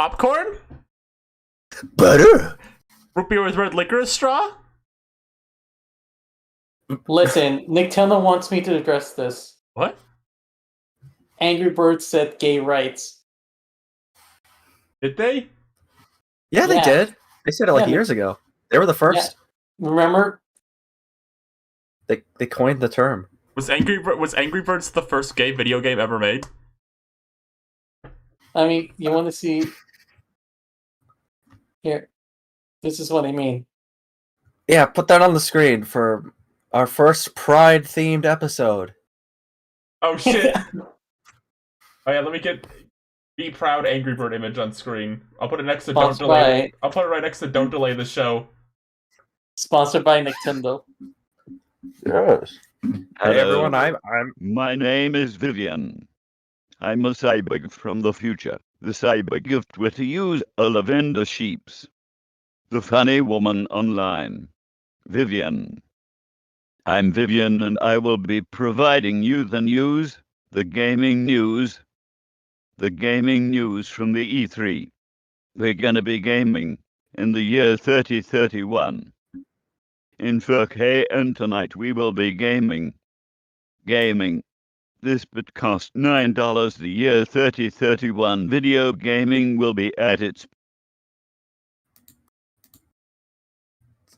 Popcorn? Butter. Root beer with red licorice straw? Listen, Nintendo wants me to address this. What? Angry Birds said gay rights. Did they? Yeah, they Yeah. did. They said it like Yeah, years ago. They were the first. Remember? They coined the term. Was Angry Birds the first gay video game ever made? I mean, you want to see... Here. This is what I mean. Yeah, put that on the screen for our first Pride-themed episode. Oh shit! Oh yeah, let me get Be Proud Angry Bird image on screen. I'll put it next to Don't Sponsored Delay. by, I'll put it right next to Don't Delay the Show. sponsored by Nintendo. Yes. Hey everyone, I'm My name is Vivian. I'm a cyborg from the future. The cyborg of Twitter use a lavender sheeps. The funny woman online. Vivian. I'm Vivian and I will be providing you the news, the gaming news from the E3. We're gonna be gaming in the year 3031. In 4K, and tonight we will be gaming. This would cost $9. The year 3031 video gaming will be at its...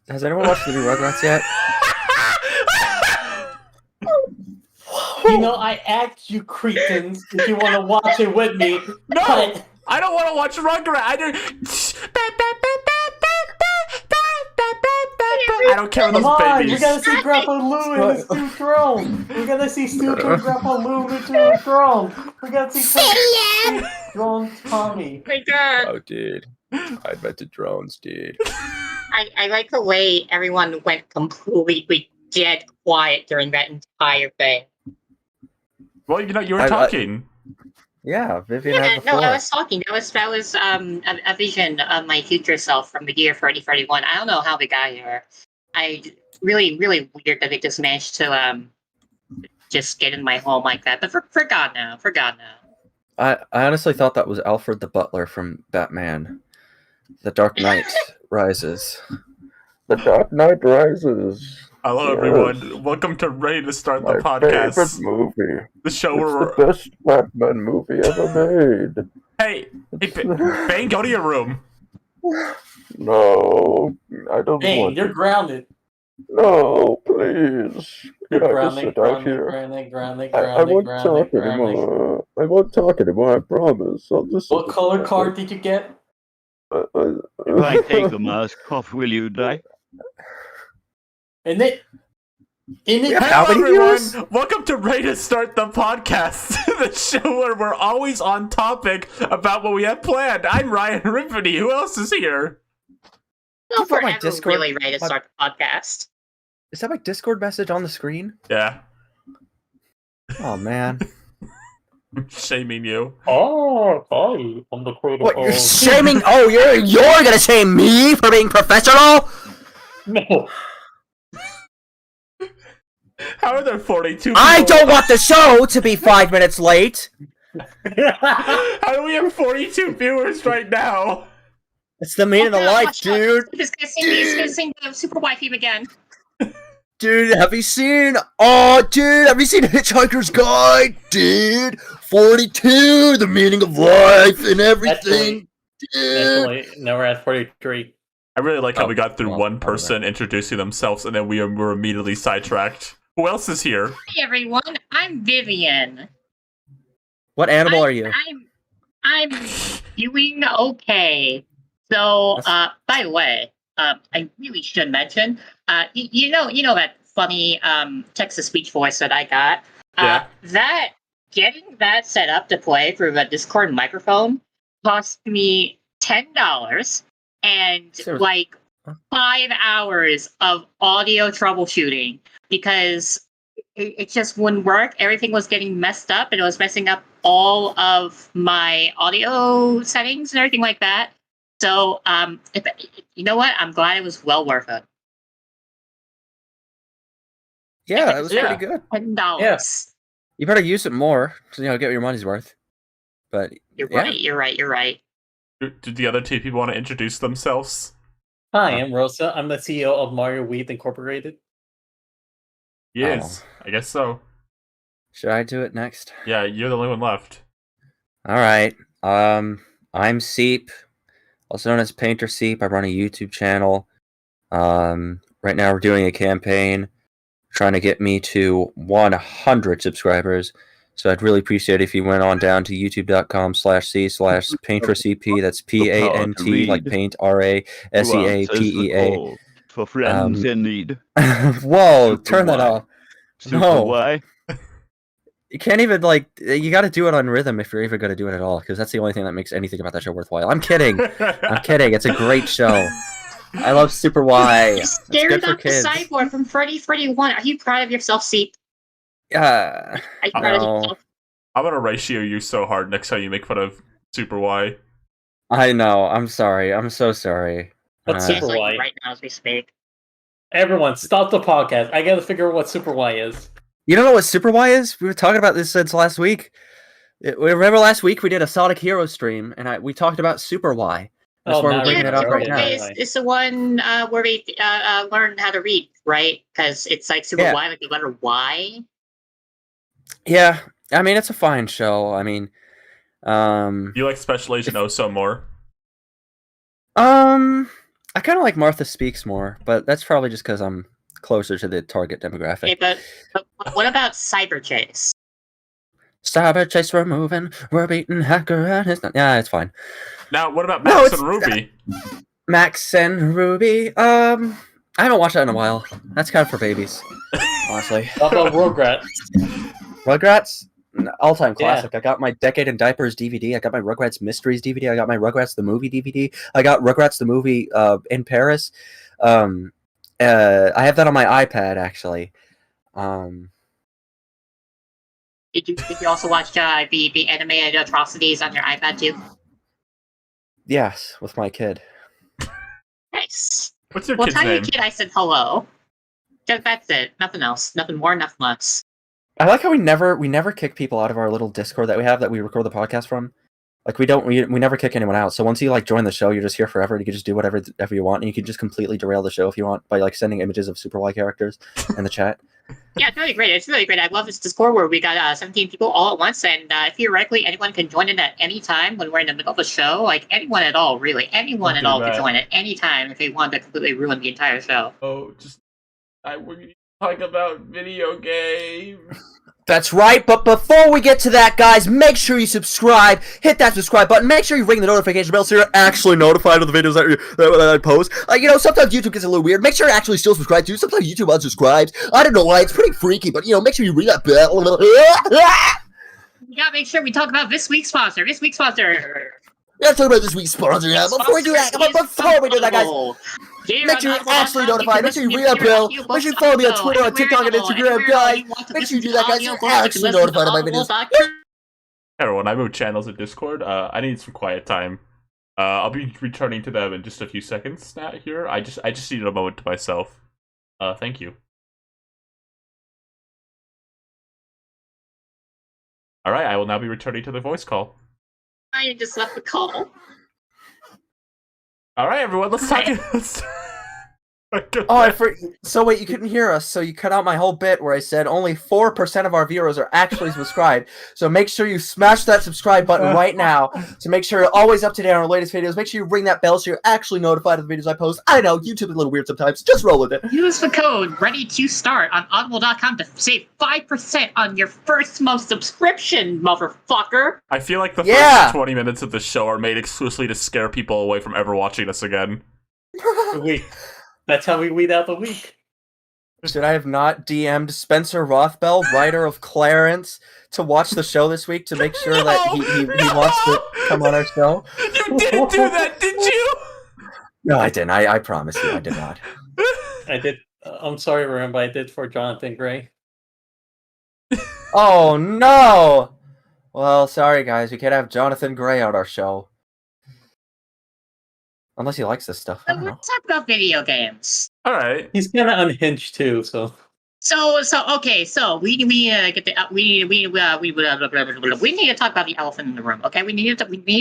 Has anyone watched the new Rugrats yet? You know, I asked you cretins if you want to watch it with me. No! But I don't want to watch Rugrats! I don't care come about those on, we babies. gotta see Grandpa Lou in his new throne. We gotta see stupid Grandpa Lou in his new throne. We gotta see drone Tommy. My God. Oh, dude. I invented drones, dude. I like the way everyone went completely dead quiet during that entire thing. Well, you were talking. Yeah, Vivian Yeah, had the no, floor. I was talking. That was a vision of my future self from the year 3031. I don't know how we got here. I really weird that they just managed to just get in my home like that. But forgot now. I honestly thought that was Alfred the Butler from Batman. The Dark Knight Rises. The Dark Knight Rises. Hello, everyone. Welcome to Ready to Start the Podcast. Favorite movie. The show It's where the we're... best Batman movie ever made. Hey, Bane, go to your room. No, I don't Hey, want you're to. grounded. No, please. You're Can I just grounded, sit out here? I won't talk anymore. I won't talk anymore, I promise. I'll just What color card did you get? If I take the mask off, will you die? And it. Yeah. Hello, How many everyone. views? Welcome to Ready to Start the Podcast, the show where we're always on topic about what we have planned. I'm Ryan Rippany. Who else is here? No, put my forever Discord- really ready to start the podcast. Is that my Discord message on the screen? Yeah, Oh, man. I'm shaming you. Oh, hi. I'm the creator What, you're shaming? Oh, you're gonna shame me for being professional? No. How are there 42 I people? don't want the show to be 5 minutes late. How do we have 42 viewers right now? It's the meaning of life, dude. He's gonna sing the Super Y theme again. Dude, have you seen Hitchhiker's Guide? Dude, 42, the meaning of life and everything. Dude. Actually, now we're at 43. I really like how Oh, we got through well, one person introducing themselves and then we were immediately sidetracked. Who else is here? Hey everyone, I'm Vivian. What animal are you? I'm doing okay. So, by the way, I really should mention, you know that funny text-to-speech voice that I got. Yeah. Getting that set up to play through the Discord microphone cost me $10 and Seriously? like 5 hours of audio troubleshooting because it just wouldn't work. Everything was getting messed up and it was messing up all of my audio settings and everything like that. So, you know what? I'm glad it was well worth it. Yeah, that was Yeah. pretty good. $10. Yeah. You better use it more to get your money's worth. But You're yeah. right. Do the other two people want to introduce themselves? Hi, I'm Rosa. I'm the CEO of Mario Wheat Incorporated. Yes, I guess so. Should I do it next? Yeah, you're the only one left. All right. I'm Seep, also known as Painter Seep. I run a YouTube channel. Right now we're doing a campaign trying to get me to 100 subscribers. So I'd really appreciate it if you went on down to youtube.com/c/paintercp. That's PANT, like paint, RASEAPEA. For friends in need. Whoa, Super turn that Y. off. Super No. Y. You can't even, like, you got to do it on rhythm if you're even going to do it at all, because that's the only thing that makes anything about that show worthwhile. I'm kidding. I'm kidding. It's a great show. I love Super Y. You It's scared good for off the kids. cyborg from Freddy 1. Are you proud of yourself, Seep? Yeah. Are you proud of No. yourself? I'm gonna ratio you so hard next time you make fun of Super Y. I know. I'm sorry. I'm so sorry. What's Uh, Super Canceling Y? you right now as we speak. Everyone, stop the podcast. I gotta figure out what Super Y is. You don't know what Super Y is? We were talking about this since last week. Remember last week we did a Sonic Hero stream, and we talked about Super Y. That's why we're now bringing Yeah, it up remember. right Super now. Y is the one where we learn how to read, right? Because it's like Super Yeah. Y, like the letter Y. Yeah, I mean, it's a fine show. I mean, You like Special Agent Oso more? I kind of like Martha Speaks more, but that's probably just because I'm closer to the target Okay, demographic. but what about Cyber Chase? Cyber Chase, we're moving, we're beating Hacker and his... Yeah, it's fine. Now, what about No, Max it's- and Ruby? Max and Ruby, I haven't watched that in a while. That's kind of for babies, honestly. How about Rugrats? Rugrats, all-time Yeah. classic. I got my Decade in Diapers DVD. I got my Rugrats Mysteries DVD. I got my Rugrats the Movie DVD. I got Rugrats the Movie in Paris. I have that on my iPad actually. Did you also watch the animated atrocities on your iPad too? Yes, with my kid. Nice. What's your Well, kid's tell your name? kid I said hello. That's it. Nothing else. Nothing more. Nothing less. I like how we never kick people out of our little Discord that we have that we record the podcast from. Like we never kick anyone out. So once you like join the show, you're just here forever. You can just do whatever you want, and you can just completely derail the show if you want by like sending images of Super Y characters in the chat. Yeah, it's really great. It's really great. I love this Discord where we got 17 people all at once, and theoretically, anyone can join in at any time when we're in the middle of a show. Like anyone at all, really. Anyone Don't at do all can that. join at any time if they want to completely ruin the entire show. Oh, we talk about video games. That's right, but before we get to that, guys, make sure you subscribe. Hit that subscribe button. Make sure you ring the notification bell so you're actually notified of the videos that I post. Sometimes YouTube gets a little weird. Make sure you're actually still subscribed too. Sometimes YouTube unsubscribes. I don't know why. It's pretty freaky, but, make sure you ring that bell. We gotta make sure we talk about this week's sponsor. This week's sponsor. Let's talk about this week's sponsor now. Before we do that, guys, make sure you're actually notified. Make sure you ring that bell. Make sure you follow me on Twitter, on TikTok, and Instagram, guys. Make sure you do that, guys. You're actually notified of my videos. Hey everyone, I moved channels in Discord. I need some quiet time. I'll be returning to them in just a few seconds now here. I just needed a moment to myself. Thank you. Alright, I will now be returning to the voice call. I just left the call. Alright everyone, let's talk. So wait, you couldn't hear us, so you cut out my whole bit where I said only 4% of our viewers are actually subscribed. So make sure you smash that subscribe button right now to make sure you're always up to date on our latest videos. Make sure you ring that bell so you're actually notified of the videos I post. I know, YouTube is a little weird sometimes. Just roll with it. Use the code ready to start on audible.com to save 5% on your first month subscription, motherfucker. I feel like the Yeah. first 20 minutes of the show are made exclusively to scare people away from ever watching us again. That's how we weed out the week. Should I have not DM'd Spencer Rothbell, writer of Clarence, to watch the show this week to make sure that he wants to come on our show? You didn't do that, did you? No, I didn't. I promise you, I did not. I did. I'm sorry, Ryan, but I did for Jonathan Gray. Oh no! Well, sorry guys, we can't have Jonathan Gray on our show. Unless he likes this stuff. I don't know. Let's talk about video games. Alright. He's kind of unhinged too, so. So okay. So we get the we need to talk about the elephant in the room. Okay, we need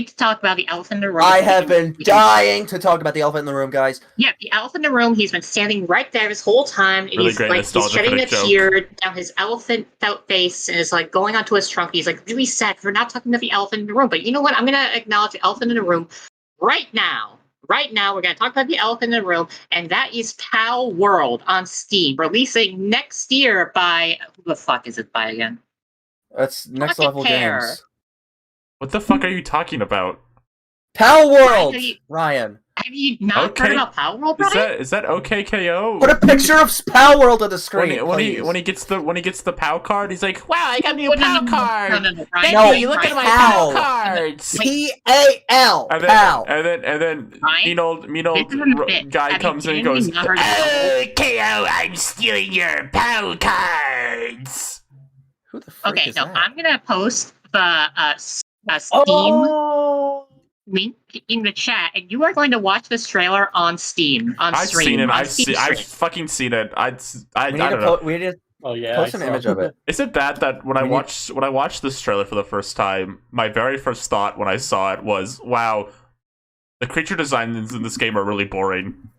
to talk about the elephant in the room. I have been dying to talk about the elephant in the room, guys. Yeah, the elephant in the room. He's been standing right there this whole time, and Really he's great like he's nostalgia shedding a critic joke. tear down his elephant out face, and is like going onto his trunk. He's like really sad. We're not talking about the elephant in the room, but you know what? I'm gonna acknowledge the elephant in the room right now. Right now, we're going to talk about the elephant in the room, and that is Pal World on Steam, releasing next year by... Who the fuck is it by again? That's Next Pocket Level Pair. Games. What the fuck are you talking about? Pal World, Have you- Ryan. Have you not Okay. heard about Pal World, Brian? Is that OKKO? Put a picture of Pal World on the screen, when please. he gets the POW card, he's like, "Wow, I got a new No, no, POW no, card. no, Brian, No, Brian, look at Brian, my PAL. POW cards." P-A-L. And Pal. then Ryan, mean old this isn't a bit. guy Have you comes in and genuinely goes, not heard of Pal World? KO, I'm stealing your POW cards." Who the frick Okay, is so that? I'm going to post the Steam Oh, link in the chat, and you are going to watch this trailer on Steam, on I've stream. seen it. on I've Steam I've stream. fucking seen it. I We need don't to know. we need to oh yeah. post I an saw image of it. Is it bad that when I We need- watched this trailer for the first time, my very first thought when I saw it was, "Wow, the creature designs in this game are really boring."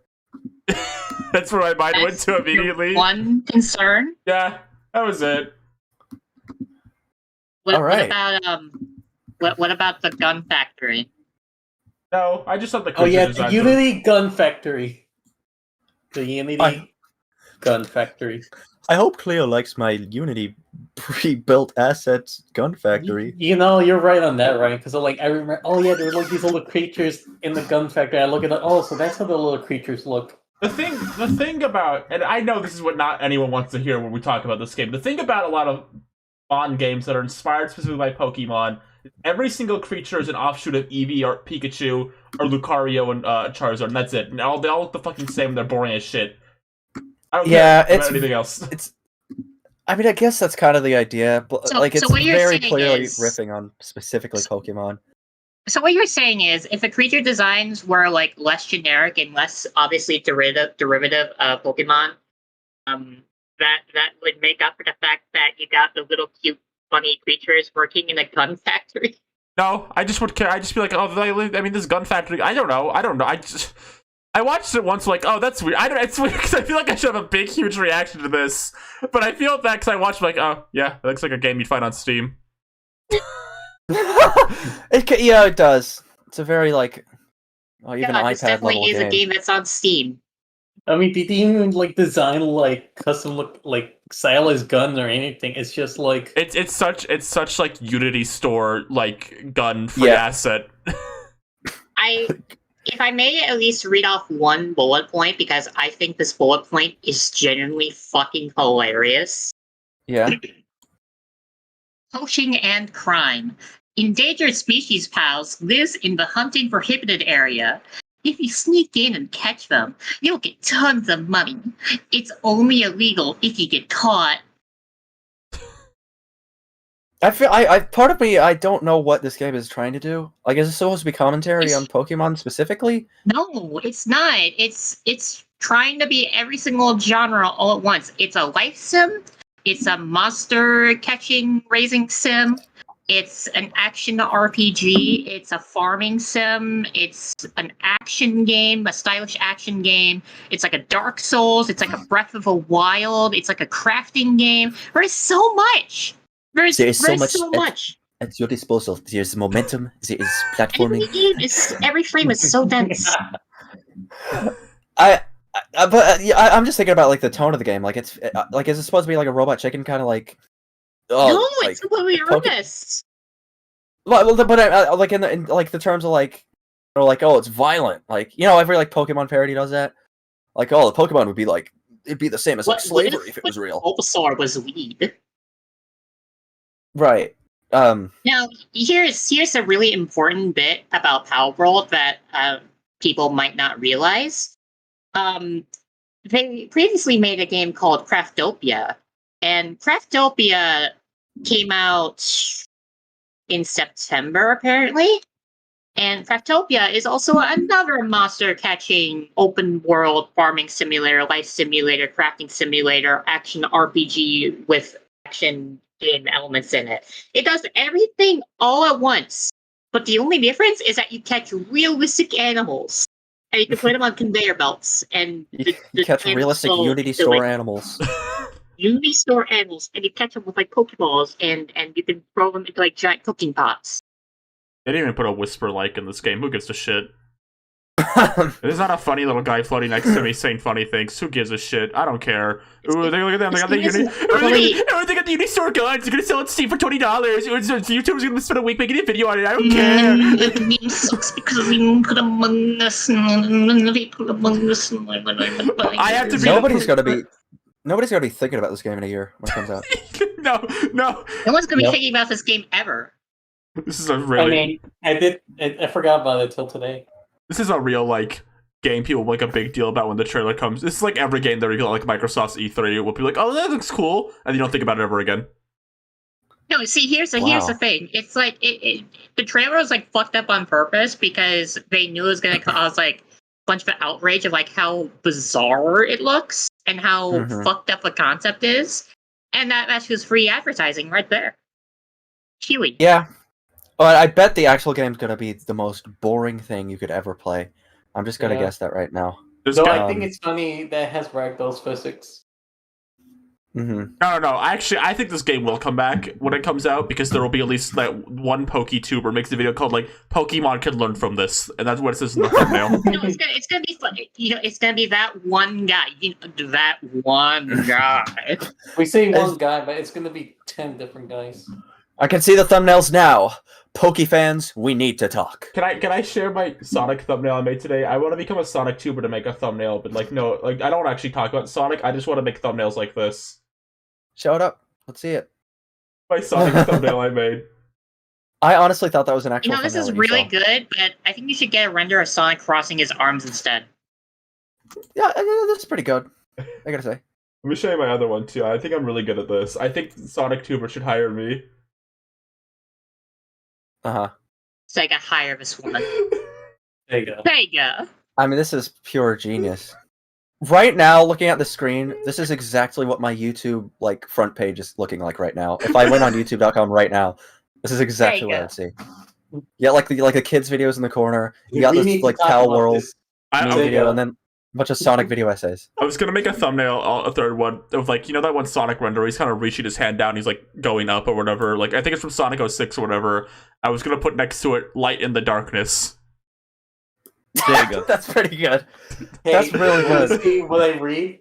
That's where my mind went That's to your immediately. One concern. Yeah, that was it. What, All right. what about the gun factory? No, I just thought the Oh creature yeah, the designs Unity Gun Factory. The Unity I- Gun Factory. I hope Cleo likes my Unity pre-built assets gun factory. You know, you're right on that, Ryan. Because like I remember, oh yeah, there were like these little creatures in the gun factory. I look at it. Oh, so that's how the little creatures look. The thing about, and I know this is what not anyone wants to hear when we talk about this game. The thing about a lot of Pokemon games that are inspired specifically by Pokemon, every single creature is an offshoot of Eevee or Pikachu or Lucario and Charizard, and that's it. And they all look the fucking same. They're boring as shit. I don't Yeah, care about it's- anything else. I mean, I guess that's kind of the idea, but So- like so it's what you're very saying clearly is- riffing on specifically Pokemon. So what you're saying is, if the creature designs were like less generic and less obviously derivative of Pokemon, that would make up for the fact that you got the little cute, funny creatures working in a gun factory. No, I just would care. I just be like, oh, I mean, this gun factory. I don't know. I watched it once, like, oh, that's weird. It's weird because I feel like I should have a big, huge reaction to this, but I feel that because I watched, like, oh, yeah, it looks like a game you'd find on Steam. Yeah, it does. It's a very like, oh, even Yeah, this iPad definitely level is game. a game that's on Steam. I mean, did they even like design like custom look like stylized guns or anything? It's just like It's such like Unity store like gun free Yeah. asset. If I may at least read off one bullet point, because I think this bullet point is genuinely fucking hilarious. Yeah. Poaching and crime. Endangered species pals lives in the hunting prohibited area. If you sneak in and catch them, you'll get tons of money. It's only illegal if you get caught. I feel I part of me I don't know what this game is trying to do. Like, is it supposed to be commentary on Pokemon specifically? No, it's not. It's trying to be every single genre all at once. It's a life sim. It's a monster catching raising sim. It's an action RPG. It's a farming sim. It's an action game, a stylish action game. It's like a Dark Souls. It's like a Breath of the Wild. It's like a crafting game. There's so much. There's There is so so much much. At your disposal. There's momentum. There is Every platforming. game is every frame is so dense. I'm just thinking about like the tone of the game. Like it's like is it supposed to be like a robot chicken kind of like? Oh, No, like, it's completely Poke- honest. well, but like in like the terms of like, or like oh it's violent. Like every like Pokemon parody does that. Like oh the Pokemon would be like it'd be the same as like What slavery if it was real. Bulbasaur was weed. Right. Now, here's a really important bit about Power World that people might not realize. They previously made a game called Craftopia, and Craftopia came out in September, apparently. And Factopia is also another monster catching open world farming simulator, life simulator, crafting simulator, action RPG with action game elements in it. It does everything all at once. But the only difference is that you catch realistic animals. And you can put them on conveyor belts. And You catch realistic Unity Store animals. Unity Store animals, and you catch them with like Pokeballs, and you can throw them into like giant cooking pots. They didn't even put a whisper like in this game. Who gives a shit? There's not a funny little guy floating next to me saying funny things. Who gives a shit? I don't care. Ooh, they look at them. They got the Unity. They got the Unity Store guns. They're gonna sell it to Steam for $20. YouTube's gonna spend a week making a video on it. I don't care. The game sucks because we put Among Us and they put Among Us. I have to be. Nobody's gonna be thinking about this game in a year when it comes out. No. No one's gonna be thinking about this game ever. This is a really. I forgot about it till today. This is a real like game people make a big deal about when the trailer comes. This is like every game they reveal, like Microsoft's E3. Will be like, "Oh, that looks cool," and you don't think about it ever again. No, see, here's the thing. It's like the trailer was like fucked up on purpose because they knew it was gonna cause like a bunch of outrage of like how bizarre it looks and how fucked up the concept is, and that's just free advertising right there. Chewy. Yeah. But I bet the actual game's gonna be the most boring thing you could ever play. I'm just gonna guess that right now. I think it's funny that it has ragdoll physics. No. Actually, I think this game will come back when it comes out because there will be at least that one PokeTuber makes a video called like Pokemon can learn from this, and that's what it says in the thumbnail. No, it's gonna be fun. You know, it's gonna be that one guy. You know, that one guy. We say one guy, but it's gonna be 10 different guys. I can see the thumbnails now. Poke fans, we need to talk. Can I share my Sonic thumbnail I made today? I want to become a Sonic tuber to make a thumbnail, but like no, like I don't want to actually talk about Sonic. I just want to make thumbnails like this. Show it up. Let's see it. My Sonic thumbnail I made. I honestly thought that was an actual. You know, this is really good, but I think you should get a render of Sonic crossing his arms instead. Yeah, this is pretty good. I gotta say. Let me show you my other one too. I think I'm really good at this. I think Sonic tuber should hire me. Sega, hire this woman. There you go. Sega. I mean, this is pure genius. Right now, looking at the screen, this is exactly what my YouTube like front page is looking like right now. If I went on YouTube.com right now, this is exactly what I'd see. Yeah, like the kids' videos in the corner. You got this like Pal World video, and then a bunch of Sonic video essays. I was gonna make a thumbnail, a third one of like that one Sonic render. Where he's kind of reaching his hand down. He's like going up or whatever. Like I think it's from Sonic 06 or whatever. I was gonna put next to it "Light in the Darkness." There you go. That's pretty good. Hey, that's really good. See what I read?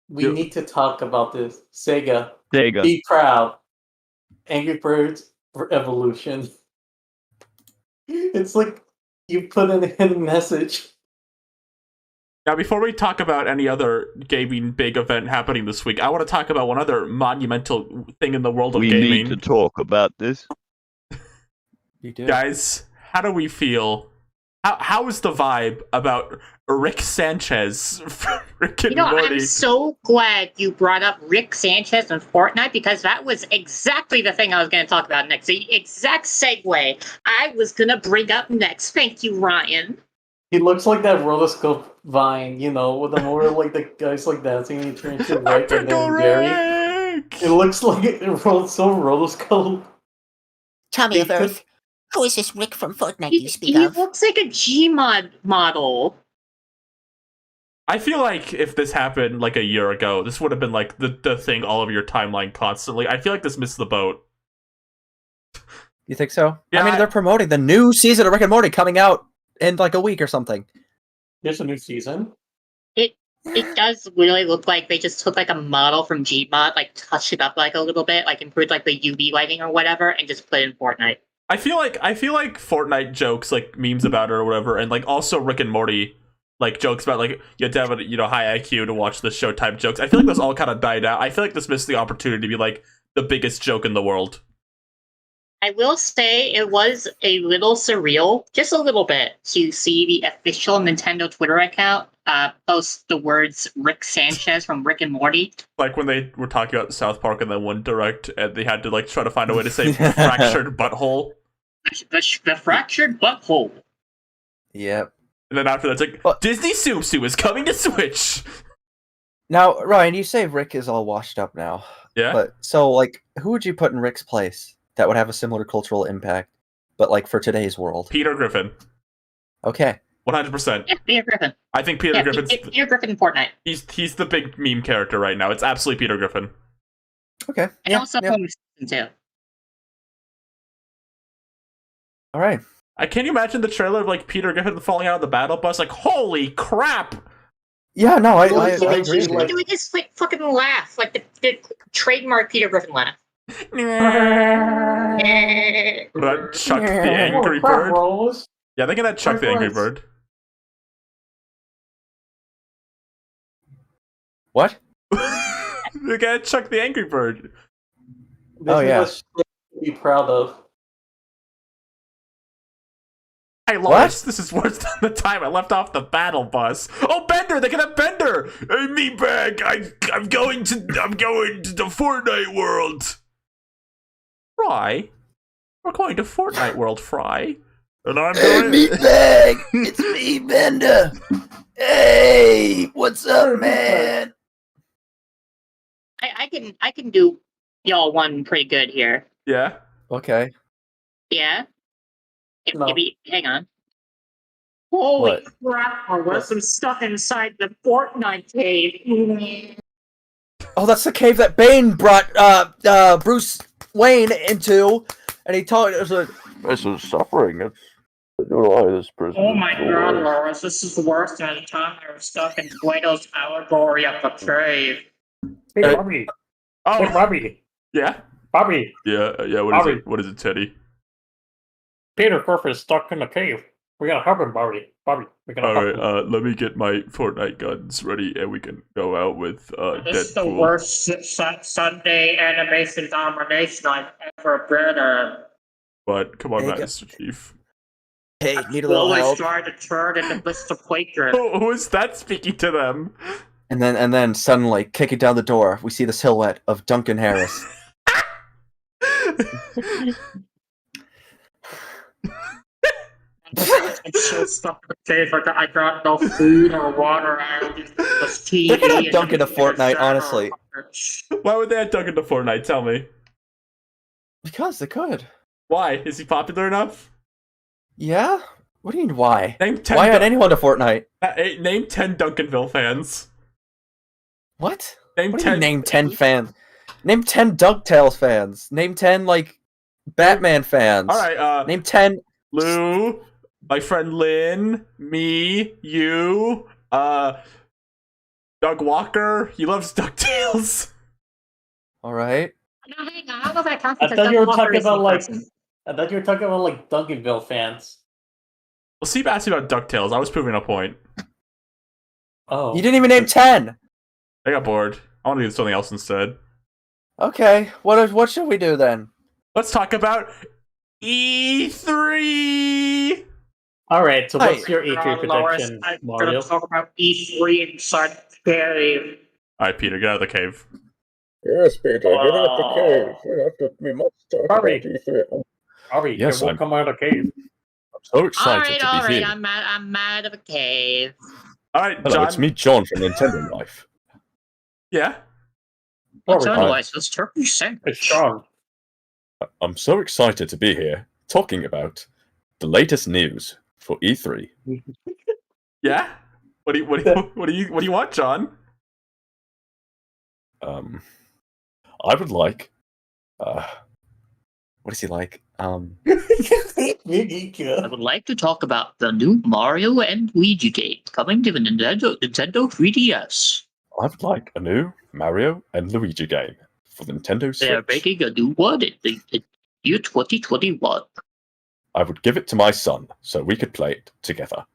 We need to talk about this. Sega. Be proud. Angry Birds Evolution. It's like you put in a hidden message. Now, before we talk about any other gaming big event happening this week, I want to talk about one other monumental thing in the world of gaming. We need to talk about this. You do. Guys, how do we feel? How is the vibe about Rick Sanchez from Rick and Morty? I'm so glad you brought up Rick Sanchez and Fortnite because that was exactly the thing I was going to talk about next. The exact segue I was going to bring up next. Thank you, Ryan. He looks like that rotoscope Vine, with the more like the guys like dancing and he turns to Rick and then Gary. It looks like it rolls so rotoscope. Tommy of Earth. Who is this Rick from Fortnite you speak of? He looks like a Gmod model. I feel like if this happened like a year ago, this would have been like the thing all over your timeline constantly. I feel like this missed the boat. You think so? Yeah, I mean, they're promoting the new season of Rick and Morty coming out in like a week or something. There's a new season. It does really look like they just took like a model from Gmod, like touched it up like a little bit, like improved like the UV lighting or whatever, and just put it in Fortnite. I feel like Fortnite jokes, like memes about it or whatever, and like also Rick and Morty, like jokes about like you have to have a high IQ to watch this show type jokes. I feel like those all kind of died out. I feel like this missed the opportunity to be like the biggest joke in the world. I will say it was a little surreal, just a little bit, to see the official Nintendo Twitter account post the words Rick Sanchez from Rick and Morty. Like when they were talking about South Park and then one direct, and they had to like try to find a way to say fractured butthole. The fractured butthole. Yep. And then after that's like, But- Disney Tsum Tsum is coming to Switch. Now, Ryan, you say Rick is all washed up now. Yeah. But so, like, who would you put in Rick's place that would have a similar cultural impact, but like for today's world? Peter Griffin. Okay. 100%. Yeah, Peter Griffin. I think Peter Yeah, Griffin's Peter Griffin in Fortnite. he's the big meme character right now. It's absolutely Peter Griffin. Okay. And Yeah. also yeah. Home Season 2. All right. Can you imagine the trailer of like Peter Griffin falling out of the battle bus? Like, holy crap! Yeah. No, I Well, agree. he's with like- you. Doing his fucking laugh, like the trademark Peter Griffin laugh. Would that Chuck the Angry Oh, crap, Bird? Rose. Yeah, they can have Chuck My the Angry friends. Bird. What? They can have Chuck the Angry Bird. This Oh, is yeah. what to be proud of. Hey, Loris, this is worse than the time I left off the battle bus. Oh, Bender! They can have Bender! Hey, me back! I'm going to the Fortnite world. Fry, we're going to Fortnite world, Fry. And I'm going. Meatbag! It's me, Bender. Hey, what's up, man? I can do y'all one pretty good here. Yeah. Okay. Yeah? No. Maybe, hang on. Holy What? crap, Loris, I'm stuck inside the Fortnite cave. Oh, that's the cave that Bane brought Bruce Wayne into, and he told us like, this is suffering. It's this person. Oh my god, Loris, this is worse than the time I was stuck in Guido's allegory of the cave. Hey, Hey. Bobby. Hey, Oh, Bobby. yeah. Bobby. Yeah. What is Bobby. it? What is it, Teddy? Peter Griffin is stuck in the cave. We gotta help him, Bobby. Bobby, we gotta All help right. him. Let me get my Fortnite guns ready, and we can go out with This is the Deadpool. worst Sunday animation domination I've ever been in. But come on, Hey, Master Chief. Hey, need a little Always help? trying to turn into Mr. Quaker. Who is that speaking to them? And then suddenly, kicking down the door, we see the silhouette of Duncan Harris. I'm so stuck in the cave. I got no food or water. I just TV. They're gonna have and Dunk into everything. Fortnite, honestly. Why would they have Dunk into Fortnite? Tell me. Because they could. Why? Is he popular enough? Yeah? What do you mean, why? Name 10. Why add anyone to Fortnite? Name 10 Duncanville fans. What? Name What do you 10. mean, name 10 fans? Name 10 DuckTales fans. Name 10, like, Batman fans. All right. Name 10... Lou, my friend Lynn, me, you, Doug Walker. He loves DuckTales. Alright. No, hang on. I don't know if that counts I because thought you were Doug Walker talking is the about like person. Duncanville fans. Well, Steve asked me about DuckTales. I was proving a point. Oh. You didn't even name 10! I got bored. I want to do something else instead. Okay, what should we do then? Let's talk about E3. Alright, so Hi. what's your E3 prediction, I'm Mario? gonna talk about E3 inside the cave. All right, Peter, get out of the cave. Yes, Peter, get out the Oh. cave. We must talk Hurry. about E3. Bobby, Yes, you won't I'm- come out of the cave. I'm so excited All to be right, here. I'm mad of a cave. All right, Hello, John. it's me, John from Nintendo Life. Yeah. What's Bobby, Hi. otherwise? This turkey sandwich. it's Sean. I'm so excited to be here talking about the latest news for E3. Yeah. What do you want, John? I would like. What is he like? I would like to talk about the new Mario and Luigi game coming to the Nintendo 3DS. I would like a new Mario and Luigi game for the Nintendo They are Switch. making a new one in the year 2021. I would give it to my son so we could play it together.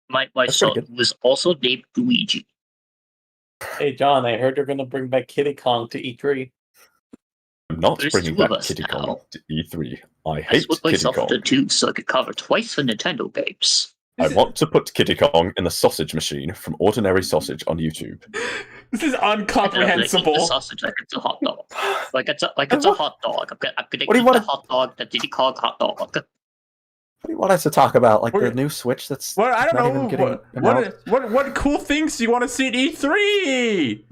My That's son pretty good. was also named Luigi. Hey, John, I heard they're gonna bring back Kiddy Kong to E E3. I'm not There's bringing two of back us Kiddy Kong now. to E3. I I hate split Kiddy myself Kong. into two so I could cover twice the Nintendo games. I want to put Kiddy Kong in the sausage machine from Ordinary Sausage on YouTube. This is I'm gonna eat the incomprehensible. sausage like it's a hot dog. Like it's a hot dog. I'm gonna What do you eat the wanna- hot dog that Diddy Kong hot dog. What do you want us to talk about? Like We're- the new Switch that's Well, I don't not know. even getting announced? What cool things do you want to see at E3?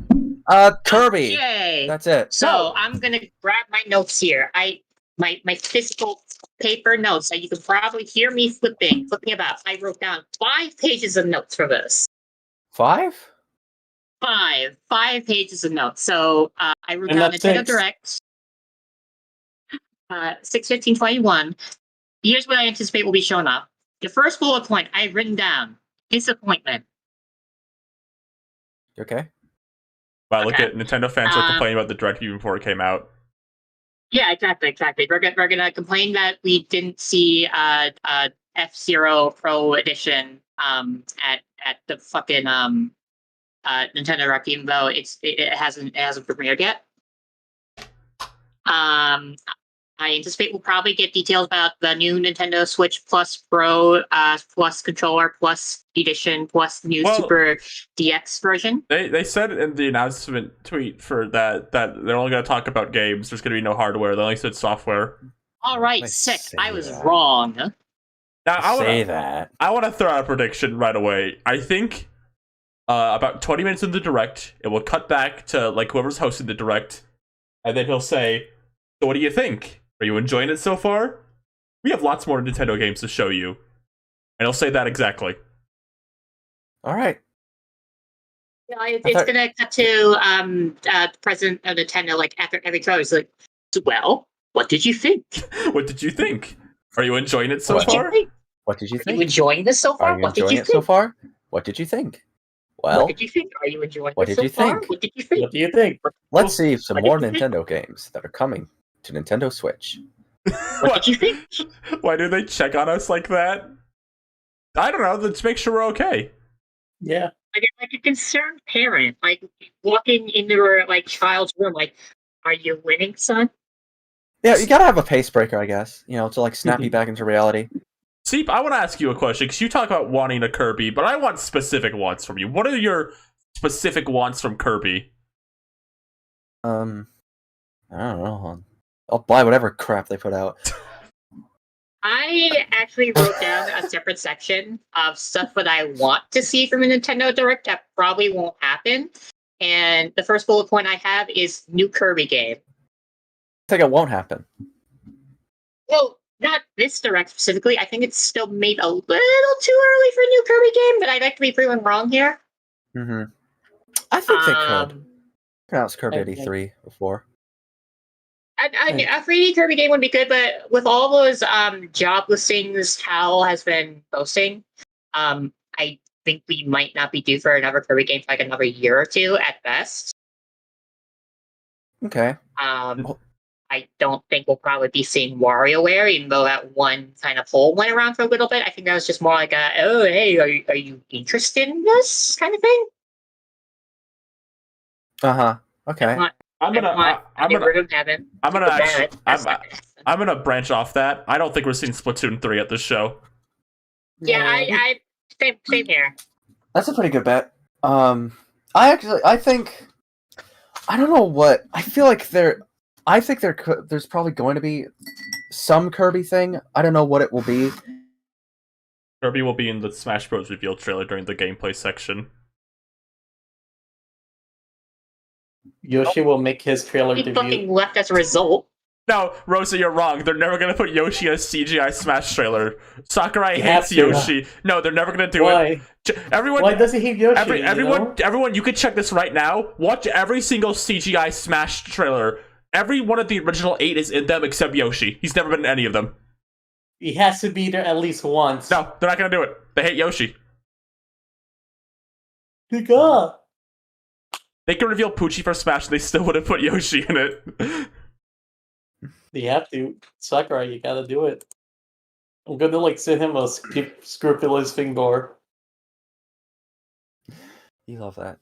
Kirby. Yay! That's it. So I'm gonna grab my notes here. My physical paper notes that you can probably hear me flipping about. I wrote down 5 pages of notes for this. 5? 5 pages of notes. So I wrote And down that's Nintendo 6. Direct. 6/15/21. Here's what I anticipate will be showing up. The first bullet point I've written down: disappointment. Okay. Wow, look Okay. at Nintendo fans are complaining about the Direct even before it came out. Yeah, exactly. We're gonna complain that we didn't see F-Zero Pro Edition at the fucking Nintendo Direct, even though it hasn't premiered yet. I anticipate we'll probably get details about the new Nintendo Switch Plus Pro, Plus controller, Plus edition, plus new Well, Super DX version. They said in the announcement tweet for that they're only going to talk about games. There's going to be no hardware. They only said software. All right, I sick. say I was that. wrong. Now I Say want that. to throw out a prediction right away. I think about 20 minutes in the Direct, it will cut back to like whoever's hosting the Direct, and then he'll say, "So what do you think? Are you enjoying it so far? We have lots more Nintendo games to show you." And he'll say that exactly. All right. Yeah, I it's thought- gonna cut to the president of Nintendo like after every show. He's like, "Well, what did you think? What did you think? Are you enjoying it so What did you far? What did you Are you think? enjoying this so far? Are you What did enjoying you it so think? far? What did you think? Well, What did you think? Are you enjoying what this did you so far? think? What did you think? What do you think? let's see some what did more you think? Nintendo games that are coming to Nintendo Switch. What did you think? Why do they check on us like that? I don't know. Let's make sure we're okay. Yeah. Like a concerned parent, like walking into her like child's room, like, "Are you winning, son?" Yeah, you gotta have a pace breaker, I guess. You know, to like snap you back into reality. Seep, I want to ask you a question because you talk about wanting a Kirby, but I want specific wants from you. What are your specific wants from Kirby? I don't know. I'll buy whatever crap they put out. I actually wrote down a separate section of stuff that I want to see from a Nintendo Direct that probably won't happen. And the first bullet point I have is new Kirby game. I think it won't happen. Well, not this Direct specifically. I think it's still maybe a little too early for a new Kirby game, but I'd like to be proven wrong here. Mm-hmm. I think they could. Um, Announced Kirby I- 83 before. A 3D Kirby game would be good, but with all those job listings Hal has been posting, I think we might not be due for another Kirby game for like another year or two at best. Okay. I don't think we'll probably be seeing WarioWare, even though that one kind of poll went around for a little bit. I think that was just more like a, "Oh, hey, are you interested in this?" kind of thing. Uh-huh. Okay. I'm gonna branch off that. I don't think we're seeing Splatoon 3 at this show. Yeah, I same here. That's a pretty good bet. I think I don't know what I feel like there's probably going to be some Kirby thing. I don't know what it will be. Kirby will be in the Smash Bros. Reveal trailer during the gameplay section. Yoshi will make his trailer He debut. fucking left as a result. No, Rosa, you're wrong. They're never gonna put Yoshi in a CGI Smash trailer. Sakurai They hates have to. Yoshi. No, they're never gonna do Why? it. Everyone, Why does he hate Yoshi? everyone, you can check this right now. Watch every single CGI Smash trailer. Every one of the original 8 is in them except Yoshi. He's never been in any of them. He has to be there at least once. No, they're not gonna do it. They hate Yoshi. Good God. They can reveal Poochie for Smash, and they still wouldn't put Yoshi in it. They have to. Sakurai, you gotta do it. I'm gonna like send him a scrupulous finger. You love that.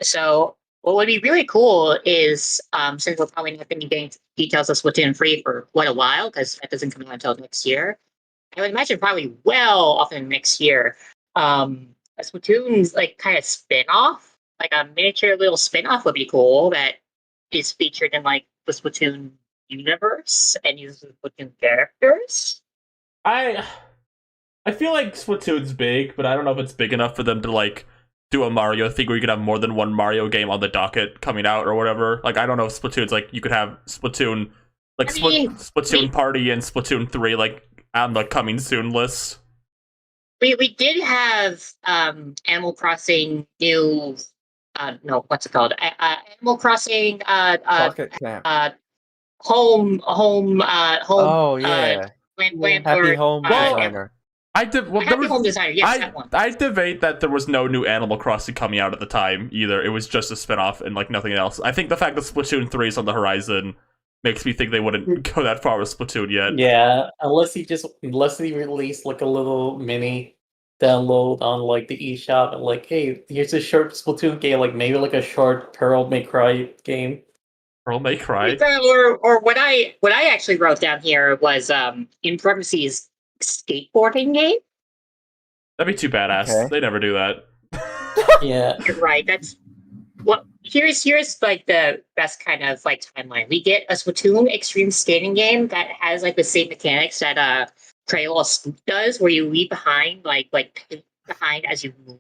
So what would be really cool is, since we're probably not going to be getting details of Splatoon 3 for quite a while, because that doesn't come out until next year, I would imagine probably well off in next year. A Splatoon's like kind of spin-off, like a miniature little spin-off would be cool that is featured in like the Splatoon universe and uses the Splatoon characters. I feel like Splatoon's big, but I don't know if it's big enough for them to like do a Mario thing where you could have more than one Mario game on the docket coming out or whatever. Like I don't know if Splatoon's like you could have Splatoon like Splatoon Party and Splatoon 3 like on the coming soon list. We did have Animal Crossing new no, what's it called? Animal Crossing Pocket Camp. home Oh yeah. plant Happy or Home Designer. Happy Home Designer, yes, that one. I debate that there was no new Animal Crossing coming out at the time either. It was just a spin-off and like nothing else. I think the fact that Splatoon 3 is on the horizon makes me think they wouldn't go that far with Splatoon yet. Yeah, unless he released like a little mini download on like the eShop and like, hey, here's a short Splatoon game, like maybe like a short Pearl May Cry game. Pearl May Cry. Or what I actually wrote down here was in parentheses skateboarding game. That'd be too badass. Okay. They never do that. Yeah. You're right. That's what here's like the best kind of like timeline. We get a Splatoon extreme skating game that has like the same mechanics that Trail of Scoop does, where you leave behind like behind as you move.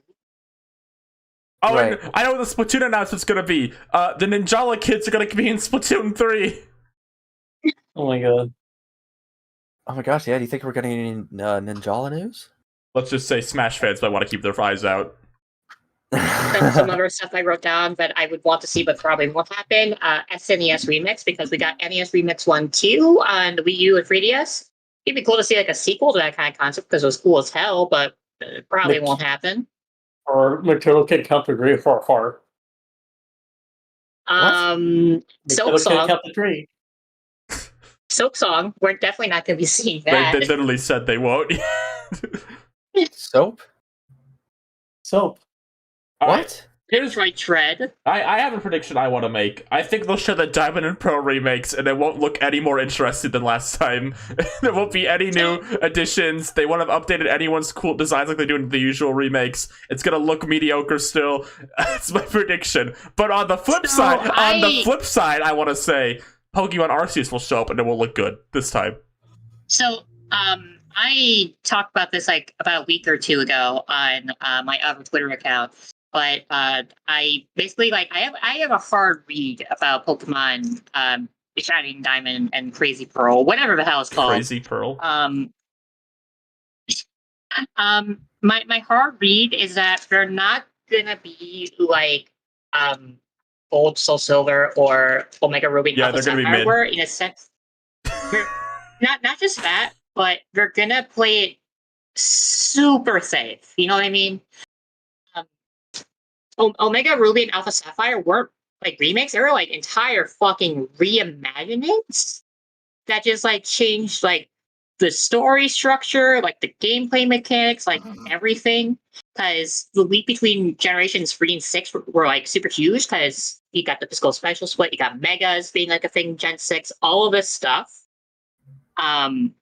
Oh, Right. and I know what the Splatoon announcement's gonna be. The Ninjala kids are gonna be in Splatoon 3. Oh my god. Oh my gosh, yeah. Do you think we're getting any Ninjala news? Let's just say Smash fans might want to keep their eyes out. That's some other stuff I wrote down that I would want to see, but probably won't happen. SNES Remix, because we got NES Remix 1, 2 on the Wii U and 3DS. It'd be cool to see like a sequel to that kind of concept because it was cool as hell, but it probably won't happen. Or Turtle Kid Country 3 for Silk Song. Country 3. Silk Song. We're definitely not going to be seeing They that. literally said they won't. Soap? Soap. What? Here's Right, Tread. I have a prediction I want to make. I think they'll show the Diamond and Pearl remakes, and it won't look any more interesting than last time. There won't be any new additions. They won't have updated anyone's cool designs like they do in the usual remakes. It's gonna look mediocre still. That's my prediction. But on the flip side, I want to say Pokemon Arceus will show up, and it will look good this time. So, I talked about this like about a week or two ago on my other Twitter account. But I basically like I have a hard read about Pokemon Shining Diamond and Crazy Pearl, whatever the hell it's called. Crazy Pearl. My hard read is that they're not gonna be like Gold, Soul Silver, or Omega Ruby. Yeah, they're gonna be mid. Were, in a sense, not just that, but they're gonna play it super safe. You know what I mean? Omega Ruby and Alpha Sapphire weren't like remakes; they were like entire fucking reimaginings that just like changed like the story structure, like the gameplay mechanics, like everything. Because the leap between generations 3 and 6 were like super huge. Because you got the physical special split, you got Megas being like a thing, Gen 6, all of this stuff, and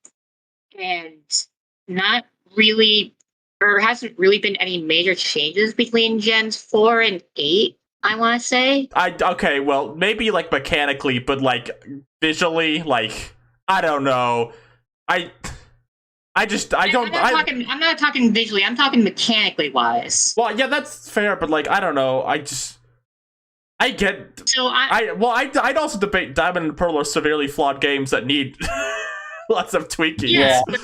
not really. There hasn't really been any major changes between Gens 4 and 8, I want to say. Okay, well, maybe like mechanically, but like visually, like I don't know. I'm not talking visually. I'm talking mechanically wise. Well, yeah, that's fair, but like I don't know. I get. So I'd also debate Diamond and Pearl are severely flawed games that need lots of tweaking. Yes, yeah.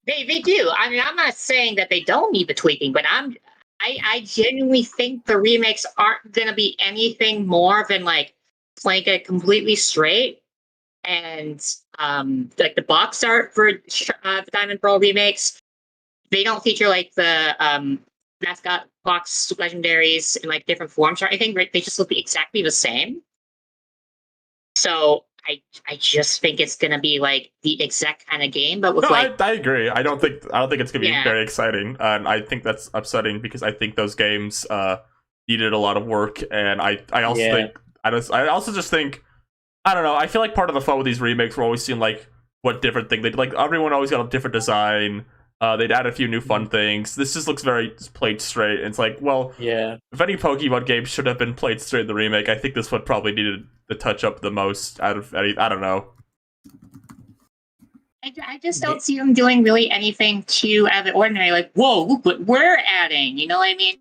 They do. I mean, I'm not saying that they don't need the tweaking, but I genuinely think the remakes aren't going to be anything more than like playing it completely straight. And like the box art for the Diamond Pearl remakes, they don't feature like the mascot box legendaries in like different forms or anything. Right? They just look exactly the same. So I just think it's gonna be like the exact kind of game, but with I agree. I don't think it's gonna be very exciting, and I think that's upsetting because I think those games needed a lot of work, and I also think I also just think I don't know. I feel like part of the fun with these remakes, we're always seeing like what different thing they did. Like everyone always got a different design. They'd add a few new fun things. This just looks very played straight. It's like, well, Yeah. if any Pokemon game should have been played straight in the remake, I think this one probably needed the touch up the most out of any. I don't know. I just don't see them doing really anything too out of the ordinary. Like, whoa, look what we're adding. You know what I mean?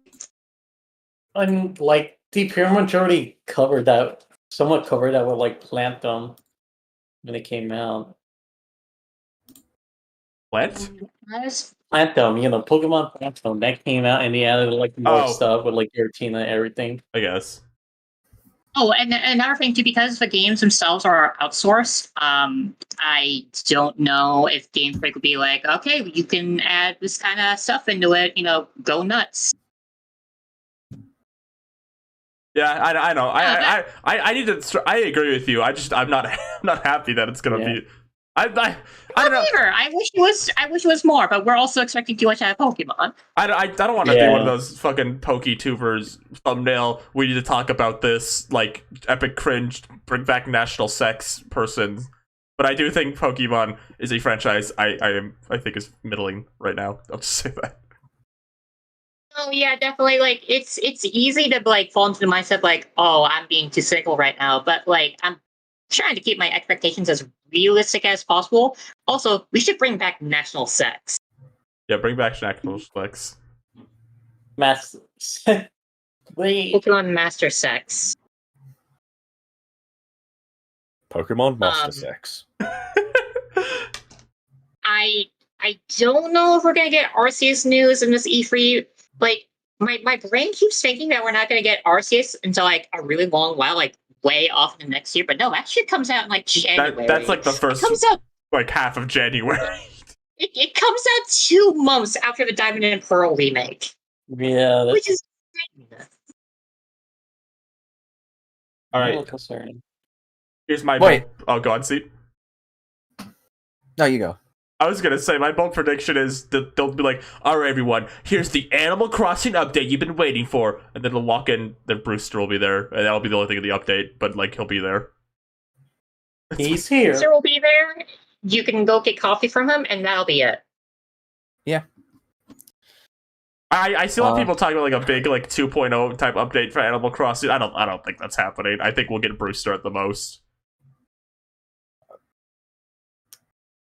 And like the pure majority covered that, somewhat covered that with like Plantum when it came out. What? I was Plantum, Pokemon Plantum that came out and they added like more Oh. stuff with like Giratina and everything. I guess. Oh, and another thing too, because the games themselves are outsourced, I don't know if Game Freak would be like, okay, you can add this kind of stuff into it, go nuts. Yeah, I know. I need to. I agree with you. I'm not not happy that it's gonna be. I don't know. Either. I wish it was more, but we're also expecting too much out of Pokemon. I don't want to do one of those fucking PokeTubers thumbnail. We need to talk about this like epic cringe, bring back national sex person. But I do think Pokemon is a franchise I think is middling right now. I'll just say that. Oh yeah, definitely. Like it's easy to like fall into the mindset like, oh, I'm being too cynical right now, but like I'm trying to keep my expectations as realistic as possible. Also, we should bring back national sex. Yeah, bring back national sex. Pokemon Master Sex. Pokemon Master Sex. I don't know if we're gonna get Arceus news in this E3. Like my brain keeps thinking that we're not gonna get Arceus until like a really long while, like way off in the next year. But no, that shit comes out in like January. That's like the first it comes out like half of January. it comes out 2 months after the Diamond and Pearl remake. Yeah, that's Which is All a right, little concerning. here's my Wait. Oh, go on, see. No, you go. I was gonna say my bold prediction is that they'll be like, "All right, everyone, here's the Animal Crossing update you've been waiting for," and then they'll walk in. Then Brewster will be there, and that'll be the only thing of the update. But like, he'll be there. He's here. Brewster will be there. You can go get coffee from him, and that'll be it. I see a lot of people talking about like a big like 2.0 type update for Animal Crossing. I don't think that's happening. I think we'll get Brewster at the most.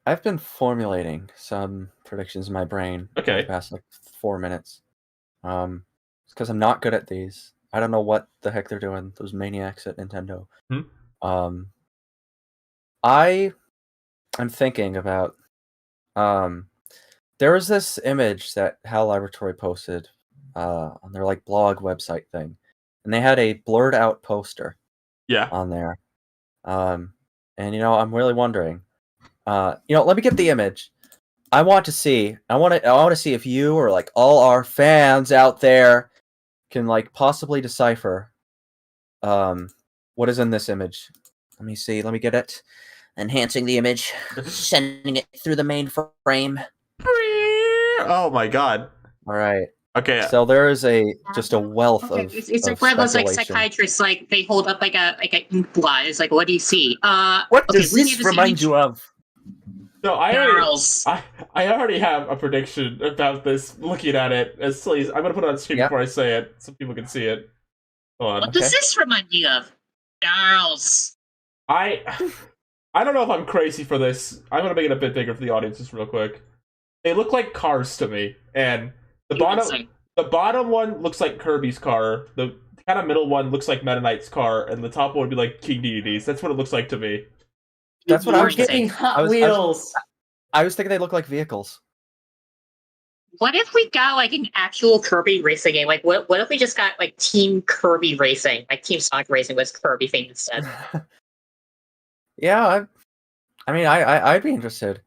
I've been formulating some predictions in my brain for Okay. the past like 4 minutes. It's because I'm not good at these. I don't know what the heck they're doing. Those maniacs at Nintendo. I'm thinking about. There was this image that HAL Laboratory posted on their like blog website thing, and they had a blurred out poster Yeah. on there. And I'm really wondering. Let me get the image. I want to see if you or like all our fans out there can like possibly decipher what is in this image. Let me see. Let me get it. Enhancing the image, sending it through the main frame. Oh my god. All right. Okay. So there is just a wealth Okay, of it's of like one of those like speculation. psychiatrists, like they hold up like a ink blot. It's like, what do you see? What okay, does we this need to remind see you of? So I Girls. already have a prediction about this. Looking at it, as please, I'm gonna put it on screen Yeah. before I say it, so people can see it. Hold on. What does this remind you of? Girls. I don't know if I'm crazy for this. I'm gonna make it a bit bigger for the audience just real quick. They look like cars to me, and the bottom one looks like Kirby's car. The kind of middle one looks like Meta Knight's car, and the top one would be like King Deity's. That's what it looks like to me. That's what I was We're thinking. getting Hot I was- Wheels. I was thinking they look like vehicles. What if we got like an actual Kirby racing game? Like, what if we just got like Team Kirby Racing, like Team Sonic Racing was Kirby themed instead? Yeah, I'd be interested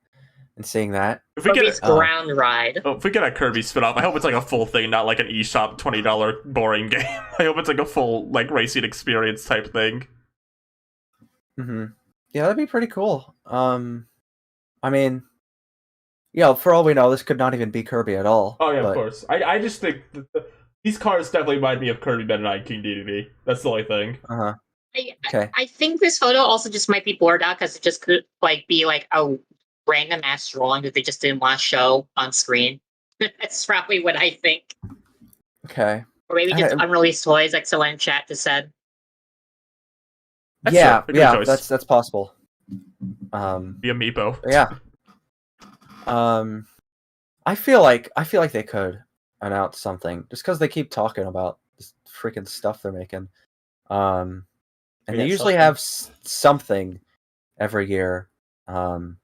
in seeing that. If we Kirby's get a, Ground Ride. if we get a Kirby spin-off, I hope it's like a full thing, not like an eShop $20 boring game. I hope it's like a full like racing experience type thing. Mm-hmm. Yeah, that'd be pretty cool. For all we know, this could not even be Kirby at all. Oh yeah, but- of course. I just think these cars definitely remind me of Kirby, Meta Knight, King Dedede. That's the only thing. Uh-huh. Okay. I think this photo also just might be blurred out because it just could like be like a random ass drawing that they just didn't want to show on screen. That's probably what I think. Okay. Or maybe just I- unreleased toys, like someone in chat just said. That's yeah, a good yeah, choice. that's possible. The amiibo. Yeah. I feel like they could announce something just because they keep talking about this freaking stuff they're making. And they Yeah, usually something. have something every year. So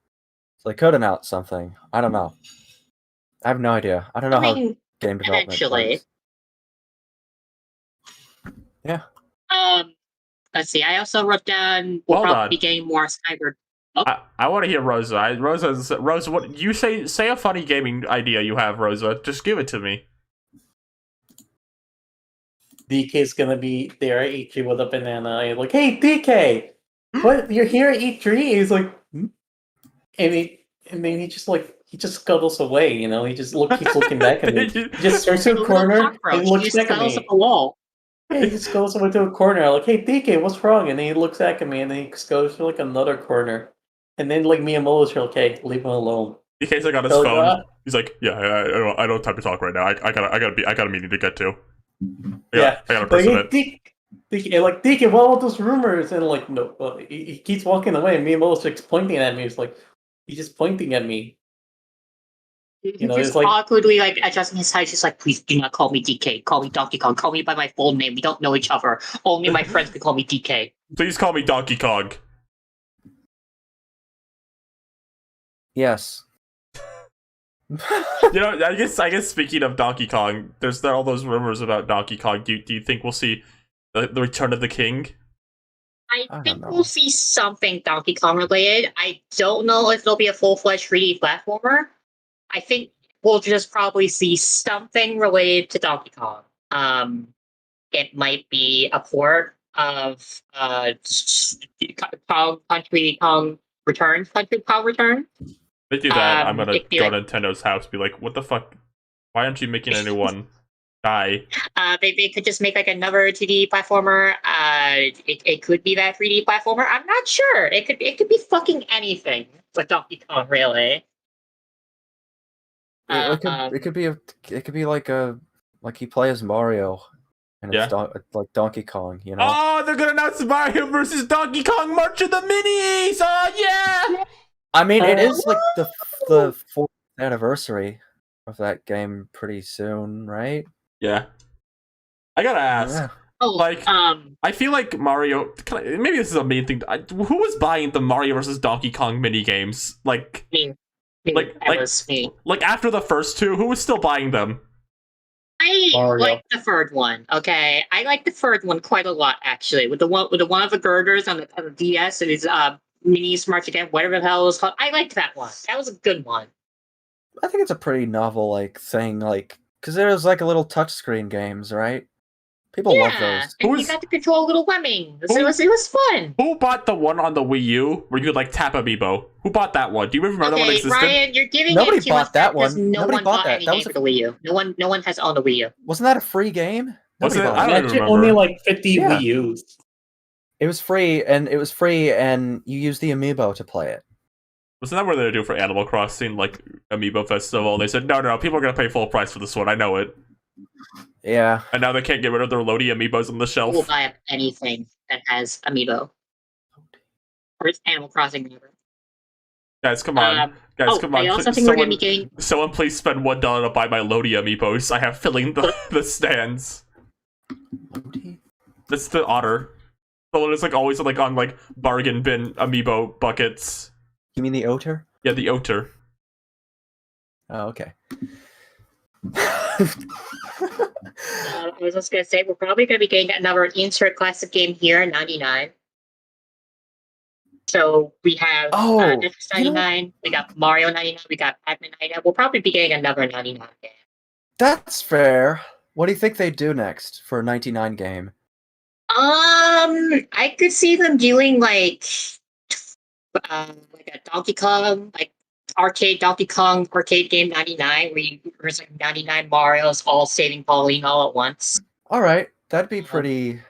they could announce something. I don't know. I have no idea. I don't know I how mean, game development eventually. works. Yeah. Let's see. I also wrote down we'll Hold probably on. be getting more Skyward. I want to hear Rosa. Rosa, what you say a funny gaming idea you have, Rosa. Just give it to me. DK's gonna be there at E3 with a banana. And like, hey, DK, what? You're here at E3? He's like, hmm? and then he just scuttles away. You know, he just keeps looking back at me. He just turns to a corner and looks back at me. Up the wall. Yeah, he just goes over to a corner. Like, hey, DK, what's wrong? And then he looks back at me, and then he goes to like another corner. And then like Miyamoto's like, okay, leave him alone. DK's like on his So, phone. He's like, yeah, I don't have time to talk right now. I got a meeting to get to. Yeah, I got a like, person hey, DK, like DK, what all those rumors? And like, no, he keeps walking away. And Miyamoto's like pointing at me. He's like, he's just pointing at me. He's You know, just it's like- awkwardly like adjusting his height, just like, please do not call me DK. Call me Donkey Kong. Call me by my full name. We don't know each other. Only my friends can call me DK. Please call me Donkey Kong. Yes. You know, I guess speaking of Donkey Kong, there's all those rumors about Donkey Kong. Do you think we'll see the return of the king? I I don't think know. we'll see something Donkey Kong related. I don't know if it'll be a full-fledged 3D platformer. I think we'll just probably see something related to Donkey Kong. It might be a port of Country Kong Return. Country Kong Return. If they do that, I'm gonna it'd be go like- to Nintendo's house, be like, what the fuck? Why aren't you making a new one? Die. They could just make like another 2D platformer. It could be that 3D platformer. I'm not sure. It could be fucking anything with Donkey Kong, really. It could be like you play as Mario, and Yeah. it's like Donkey Kong, you know. Oh, they're gonna announce Mario versus Donkey Kong March of the Minis! Oh yeah! I mean, it is like the 4th anniversary of that game pretty soon, right? Yeah. I gotta ask. Yeah. Oh, Like, I feel like Mario. Maybe this is a main thing. Who was buying the Mario versus Donkey Kong mini games? Like that was me. after the first two, who was still buying them? I Mario. like the third one. Okay, I like the third one quite a lot actually. With the one of the girders on the DS, it is Minis March Again, whatever the hell it was called. I liked that one. That was a good one. I think it's a pretty novel thing, because there's like a little touchscreen games, right? People love Yeah, those. and Who you is- got to control little lemmings. Who- It was fun. Who bought the one on the Wii U where you could tap amiibo? Who bought that one? Do you remember that one Okay, existed? Ryan, you're giving Nobody it too bought much that because one. no Nobody one bought bought that. any That game was for the Wii U. No one has owned a Wii U. Wasn't that a free game? Was Nobody it? bought I don't even Imagine remember. only like 50 Yeah. Wii U's. It was free, and you used the amiibo to play it. Wasn't that what they do for Animal Crossing, like Amiibo Festival? And they said, no, people are gonna pay full price for this one. I know it. Yeah. And now they can't get rid of their Lodi amiibos on the I will shelf. buy up anything that has Amiibo. Or it's Animal Crossing. Whatever. Guys, come on. Come on. I also Please- think we're going to be getting... Someone please spend $1 to buy my Lodi amiibos. I have filling the stands. That's the otter. The one that's always on bargain bin amiibo buckets. You mean the otter? Yeah, the otter. Oh, okay. I was just going to say, we're probably going to be getting another Insert Classic game here in 99. So we have Tetris 99, we got Mario 99, we got Pac-Man 99. We'll probably be getting another 99 game. That's fair. What do you think they do next for a 99 game? I could see them doing like a Donkey Kong, arcade Donkey Kong arcade game 99, where there's 99 Marios all saving Pauline all at once. All right, that'd be pretty.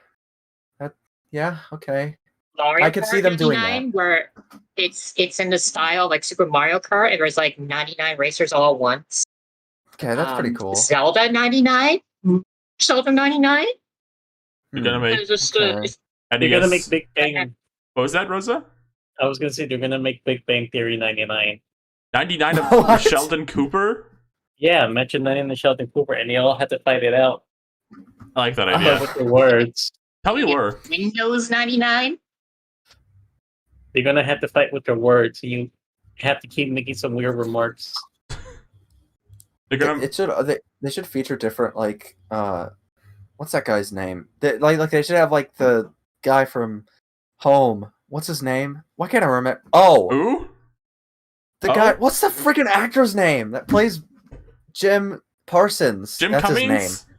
Yeah, okay. Mario I could Kart see them doing 99, where it's in the style like Super Mario Kart, and there's like 99 racers all at once. Okay, that's pretty cool. Zelda 99, Zelda 99. You're gonna make. It's just okay. They're gonna make Big Bang. What was that, Rosa? I was gonna say they're gonna make Big Bang Theory 99. 99 of What? Sheldon Cooper. Yeah, mention 99 and Sheldon Cooper, and they all had to fight it out I like that with idea. the words. Tell me where. Windows 99. They're gonna have to fight with their words. You have to keep making some weird remarks. They're gonna. It should they should feature different like what's that guy's name? Like they should have like the guy from Home. What's his name? Why can't I remember? Oh, Who? the guy. What's the freaking actor's name that plays Jim Parsons? Jim That's Cummings? his name.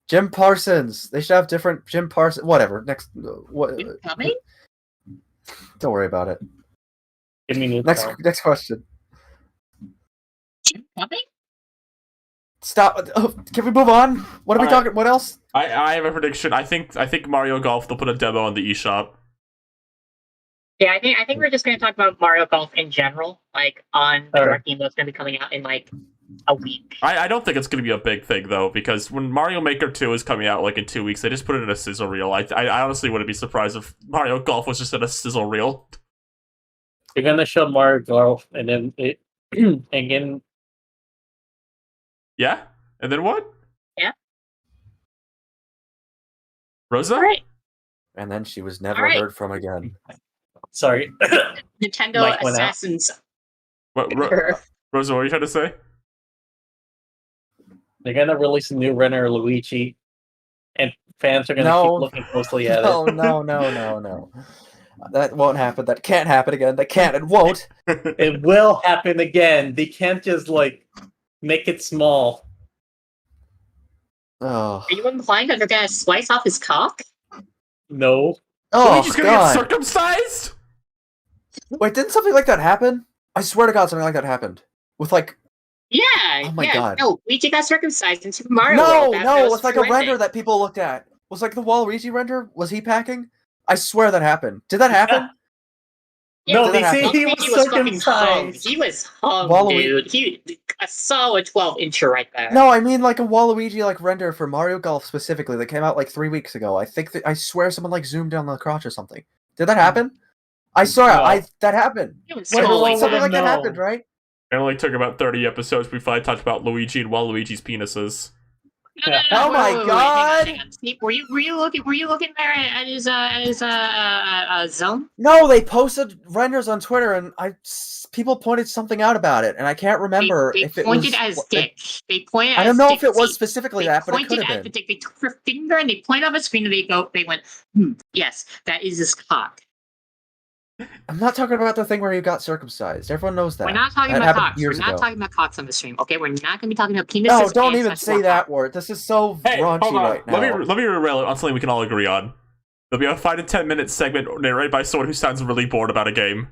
Jim Parsons. They should have different Jim Parsons. Whatever. Next. What? Jim Cummings? Don't worry about it. Give me Next question. Jim Cummings? Stop. Can we move on? What are we All right. talking? What else? I have a prediction. I think Mario Golf. They'll put a demo on the eShop. Yeah, I think we're just gonna talk about Mario Golf in general, like on the Alright. direct game that's gonna be coming out in like a week. I don't think it's gonna be a big thing though, because when Mario Maker 2 is coming out like in 2 weeks, they just put it in a sizzle reel. I honestly wouldn't be surprised if Mario Golf was just in a sizzle reel. They're gonna show Mario Golf, and then it, and then Yeah, and then what? Yeah. Rosa. All right, And then she was never Alright. heard from again. sorry, Nintendo Mike went out. Assassins. What, Rosa? What are you trying to say? they're gonna release a new Renner Luigi, and fans are gonna No. keep looking closely at No, it. no. That won't happen. That can't happen again. That can't. It won't. It will happen again. They can't just like make it small. Oh. Are you implying that they're gonna slice off his cock? No, Oh, Luigi's gonna get God. circumcised? Wait, didn't something like that happen? I swear to God, something like that happened. With like, Yeah. Oh my yeah. God. No, Luigi got circumcised in Super Mario no, World. That no, was it's like a trending. render that people looked at. Was like the Waluigi render? Was he packing? I swear that happened. Did that happen? Yeah, no, did they that say happen? he was fucking hung. circumcised. He was hung, Waluigi- dude. A solid 12-incher right there. No, I mean like a Waluigi like render for Mario Golf specifically that came out like 3 weeks ago. I think I swear someone like zoomed down the crotch or something. Did that happen? I swear, No. that happened. It was Wait, totally something like that no. happened, right? It only took about 30 episodes before I talked about Luigi and Waluigi's penises. Oh my God. hang on. Steve, were you looking there at his zone? No, they posted renders on Twitter, and people pointed something out about it, and I can't remember They if it pointed was. as dick. They pointed. I don't as know dick if it was teeth. specifically They that, but it pointed could at have the been. dick. They took their finger and they pointed off a screen and they went, yes, that is his cock. I'm not talking about the thing where you got circumcised. Everyone knows that. We're not talking That about happened cocks. We're years not ago. talking about cocks on the stream. Okay, we're not going to be talking about penises. No, don't and even such say more that cock. word. This is so Hey, raunchy hold on. right now. Let me derail it on something we can all agree on. There'll be a 5 to 10 minute segment narrated by someone who sounds really bored about a game.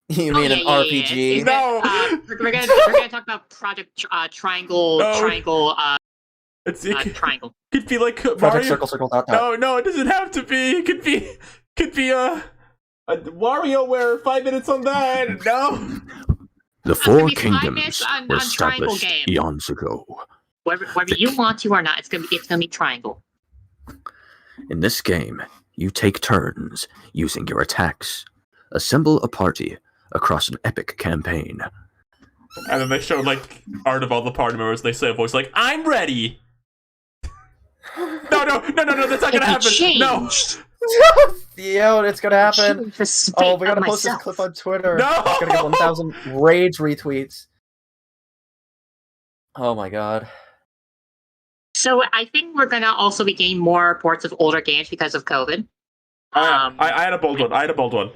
You mean an RPG? It's No. we're gonna talk about Project Triangle. No. Triangle. It Triangle. could be like Project Mario. Circle Circle dot dot. No, it doesn't have to be. It could be a WarioWare 5 minutes on that. No. The It's gonna Four be 5 Kingdoms minutes on were Triangle established game. eons ago. Whether you want to or not, it's gonna be Triangle. In this game, you take turns using your attacks. Assemble a party across an epic campaign. And then they show like art of all the party members. They say a voice like, "I'm ready." No, that's not gonna happen. No. Yo, it's gonna happen. Oh, we gotta post this myself. clip on Twitter. No! It's gonna get 1,000 rage retweets. Oh my god. So I think we're gonna also be getting more ports of older games because of COVID. I had a bold one.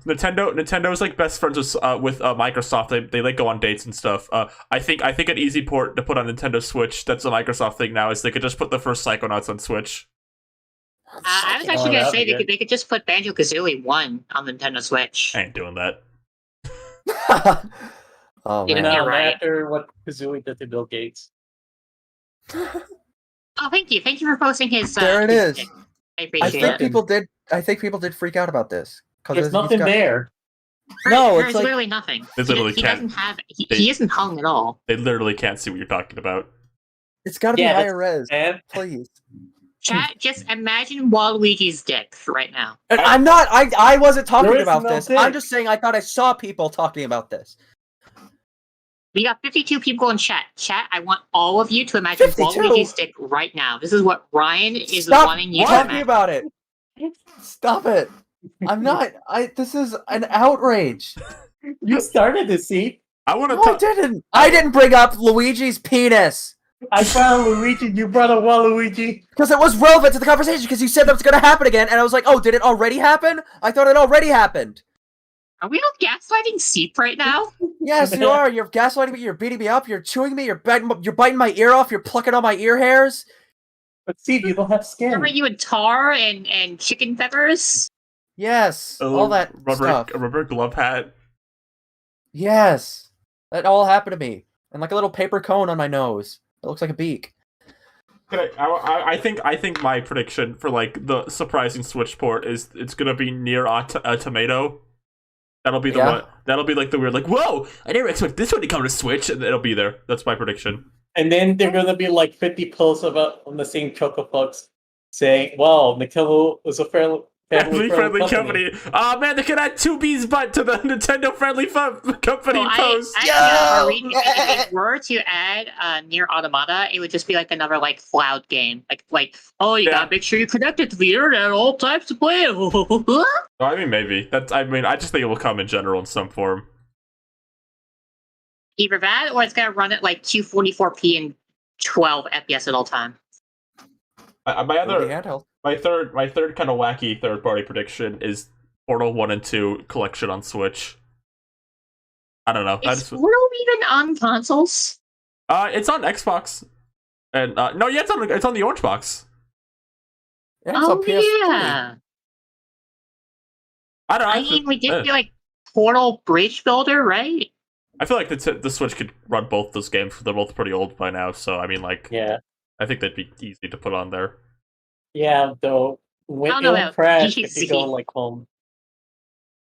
Nintendo's like best friends with Microsoft. They like go on dates and stuff. I think an easy port to put on Nintendo Switch that's a Microsoft thing now is they could just put the first Psychonauts on Switch. I was actually gonna that'd say be they could just put Banjo Kazooie 1 on the Nintendo Switch. I ain't doing that. Oh You man. know, No, right. after what Kazooie did to Bill Gates. Oh, thank you for posting his. There it his is. pic. I I appreciate think it. people did. I think people did freak out about this There's nothing there. No, There's it's like literally nothing. They literally He can't- doesn't have. they- He isn't hung at all. They literally can't see what you're talking about. it's got to be Yeah, higher res, And please. Chat, just imagine Waluigi's dick right now. And I'm not. I wasn't talking There is about no this. dick. I'm just saying I thought I saw people talking about this. We got 52 people in chat. Chat, I want all of you to imagine 52? Waluigi's dick right now. This is what Ryan is Stop wanting you to talking imagine. about it. Stop it. I'm not. This is an outrage. you started to see. I want No, I didn't. I didn't bring up Luigi's penis I found Luigi. You brought up Waluigi. because it was relevant to the conversation. Because you said that was going to happen again, and I was like, "Oh, did it already happen? I thought it already happened." Are we all gaslighting Seep right now? Yes, you are. You're gaslighting me. You're beating me up. You're chewing me. You're biting my ear off. You're plucking all my ear hairs. But Steve, you don't have skin. Remember you and tar and chicken feathers? Yes, a all that stuff. rubber glove hat. Yes, that all happened to me, and like a little paper cone on my nose. It looks like a beak. I think my prediction for like the surprising Switch port is it's gonna be near a tomato. That'll be the Yeah. one. That'll be like the weird, like, whoa! I didn't expect this one to come to Switch, and it'll be there. That's my prediction. And then they're gonna be like 50 posts about on the same Chocopucks saying, "Wow, Nintendo is a Family-friendly company. Oh man, they could add 2B's butt to the Nintendo-friendly company post. If it were to add Near Automata, it would just be like another like cloud game. Like oh, you gotta make sure you're connected to the internet at all times to play it. Oh, I mean, maybe. I just think it will come in general in some form. Either that, or it's gonna run at like 244p and 12 FPS at all time. My third kind of wacky third-party prediction is Portal 1 and 2 collection on Switch. I don't know. Is Portal even on consoles? It's on Xbox. And no, yeah, it's on the Orange Box. Yeah, it's on PS3. Yeah. I don't know. I mean, we did do like Portal Bridge Builder, right? I feel like the Switch could run both those games, because they're both pretty old by now. So I mean, like, Yeah. I think they'd be easy to put on there. Yeah, though when I don't it know will about crash if PC. you go like home.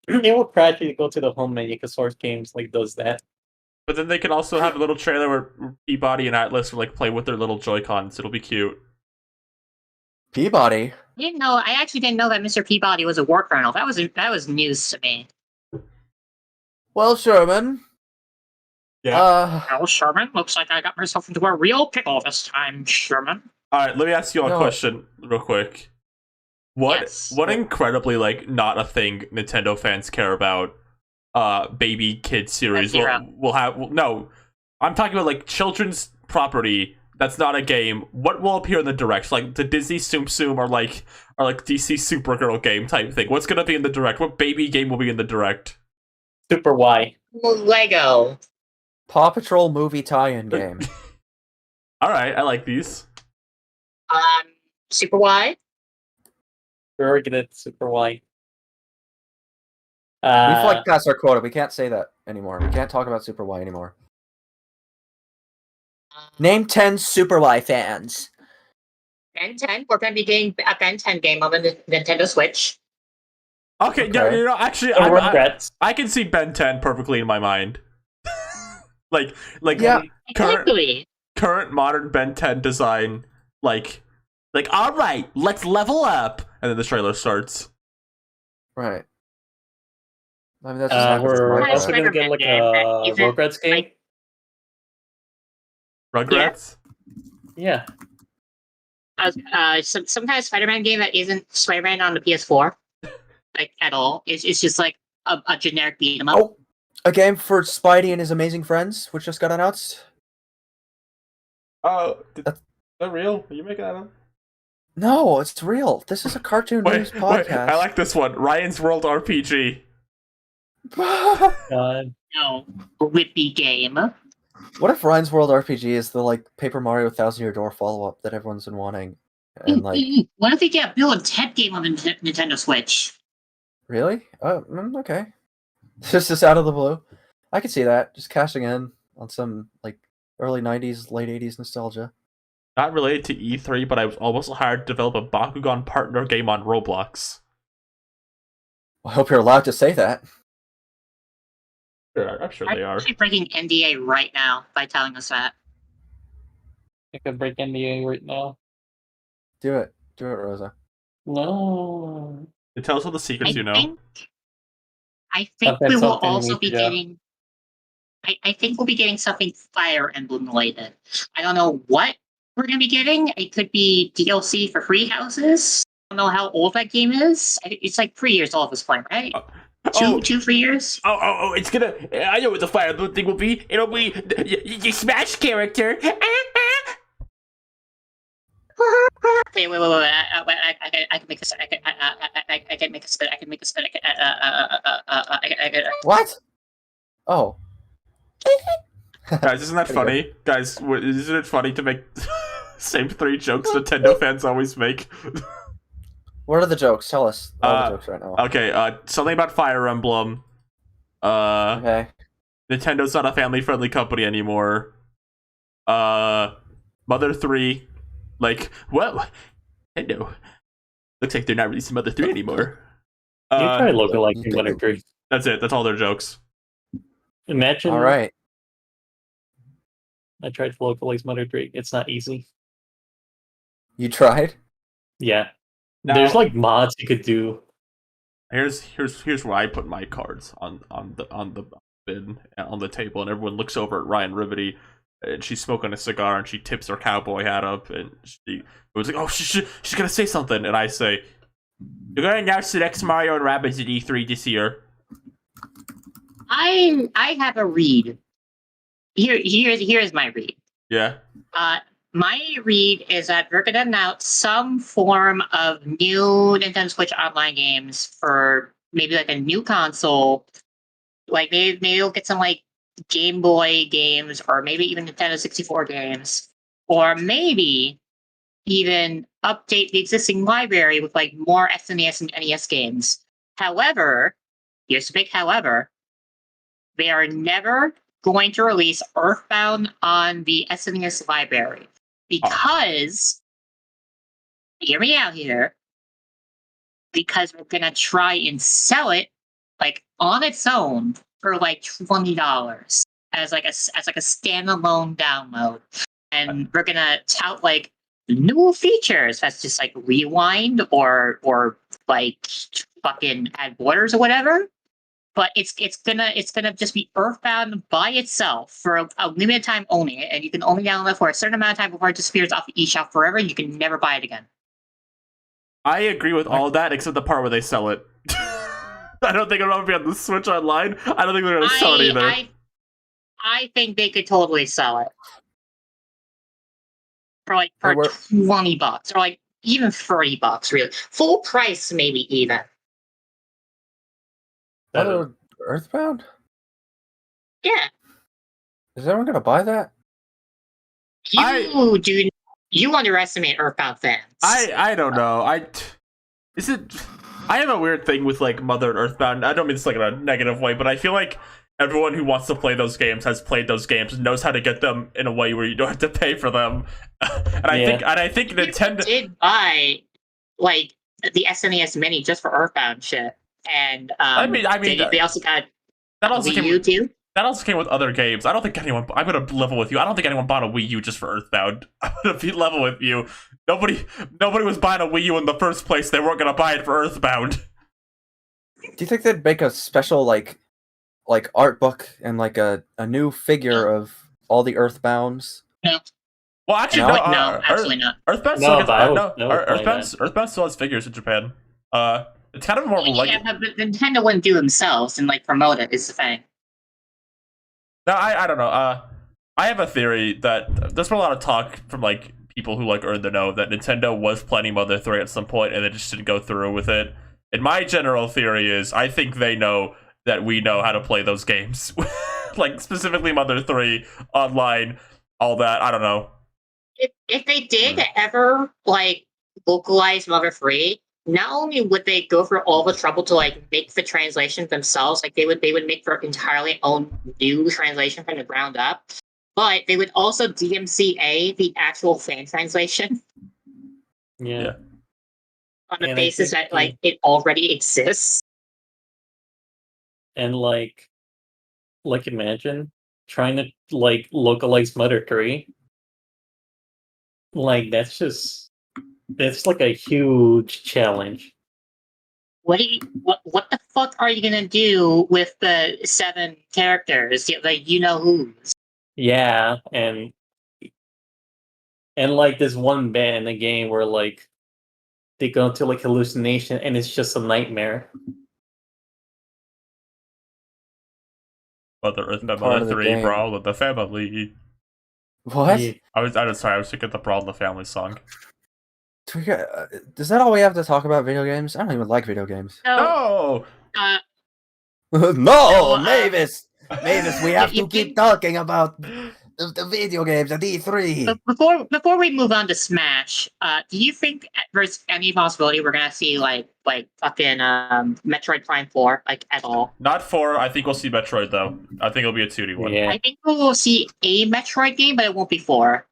It will crash if you go to the home menu because Source Games like does that. But then they can also have a little trailer where Peabody and Atlas will like play with their little Joy-Cons. It'll be cute. Peabody. I actually didn't know that Mr. Peabody was a war colonel. That was news to me. Well, Sherman. Yeah. Well, Sherman, looks like I got myself into a real pickle this time, Sherman. All right, let me ask you all a No. question real quick. What Yes. incredibly like not a thing Nintendo fans care about baby kid series F-Zero. will have no. I'm talking about like children's property that's not a game. What will appear in the direct? Like the Disney Tsum Tsum or like DC Supergirl game type thing. What's gonna be in the direct? What baby game will be in the direct? Super Y. Lego. Paw Patrol movie tie-in game. All right, I like these. Super Y. We're already gonna Super Y. We've like past our quota. We can't say that anymore. We can't talk about Super Y anymore. Name 10 Super Y fans. Ben 10. We're going to be getting a Ben 10 game on the Nintendo Switch. Okay, Okay. you know, actually, No regrets. I can see Ben 10 perfectly in my mind. like Yeah. Exactly. current modern Ben 10 design, like all right, let's level up, and then the trailer starts. Right. I mean, that's just happens in We're Minecraft. also gonna get like Spider-Man game that a isn't, Rugrats game. like- Rugrats. Yeah. Some kind of Spider-Man game that isn't Spider-Man on the PS4, like at all. It's just like a generic beat 'em up. Oh, a game for Spidey and his amazing friends, which just got announced. Oh, is that real? Are you making that up? No, it's real. This is a cartoon news podcast. I like this one. Ryan's World RPG. God. No, whippy game. What if Ryan's World RPG is the like Paper Mario Thousand Year Door follow-up that everyone's been wanting? And like, What if they get a Bill and Ted game on the Nintendo Switch? really? Oh, okay. Just out of the blue. I could see that. Just cashing in on some like early '90s, late '80s nostalgia. Not related to E3, but I was almost hired to develop a Bakugan partner game on Roblox. I hope you're allowed to say that. Yeah, I'm sure they are. I'm actually breaking NDA right now by telling us that. I could break NDA right now. Do it, Rosa. No. Tell us all the secrets you know. I think That's we will something also we be do. getting. I think we'll be getting something Fire Emblem related. I don't know what we're gonna be getting. It could be DLC for free houses. I don't know how old that game is. It's like 3 years old at this point, right? Oh. 3 years. Oh, it's gonna. I know what the Fire Emblem thing will be. It'll be the Smash character. Wait. I can make this. I can make a spit. I can make a spit. What? Oh. Guys, isn't that funny? Guys, isn't it funny to make same 3 jokes Nintendo fans always make? What are the jokes? Tell us all the jokes right now. Okay, something about Fire Emblem. Okay. Nintendo's not a family-friendly company anymore. Mother 3. Like, well, Nintendo. Looks like they're not releasing Mother 3 anymore. You try localizing Mother 3. That's it. That's all their jokes. Imagine. All right. I tried to localize Mother 3. It's not easy. You tried? Yeah. Now, There's like mods you could do. Here's where I put my cards on the bin on the table, and everyone looks over at Ryan Rivety, and she's smoking a cigar, and she tips her cowboy hat up, and she was like, "Oh, she's gonna say something," and I say, "You're gonna announce the next Mario and Rabbids at E3 this year." I have a read. Here's my read. Yeah. My read is that we're gonna announce some form of new Nintendo Switch Online games for maybe like a new console. Like maybe we'll get some like Game Boy games, or maybe even Nintendo 64 games, or maybe even update the existing library with like more SNES and NES games. However, here's a big however, they are never going to release Earthbound on the SNES library because, hear me out here, because we're gonna try and sell it like on its own for like $20 as like a standalone download, and we're gonna tout like new features that's just like rewind or like fucking add borders or whatever. But it's gonna just be Earthbound by itself for a limited time only, and you can only download it for a certain amount of time before it disappears off the eShop forever, and you can never buy it again. I agree with all that except the part where they sell it. I don't think it'll ever be on the Switch Online. I don't think they're gonna sell it either. I think they could totally sell it for $20, or like even $30, really, full price, maybe even. Earthbound? Yeah. Is everyone gonna buy that? You underestimate Earthbound fans. I don't know. I have a weird thing with like Mother and Earthbound. I don't mean this like in a negative way, but I feel like everyone who wants to play those games has played those games and knows how to get them in a way where you don't have to pay for them. I think Nintendo did buy like the SNES Mini just for Earthbound shit, and they also got Wii U too. That also came with other games. I don't think anyone. I'm gonna level with you. I don't think anyone bought a Wii U just for Earthbound. I'm gonna be level with you. Nobody was buying a Wii U in the first place. They weren't gonna buy it for Earthbound. Do you think they'd make a special like art book and like a new figure of all the Earthbounds? No. Well, actually, no, absolutely not. Earthbound still has figures in Japan. It's kind of more like but Nintendo wouldn't do themselves and like promote it. Is the thing. No, I don't know. I have a theory that there's been a lot of talk from like people who like earn the know that Nintendo was planning Mother 3 at some point and they just didn't go through with it. And my general theory is I think they know that we know how to play those games. Like specifically Mother 3 online, all that. I don't know. If they did ever like localize Mother 3, not only would they go through all the trouble to like make the translation themselves, like they would make their entirely own new translation from the ground up, but they would also DMCA the actual fan translation Yeah. on the And I basis think that like it already exists. And like imagine trying to like localize Mother 3. Like that's like a huge challenge. What the fuck are you gonna do with the 7 characters? Like who's? Yeah, and like this one bit in the game where like they go into like hallucination and it's just a nightmare. Mother Earth and Part Mother of the 3, game. Brawl of the Family. What? Yeah. I was sorry, I was thinking the Brawl of the Family song. Is that all we have to talk about video games? I don't even like video games. No! No, uh, Mavis! Mavis, we have you to keep think- talking about the video games at E3. But before we move on to Smash, do you think there's any possibility we're gonna see like fucking Metroid Prime 4 like at all? Not 4, I think we'll see Metroid though. I think it'll be a 2D one. Yeah. I think we will see a Metroid game, but it won't be 4.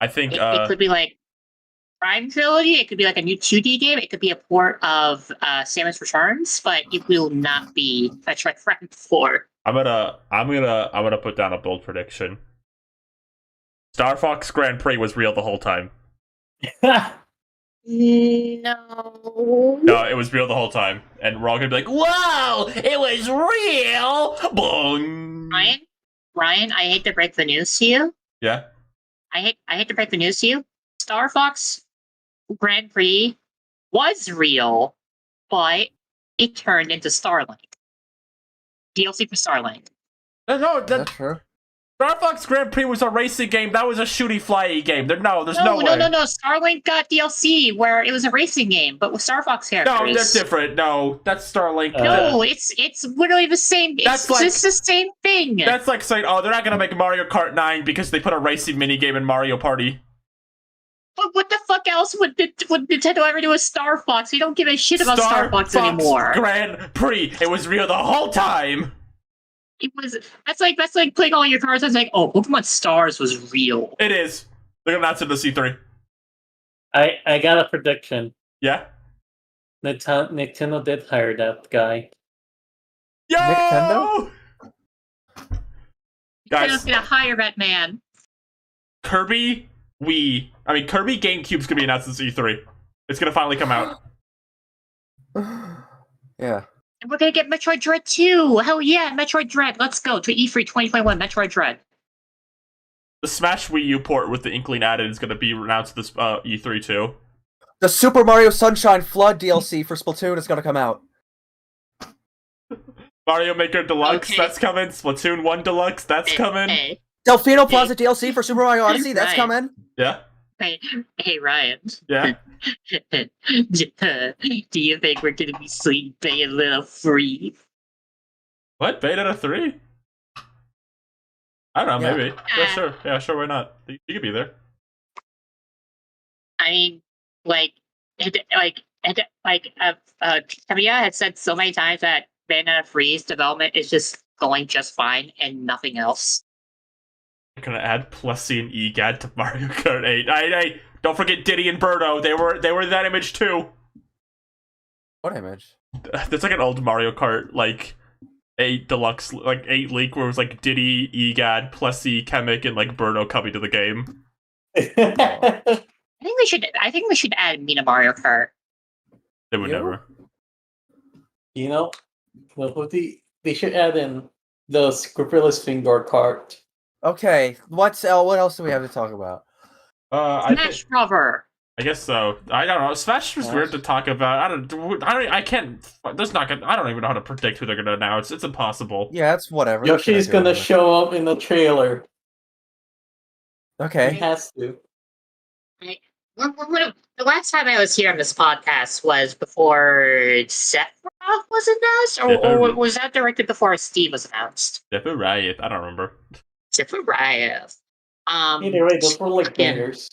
I think It could be like Prime Trilogy. It could be like a new 2D game. It could be a port of Samus Returns, but it will not be Metroid Prime 4. I'm gonna put down a bold prediction. Star Fox Grand Prix was real the whole time. No. No, it was real the whole time. And we're all gonna be like, "Whoa, it was real!" Boom. Ryan, I hate to break the news to you. Yeah. I hate to break the news to you. Star Fox Grand Prix was real, but it turned into Starlink. DLC for Starlink. No, That's true. Star Fox Grand Prix was a racing game. That was a shooty flyy game. There's no way. No. Starlink got DLC where it was a racing game, but with Star Fox characters. No, that's different. No, that's Starlink. No, it's literally the same. That's It's like- just the same thing. That's like saying, oh, they're not gonna make Mario Kart 9 because they put a racing minigame in Mario Party. But what the fuck else would Nintendo ever do with Star Fox? We don't give a shit about Star Fox anymore. Grand Prix. It was real the whole time. It was that's like playing all your cards and saying, oh, Pokemon Stars was real. It is. They're gonna announce it in the C3. I got a prediction. Yeah. Nintendo did hire that guy. Yo! Nintendo? Guys, Nintendo's gonna hire that man. Kirby GameCube's gonna be announced in C3. It's gonna finally come out. Yeah. And we're gonna get Metroid Dread 2. Hell yeah, Metroid Dread. Let's go to E3 2021. Metroid Dread. The Smash Wii U port with the Inkling added is gonna be announced this E3 too. The Super Mario Sunshine Flood DLC for Splatoon is gonna come out. Mario Maker Deluxe, Okay. that's coming. Splatoon 1 Deluxe, that's coming. Hey, Delfino Plaza DLC for Super Mario Odyssey, that's Right. coming. Yeah, hey, Ryan. yeah. Do you think we're gonna be seeing Bayonetta free? What? Bayonetta 3? I don't know, Yeah. maybe. Yeah, sure. Yeah, sure, why not? You could be there. I mean, Tamiya had said so many times that Bayonetta 3's development is just going just fine and nothing else. I'm gonna add Plessy and EGAD to Mario Kart 8. Hey, don't forget Diddy and Birdo. They were in that image too. What image? There's like an old Mario Kart, like 8 Deluxe, like 8 leak where it was like Diddy, EGAD, Plessy, Chemic, and like Birdo coming to the game. I think we should add Mina Mario Kart. They would You? never. You know, they should add in the Scrupulous Finger cart. Okay, what else do we have to talk about? Smash Cover. I guess so. I don't know. Smash was weird to talk about. I can't. There's not gonna. I don't even know how to predict who they're gonna announce. It's impossible. Yeah, it's whatever. Yoshi's gonna show up in the trailer. He Okay. has to. The last time I was here on this podcast was before Sephiroth was announced, or was that directed before Steve was announced? Definitely right. I don't remember. Sephiroth. Either way, those were like yeah. bangers.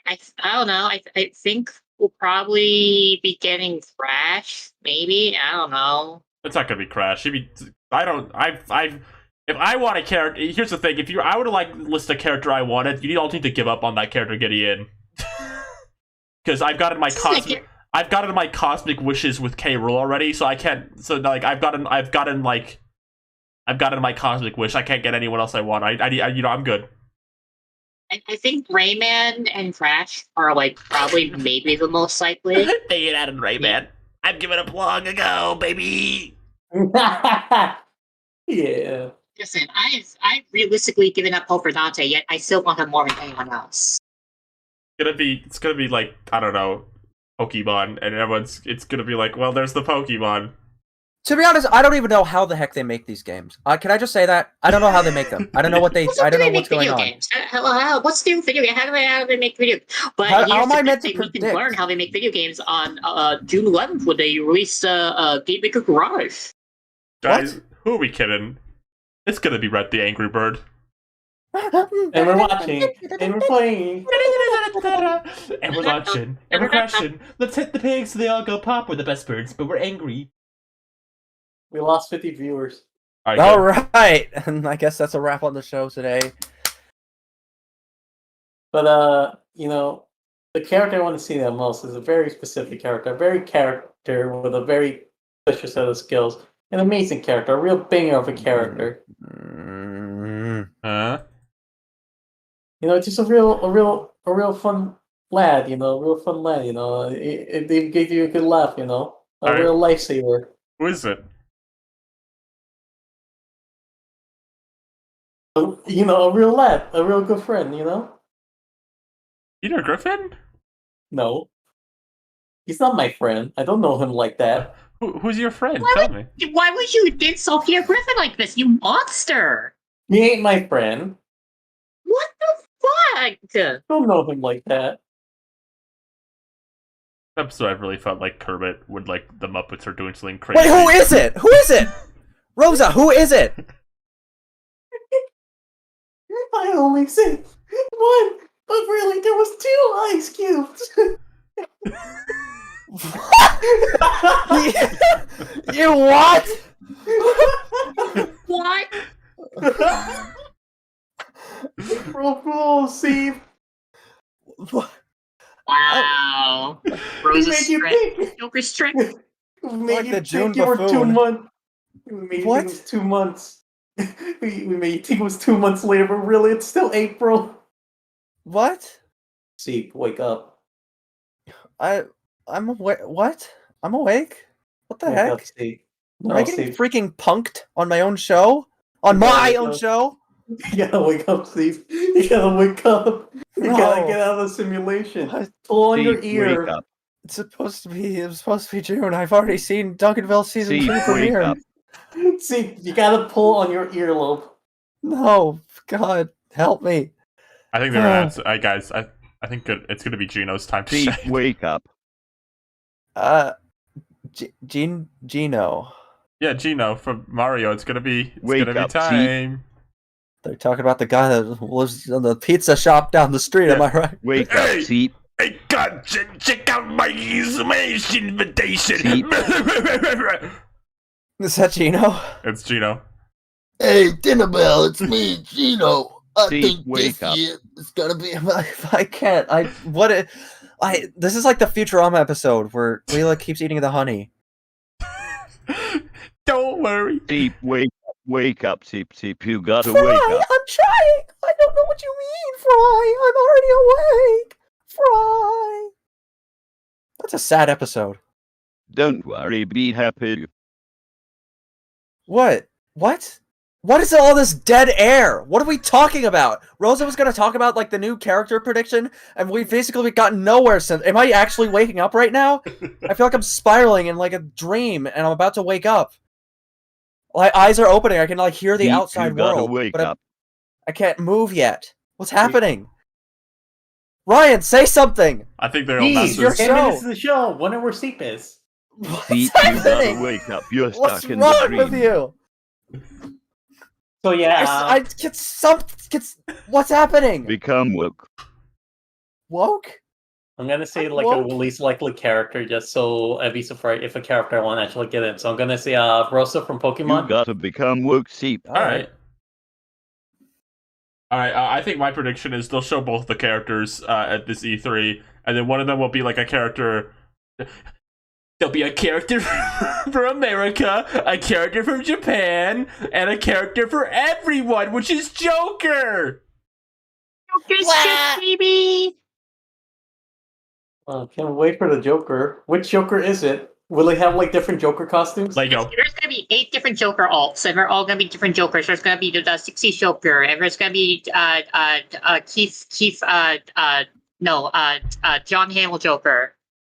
I don't know. I think we'll probably be getting Crash. Maybe I don't know. It's not gonna be Crash. I don't. I've If I want a character, here's the thing: if I were to like list a character I wanted, you all need to give up on that character getting in, because I've gotten my cosmic wishes with K. Rool already, so I can't. So like I've gotten my cosmic wish. I can't get anyone else I want. I'm good. I think Rayman and Crash are like probably maybe the most likely. They get out of Rayman. I've given up long ago, baby. Yeah. Listen, I've realistically given up hope for Dante, yet I still want him more than anyone else. It's gonna be like, I don't know, Pokemon, and it's gonna be like, well, there's the Pokemon. To be honest, I don't even know how the heck they make these games. Can I just say that? I don't know how they make them. I don't know what they. I don't know what's going on. What's new video game? How do they make video? But How here's am I the meant to thing: we can predict? learn how they make video games on June 11th when they release Game Maker Garage. Guys, who are we kidding? It's gonna be Red the Angry Bird. And we're watching. And we're playing. And we're launching. And we're crashing. Let's hit the pigs so they all go pop. We're the best birds, but we're angry. We lost 50 viewers. All right, and I guess that's a wrap on the show today. But the character I want to see the most is a very specific character, a very character with a very special set of skills, an amazing character, a real banger of a character. Just a real fun lad. A real fun lad. They gave you a good laugh. A real lifesaver. Who is it? A real lad, a real good friend. Peter Griffin? No, he's not my friend. I don't know him like that. Who's your friend? Tell me. Why would you did Sophia Griffin like this, you monster? He ain't my friend. What the fuck? Don't know him like that. Episode, I really felt like Kermit would like the Muppets are doing something crazy. Wait, who is it? Who is it? Rosa, who is it? I only said one, but really there was 2 ice cubes. You what? What? Bro, see. Wow. Rosa's trick. Joker's trick. Maybe the June you were 2 buffoon. months. We made What? it was 2 months. we made it think it was 2 months later, but really it's still April. What? See, wake up. I'm awake. What? I'm awake. What the Wake heck? up, see. Am I getting freaking punked on my own show? On my own show? You gotta wake up, Steve. You gotta wake up. You gotta get out of the simulation. What? Pull on your Steve, ear. wake up. It was supposed to be June. I've already seen Duncanville season 2 Steve, wake premiere. up. See, you gotta pull on your earlobe. No, God, help me. I think they're gonna guys, I think it's gonna be Gino's time to Steve, shine. wake up. Gino. Yeah, Gino from Mario. It's gonna be Wake up, time. They're talking about the guy that lives in the pizza shop down the street. Am I right? Wake Hey! up, Seep. Hey, God, check out my invitation. See? Is that Gino? It's Gino. Hey, Dinner Bell, it's me, Gino. I See, think wake this up. year is gonna be. I can't. This is like the Futurama episode where Leela keeps eating the honey. Don't worry. Seep, wake up, Seep, Seep. You gotta Fry, wake up. I'm trying. I don't know what you mean, Fry. I'm already awake. Fry. That's a sad episode. Don't worry, be happy. What? What? What is all this dead air? What are we talking about? Rosa was going to talk about like the new character prediction, and we've basically gotten nowhere since. Am I actually waking up right now? I feel like I'm spiraling in like a dream, and I'm about to wake up. My eyes are opening. I can like hear the Seep, outside you gotta world, wake but up. I can't move yet. What's happening? Ryan, say something. I think they're all Jeez, your masters. 10 show. minutes of the show. Wonder where Seep is. What's Seep, you gotta happening? wake up. You're What's stuck in the wrong dream. with you? So yeah, I get what's happening? Become woke. Woke? I'm gonna say like Woke. a least likely character, just so I'd be surprised if a character I want to actually get in. So I'm gonna say Rosa from You Pokemon. gotta become woke, Seep. All right. All right, I think my prediction is they'll show both the characters at this E3, and then one of them will be like a character. There'll be a character for America, a character from Japan, and a character for everyone, which is Joker. Joker's Wah! shit, baby. Can't wait for the Joker. Which Joker is it? Will they have like different Joker costumes? Lego. There's gonna be 8 different Joker alts, and they're all gonna be different Jokers. There's gonna be the 60s Joker, and there's gonna be John Hamill Joker.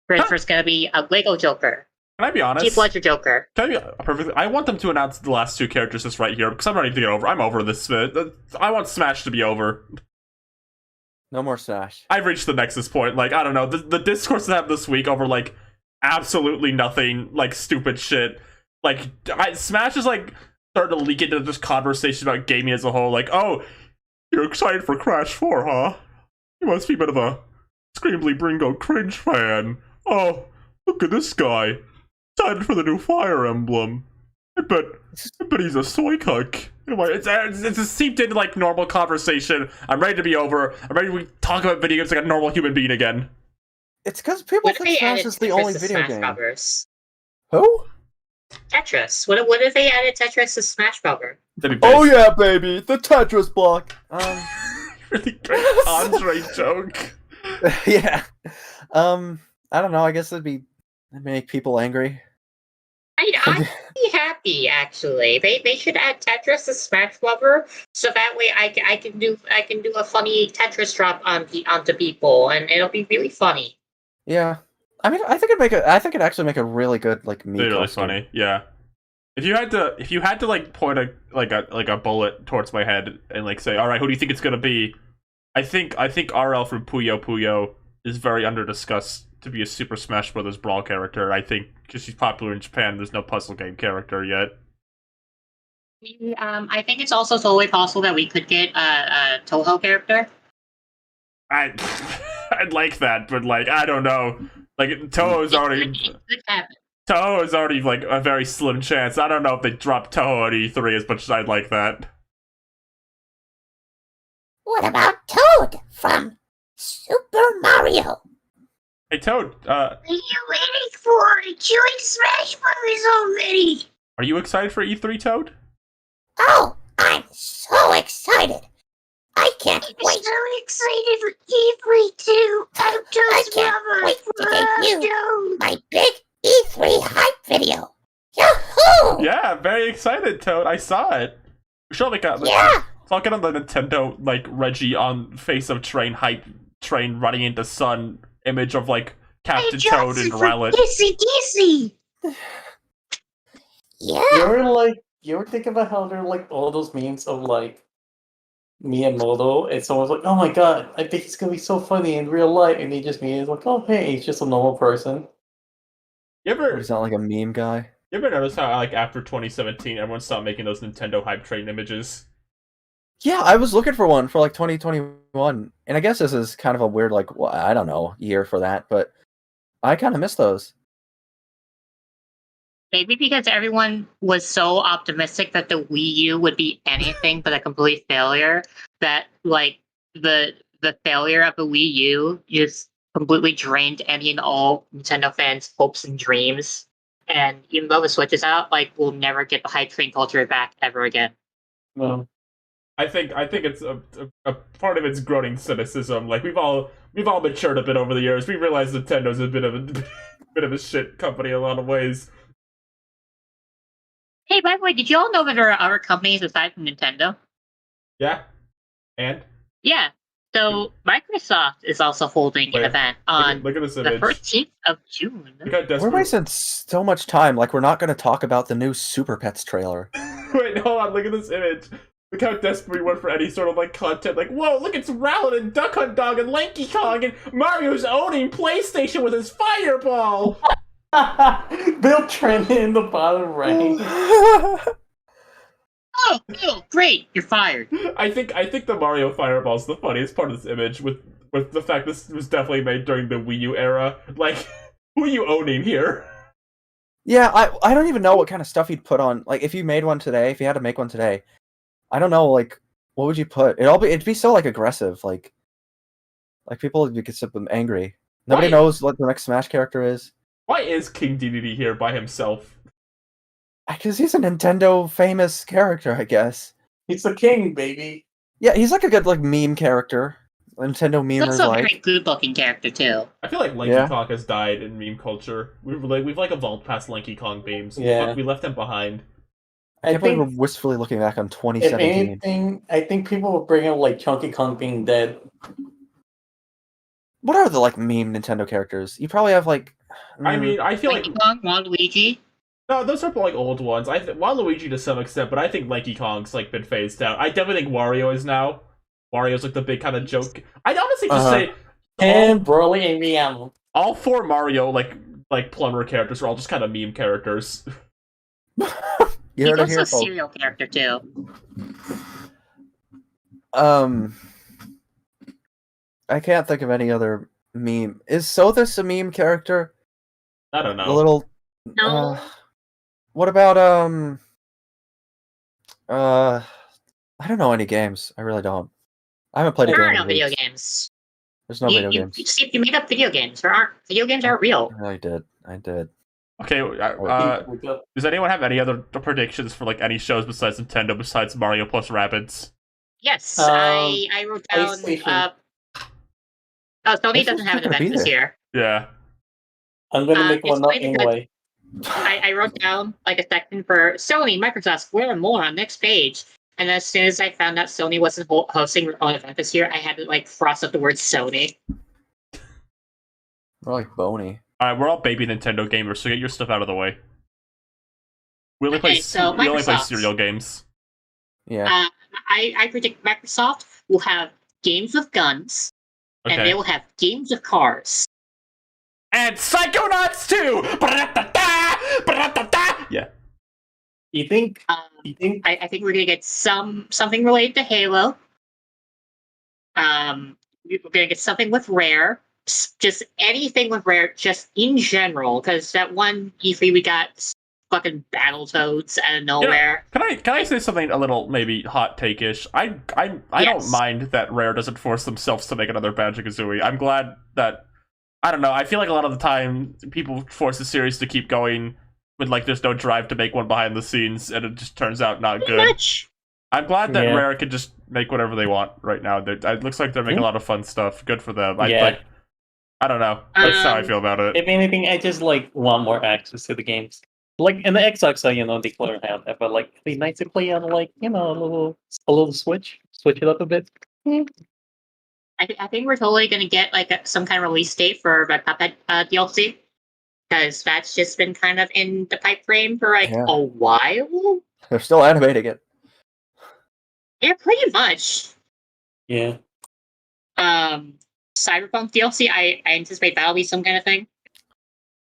There's gonna be a Lego Joker. Can I be honest? Heath Ledger Joker. Can I be perfectly? I want them to announce the last 2 characters just right here because I'm ready to get over. I'm over this. I want Smash to be over. No more Smash. I've reached the Nexus point. Like, I don't know. The discourse that happened this week over, like, absolutely nothing, like, stupid shit. Like, Smash is, like, starting to leak into this conversation about gaming as a whole. Like, oh, you're excited for Crash 4, huh? You must be a bit of a Screamly Bringo cringe fan. Oh, look at this guy. Excited for the new Fire Emblem. I bet he's a soy cuck. It's just seeped into like normal conversation. I'm ready to be over. I'm ready to talk about video games like a normal human being again. It's because people What if think they Smash added is the Tetris only to video Smash game. Brothers? Who? Tetris. What if they added Tetris to Smash Brothers? That'd be Oh yeah, baby, the Tetris block. Really great Andre joke. Yeah. I don't know. I guess that'd make people angry. I'd be happy actually. They should add Tetris to Smash Brothers, so that way I can do a funny Tetris drop onto people, and it'll be really funny. Yeah. I mean, I think it'd actually make a really good like me. Really funny, yeah. If you had to like point a bullet towards my head and like say, all right, who do you think it's gonna be? I think RL from Puyo Puyo is very under-discussed to be a Super Smash Bros. Brawl character. I think because she's popular in Japan, there's no puzzle game character yet. I think it's also totally possible that we could get a Toho character. I'd like that, but like I don't know. Like Toho is already like a very slim chance. I don't know if they drop Toho at E3 as much as I'd like that. What about Toad from Super Mario? Hey Toad, What are you waiting for? Join Smash Brothers already! are you excited for E3, Toad? Oh, I'm so excited! I can't wait! I'm so excited for E3 too! I can't wait to debut my big E3 hype video! Yahoo! Yeah, very excited, Toad. I saw it. We should like Yeah! I'll get on the Nintendo like Reggie on face of train hype train running into sun image of like Captain Toad and Rowlet. DC! Yeah! You ever think about how there are like all those memes of like Miyamoto, and someone's like, oh my god, I think he's gonna be so funny in real life, and he just means like, oh hey, he's just a normal person. He's not like a meme guy. You ever notice how like after 2017 everyone stopped making those Nintendo hype train images? Yeah, I was looking for one for like 2021, and I guess this is kind of a weird like I don't know year for that, but I kind of miss those. Maybe because everyone was so optimistic that the Wii U would be anything but a complete failure, that like the failure of the Wii U just completely drained any and all Nintendo fans' hopes and dreams. And even though the Switch is out, like we'll never get the hype train culture back ever again. No. I think it's a part of its growing cynicism. Like we've all matured a bit over the years. We realize Nintendo's a bit of a shit company in a lot of ways. Hey, by the way, did you all know that there are other companies aside from Nintendo? Yeah, and Yeah. So Microsoft is also holding an event on look at this the image. 13th of June. Look how We're desperate. wasting so much time. Like we're not going to talk about the new Super Pets trailer. Wait, hold on. Look at this image. Look how desperate we went for any sort of like content. Like, whoa, look, it's Rowlet and Duck Hunt Dog and Lanky Kong and Mario's owning PlayStation with his fireball. Bill Trent in the bottom right. Oh, great! You're fired. I think the Mario fireball is the funniest part of this image, with the fact this was definitely made during the Wii U era. Like, who are you owning here? Yeah, I don't even know what kind of stuff he'd put on. Like, if you made one today, if you had to make one today, I don't know, like, What would you put? It'd be so like aggressive, like people would get super angry. Nobody Right. knows what the next Smash character is. Why is King Dedede here by himself? Because he's a Nintendo famous character, I guess. He's the king, baby. Yeah, he's like a good like meme character. Nintendo He's memers also a like. very good-looking character too. I feel like Lanky Yeah. Kong has died in meme culture. We've evolved past Lanky Kong memes. Yeah. We left them behind. I I can't believe think, we're wistfully looking back on if 2017. anything, I think people will bring up like Chunky Kong being dead. What are the like meme Nintendo characters? You probably have like. I mean, I feel like Donkey Kong, Waluigi. no, those are like old ones. Waluigi to some extent, but I think Lanky Kong's like been phased out. I definitely think Wario is now. Wario's like the big kind of joke. I'd honestly just say And Broly and Miyamoto. all 4 Mario like plumber characters are all just kind of meme characters. you He's heard it also here, a folks. serial character too. I can't think of any other meme. Is Sothis a meme character? I don't The know. little. No. What about I don't know any games. I really don't. I haven't played a There are game. no in video weeks. games. There's no video you, games. Steve, you made up video games. Video games aren't real. I did. Okay, does anyone have any other predictions for like any shows besides Nintendo besides Mario plus Rabbids? Yes, Um, I wrote down. PlayStation. Sony doesn't have an gonna be event this there. year. Yeah. I'm gonna make it's one up funny because- anyway. I wrote down like a section for Sony, Microsoft, Square, and more on next page. And as soon as I found out Sony wasn't hosting an event this year, I had to like cross out the word Sony. We're like bony. Alright, we're all baby Nintendo gamers, so get your stuff out of the way. We only Okay, play so we only play Microsoft. serial games. Yeah. I predict Microsoft will have games with guns, and they Okay. will have games with cars. And Psychonauts 2! Ba-da-da-da! Yeah. You think? You think? I think we're gonna get something related to Halo. We're gonna get something with Rare. Just anything with Rare, just in general, because that one E3 we got fucking Battletoads out of nowhere. Can I say something a little maybe hot take-ish? I don't Yes. mind that Rare doesn't force themselves to make another Banjo-Kazooie. I'm glad that I don't know, I feel like a lot of the time people force the series to keep going when like there's no drive to make one behind the scenes and it just turns out not Pretty good. much. I'm glad that Yeah. Rare can just make whatever they want right now. It looks like they're making a lot of fun stuff. Good for them. Yeah. I don't know. That's how I Um, feel about it. If anything, I just like want more access to the games. Like in the Xbox, they couldn't have that, but like it'd be nice to play on like a little switch it up a bit. I think we're totally gonna get like some kind of release date for Red Puppet DLC, because that's just been kind of in the pipe frame for like Yeah. a while. They're still animating it. Yeah, pretty much. Yeah. Cyberpunk DLC, I anticipate that'll be some kind of thing.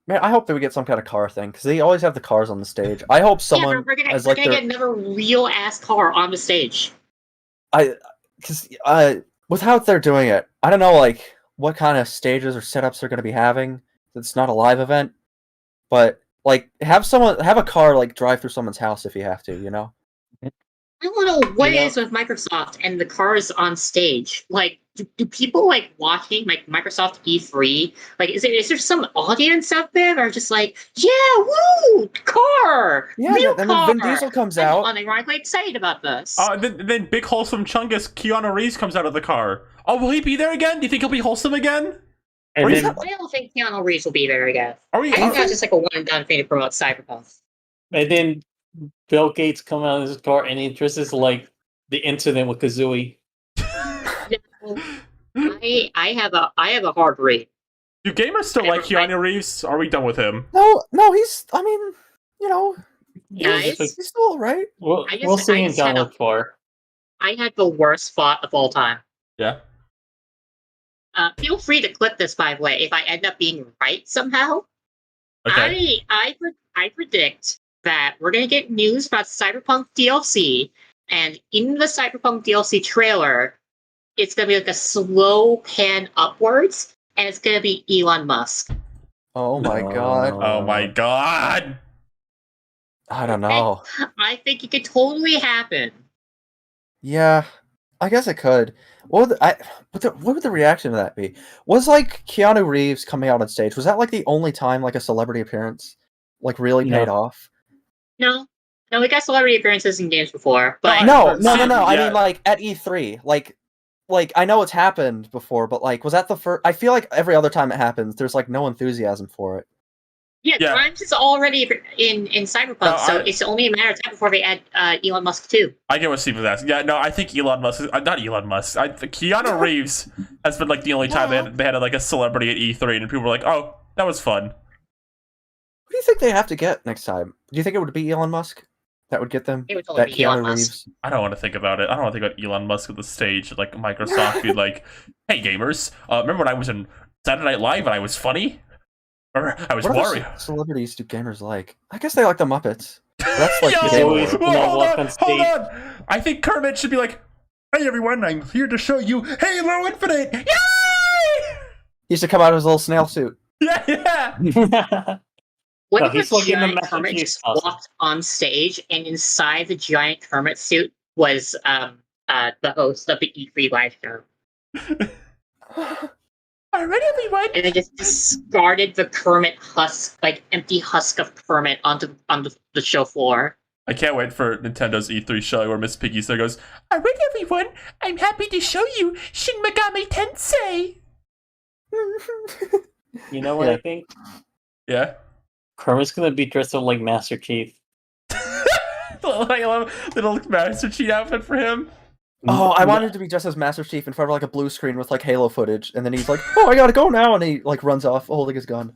Man, I hope that we get some kind of car thing because they always have the cars on the stage. I hope someone yeah, we're gonna, has we're like gonna their get another real ass car on the stage. because with how they're doing it, I don't know like what kind of stages or setups they're going to be having. It's not a live event, but like have a car like drive through someone's house if you have to, you know. I don't know what You it know- is with Microsoft and the cars on stage. Like, do people like watching like Microsoft E3? Like, is there some audience out there or just like, yeah, woo, car, Yeah, real and car? then Vin Diesel comes I'm out. unironically excited about this. Then big wholesome Chungus Keanu Reeves comes out of the car. Oh, will he be there again? Do you think he'll be wholesome again? And Or is then, that- I don't think Keanu Reeves will be there again. Are we? I think that's just like a one and done thing to promote Cyberpunk. and then Bill Gates come out of his car and he addresses like the incident with Kazooie. I have a hard read. Do gamers still like Keanu Reeves? Are we done with him? No, he's. I mean, you know, Guys, he's still alright. We'll I we'll just- see I in just John had a- Wick 4. I had the worst thought of all time. Yeah. Feel free to clip this, by the way, if I end up being right somehow. Okay. I predict that we're gonna get news about Cyberpunk DLC, and in the Cyberpunk DLC trailer, it's gonna be like a slow pan upwards, and it's gonna be Elon Musk. Oh my god. Oh my god. I don't know. I think it could totally happen. Yeah, I guess it could. What would the reaction to that be? Was like Keanu Reeves coming out on stage? Was that like the only time like a celebrity appearance like really No. paid off? No, we got celebrity appearances in games before, but No. I Yeah. mean like at E3, like I know it's happened before, but like was that the first? I feel like every other time it happens, there's like no enthusiasm for it. yeah, Grimes is already in Cyberpunk, No, so it's only a matter of time before they add Elon Musk too. I get what Steve was asking. Yeah, no, I think Elon Musk, not Elon Musk. Keanu Reeves has been like the only time they had like a celebrity at E3, and people were like, "Oh, that was fun." Who do you think they have to get next time? Do you think it would be Elon Musk that would get them? It would totally That be Elon Keanu Musk. Reeves? I don't want to think about it. I don't want to think about Elon Musk at the stage, like Microsoft be like, "Hey gamers, remember when I was in Saturday Night Live and I was funny? Or I was What other Wario." celebrities do gamers like? I guess they like the Muppets. That's like Yo, the They game always world. come out, hold walk on, on stage. hold on. I think Kermit should be like, "Hey everyone, I'm here to show you Halo Infinite." Yay! He used to come out in his little snail suit. Yeah. What No, if he's a like in the giant Mac and Kermit Cheese just costume. walked on stage, and inside the giant Kermit suit was the host of the E3 live show, All right, everyone. and they just discarded the Kermit husk, like empty husk of Kermit onto the show floor. I can't wait for Nintendo's E3 show where Miss Piggy there goes, "All right, everyone, I'm happy to show you Shin Megami Tensei." You know what Yeah. I think? Yeah. Kermit's gonna be dressed up like Master Chief. I love little Master Chief outfit for him. Oh, I wanted to be just as Master Chief in front of like a blue screen with like Halo footage, and then he's like, "Oh, I gotta go now," and he like runs off holding his gun.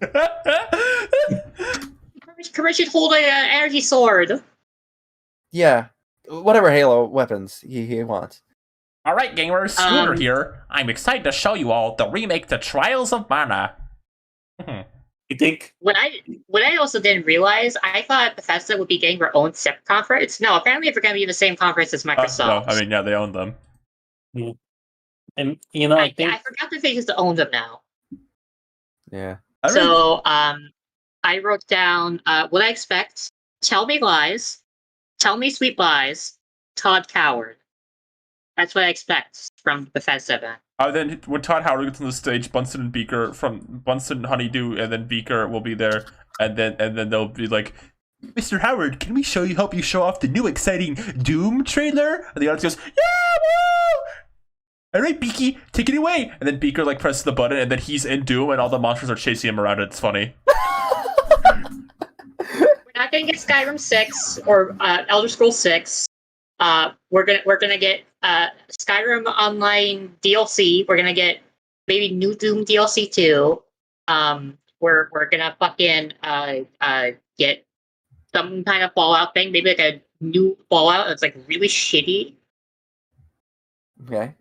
Kermit should hold a energy sword. Yeah, whatever Halo weapons he wants. All right, gamers, Scooter here. I'm excited to show you all the remake to Trials of Mana. You think? What I also didn't realize, I thought Bethesda would be getting their own separate conference. No, apparently they're going to be in the same conference as Microsoft. No, I mean, yeah, they own them. And you know, I think I forgot that they just own them now. Yeah. So, I wrote down what I expect. Tell me lies. Tell me sweet lies. Todd Coward. That's what I expect from Bethesda then. Then when Todd Howard gets on the stage, Bunsen and Beaker from Bunsen, Honeydew, and then Beaker will be there, and then they'll be like, "Mr. Howard, can we help you show off the new exciting Doom trailer?" And the audience goes, "Yeah, woo! All right, Beaky, take it away." And then Beaker like presses the button, and then he's in Doom, and all the monsters are chasing him around. It's funny. We're not gonna get Skyrim 6 or Elder Scrolls 6. We're gonna get Skyrim Online DLC. We're gonna get maybe new Doom DLC too. We're gonna fucking get some kind of Fallout thing. Maybe like a new Fallout that's like really shitty. Okay.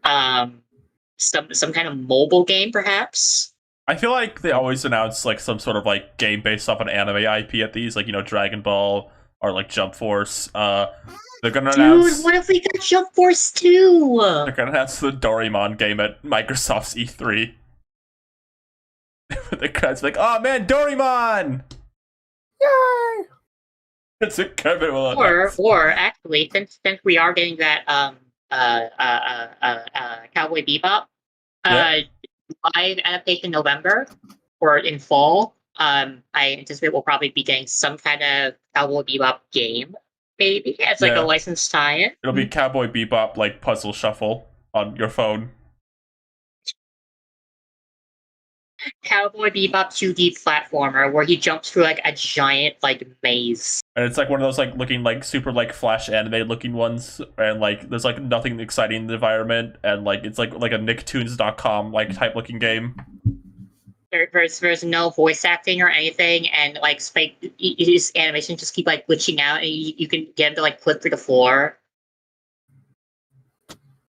Some kind of mobile game perhaps. I feel like they always announce like some sort of like game based off an anime IP at these, like Dragon Ball or like Jump Force. They're gonna announce. Dude, what if we got Jump Force 2? They're gonna announce the Doraemon game at Microsoft's E3. The crowd's like, "Oh man, Doraemon!" Yay! It's a Kevin will announce. Or actually, since we are getting that Cowboy Bebop live adaptation November or in fall, I anticipate we'll probably be getting some kind of Cowboy Bebop game, maybe as like Yeah. a licensed tie-in. It'll be Cowboy Bebop like Puzzle Shuffle on your phone. Cowboy Bebop 2D platformer where he jumps through like a giant like maze. And it's like one of those like looking like super like flash anime looking ones, and like there's like nothing exciting in the environment, and like it's like a Nicktoons.com like type looking game. There's no voice acting or anything, and like his animation just keep like glitching out, and you can get him to like clip through the floor.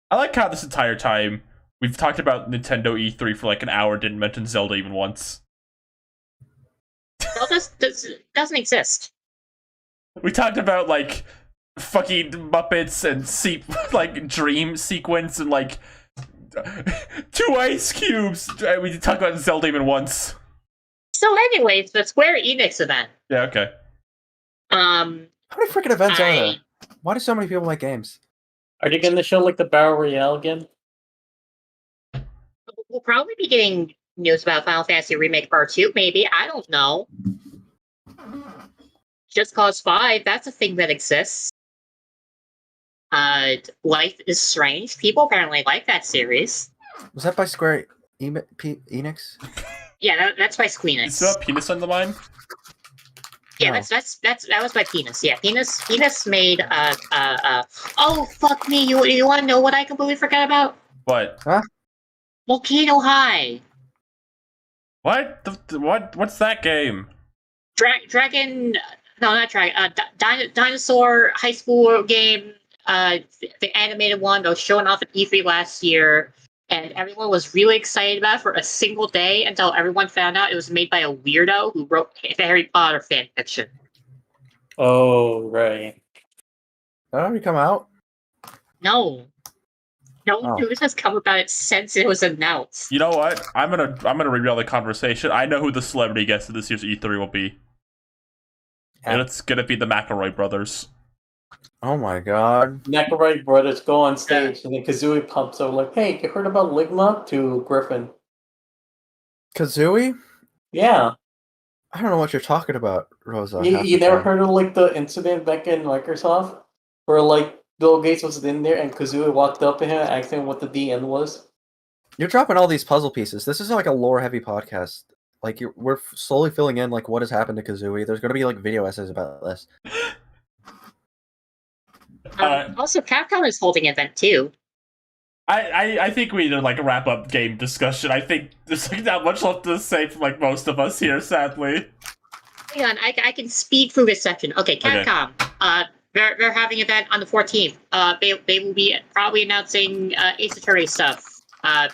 I like how this entire time we've talked about Nintendo E3 for like an hour, didn't mention Zelda even once. Well, doesn't exist. We talked about like fucking Muppets and like dream sequence and like 2 ice cubes. We didn't talk about Zelda even once. So, anyways, the Square Enix event. Yeah, okay. How many freaking events are there? Why do so many people make games? Are they going to show like the Battle Royale again? We'll probably be getting news about Final Fantasy Remake Part 2, maybe. I don't know. Just Cause 5, that's a thing that exists. Life is Strange. People apparently like that series. Was that by Square Enix? Yeah, that's by Is Squeenix. there a penis on the line? Yeah, No. that was by Penis. Yeah, Penis made oh fuck me, you wanna know what I completely forgot about? What? Volcano High. What? What's that game? Dragon no, not Dragon, Dinosaur high school game, the animated one that was showing off at E3 last year, and everyone was really excited about it for a single day until everyone found out it was made by a weirdo who wrote Harry Potter fan fiction. Oh, right. That already come out? No news has come about it since it was announced. You know what? I'm gonna reveal the conversation. I know who the celebrity guest of this year's E3 will be. And it's gonna be the McElroy brothers. Oh my god. McElroy brothers go on stage, and then Kazooie pops up like, "Hey, you heard about Ligma?" to Griffin. Kazooie? Yeah. I don't know what you're talking about, Rosa. You never heard of like the incident back in Microsoft where like Bill Gates was in there and Kazooie walked up to him and asked him what the DN was? You're dropping all these puzzle pieces. This is like a lore-heavy podcast. Like we're slowly filling in like what has happened to Kazooie. There's gonna be like video essays about this. Also, Capcom is holding an event too. I think we need to like wrap up game discussion. I think there's like not much left to say from like most of us here, sadly. Hang on, I can speed through this section. Okay, Capcom. They're having an event on the 14th. They will be probably announcing Ace Attorney stuff.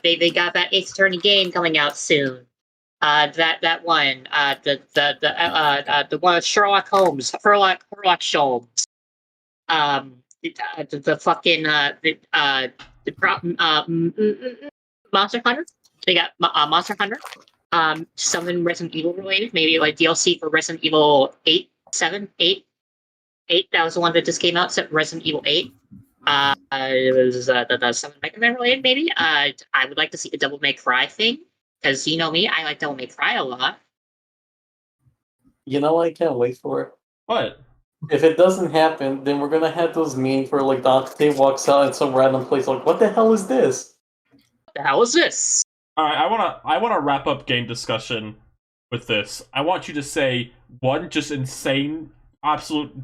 They got that Ace Attorney game coming out soon. That one. The one with Sherlock Holmes. Sherlock Sholmes. The fucking Monster Hunter. They got Monster Hunter. Something Resident Evil related, maybe like DLC for Resident Evil 8, 7, 8. 8, that was the one that just came out, Resident Evil 8. It was the something Mega Man related, maybe. I would like to see a Devil May Cry thing, because you know me, I like Devil May Cry a lot. You know what I can't wait for? What? If it doesn't happen, then we're gonna have those memes where like Dante walks out in some random place like, what the hell is this? What the hell is this? Alright, I wanna wrap up game discussion with this. I want you to say one just insane, absolute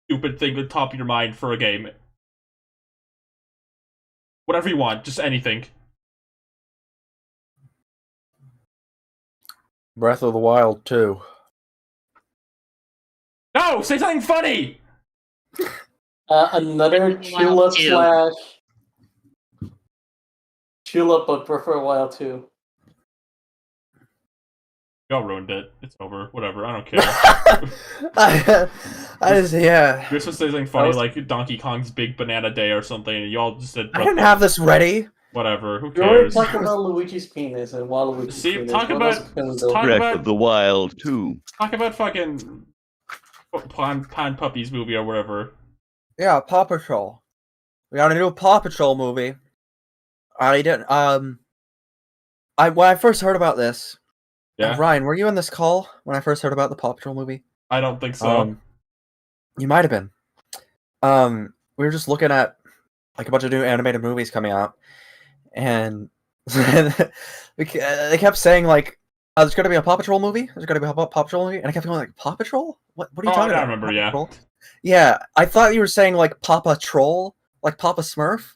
stupid thing at the top of your mind for a game. Whatever you want, just anything. Breath of the Wild 2. No! Say something funny! Another Tulip slash Tulip, but Breath of the Wild 2. Y'all ruined it. It's over. Whatever. I don't care. I just, yeah. You're supposed to say something funny like Donkey Kong's Big Banana Day or something, and y'all just said. I didn't have this ready. Whatever. Who You're already cares? talking about Luigi's penis and Waluigi's penis. Talk about Breath of the Wild 2. Talk about fucking Pond Puppies movie or whatever. Yeah, Paw Patrol. We got a new Paw Patrol movie. I didn't. When I first heard about this. Yeah. Ryan, were you in this call when I first heard about the Paw Patrol movie? I don't think so. You might have been. We were just looking at like a bunch of new animated movies coming out, and they kept saying like, "There's going to be a Paw Patrol movie. There's going to be a Paw Patrol movie," and I kept going like, "Paw Patrol? What are you talking about?" I remember. Paw Yeah. Patrol? Yeah, I thought you were saying like Papa Troll, like Papa Smurf.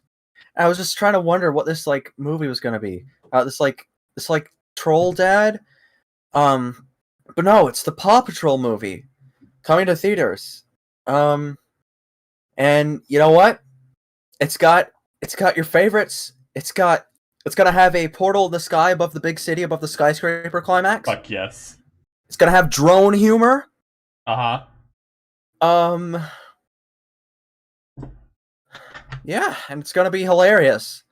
And I was just trying to wonder what this like movie was going to be. This troll dad. But no, it's the Paw Patrol movie coming to theaters. And you know what? It's got your favorites. It's gonna have a portal in the sky above the big city, above the skyscraper climax. Fuck yes. It's gonna have drone humor. Yeah, and it's gonna be hilarious.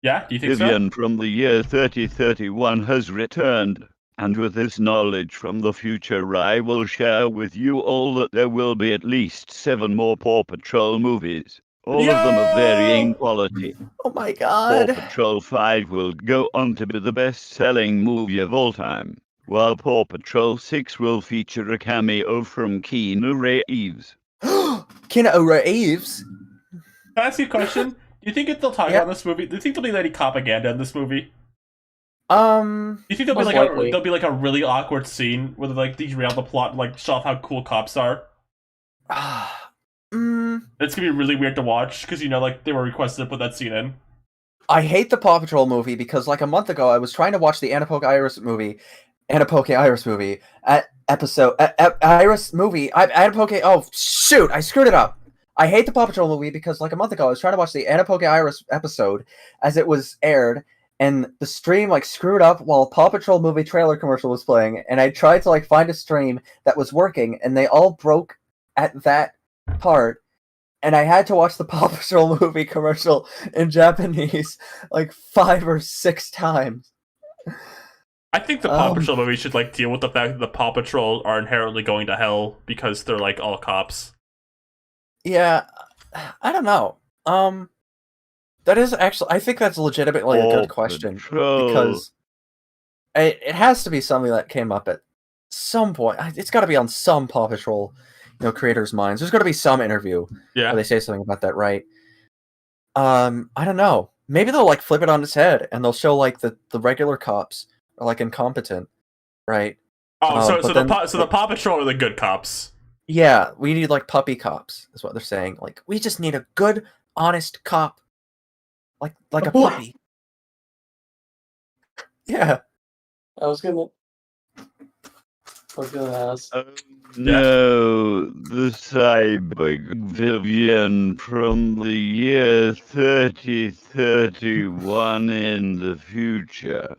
Yeah, do you think Vivian from the year 3031 has returned. And with this knowledge from the future, I will share with you all that there will be at least 7 more Paw Patrol movies. All of them of varying quality. Oh my Paw god. Patrol 5 will go on to be the best-selling movie of all time, while Paw Patrol 6 will feature a cameo from Keanu Reeves. Keanu Reeves? Can I ask you a question? Do you think they'll talk about this movie? Do you think there'll be any propaganda in this movie? Do you think there'll be like a really awkward scene where they like derail the plot and like show off how cool cops are? It's gonna be really weird to watch because like they were requested to put that scene in. I hate the Paw Patrol movie because like a month ago I was trying to watch the Anapoke Iris movie, Anapoke, oh shoot, I screwed it up. I hate the Paw Patrol movie because like a month ago I was trying to watch the Anapoke Iris episode as it was aired, and the stream like screwed up while Paw Patrol movie trailer commercial was playing, and I tried to like find a stream that was working, and they all broke at that part, and I had to watch the Paw Patrol movie commercial in Japanese like 5 or 6 times. I think the Paw Patrol movie should like deal with the fact that the Paw Patrol are inherently going to hell because they're like all cops. Yeah, I don't know. That is actually, I think that's legitimately a good question because it has to be something that came up at some point. It's got to be on some Paw Patrol, creators' minds. There's got to be some interview where they say something about that, right? I don't know. Maybe they'll like flip it on its head and they'll show like the regular cops are like incompetent, right? Oh, so the Paw Patrol are the good cops. Yeah, we need like puppy cops, is what they're saying. Like we just need a good, honest cop, like a puppy. Yeah. I was gonna ask. No, the cyborg Vivian from the year 3031 in the future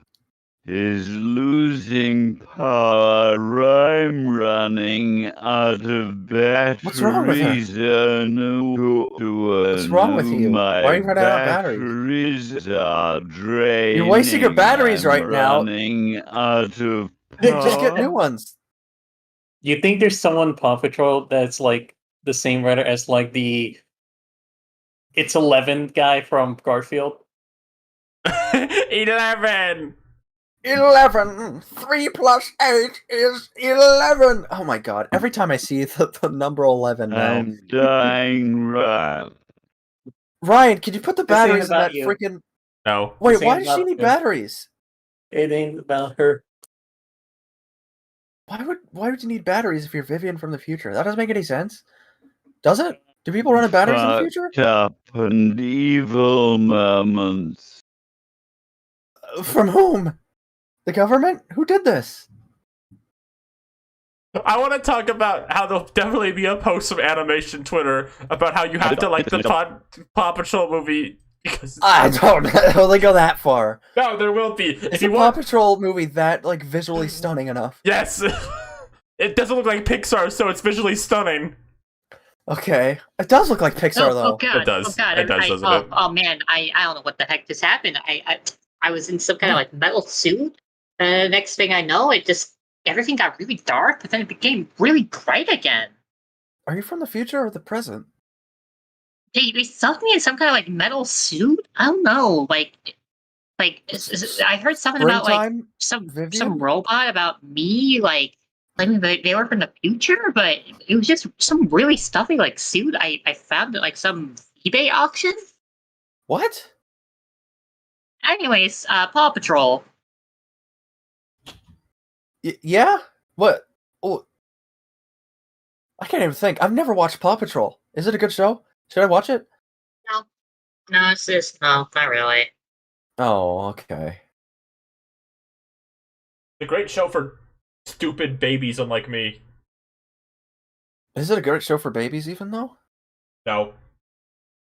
is losing power. I'm running out of batteries. What's wrong with her? What's wrong with you? Why are you running out of batteries? Batteries are draining. You're wasting your batteries right now. Running out of Just get new ones. You think there's someone Paw Patrol that's like the same writer as like the It's 11 guy from Garfield? 11! 11! 3 plus 8 is 11! Oh my god, every time I see the number 11 now. I'm dying, Ryan. Ryan, can you put the batteries in that you. freaking... No. Wait, why does she need batteries? It ain't about her. Why would you need batteries if you're Vivian from the future? That doesn't make any sense. Does it? Do people run out of batteries in the future? Fucked up and evil moments. From whom? The government? Who did this? I want to talk about how there'll definitely be a post from Animation Twitter about how you have to like the Paw Patrol movie because I don't know. They go that far. No, there will be. Is the Paw Patrol movie that like visually stunning enough? Yes. It doesn't look like Pixar, so it's visually stunning. Okay. It does look like Pixar though. Oh god. It does. Oh god. It does, doesn't it? Oh man, I don't know what the heck just happened. I was in some kind of like metal suit. And the next thing I know, everything got really dark, but then it became really bright again. Are you from the future or the present? They stuck me in some kind of like metal suit. I don't know, I heard something about like Springtime, some robot about me, like claiming that they were from the future, but it was just some really stuffy like suit I found at like some eBay auction. What? Anyways, Paw Patrol. Yeah? What? Oh, I can't even think. I've never watched Paw Patrol. Is it a good show? Should I watch it? No, it's just no, not really. Oh, okay. A great show for stupid babies unlike me. Is it a good show for babies even though? No.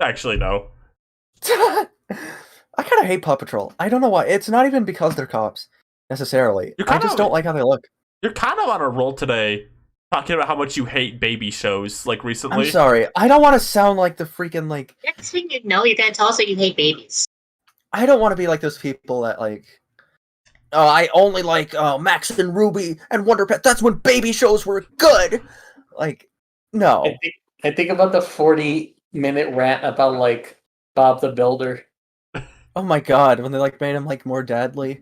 Actually, no. I kind of hate Paw Patrol. I don't know why. It's not even because they're cops, necessarily. I just don't like how they look. You're kind of on a roll today, talking about how much you hate baby shows, like, recently. I'm sorry. I don't want to sound like the freaking, like... Next thing you know, you're gonna tell us that you hate babies. I don't want to be like those people that, like... I only like Max and Ruby and Wonder Pet. That's when baby shows were good. Like, no. I think about the 40-minute rant about like Bob the Builder. Oh my god, when they like made him like more deadly.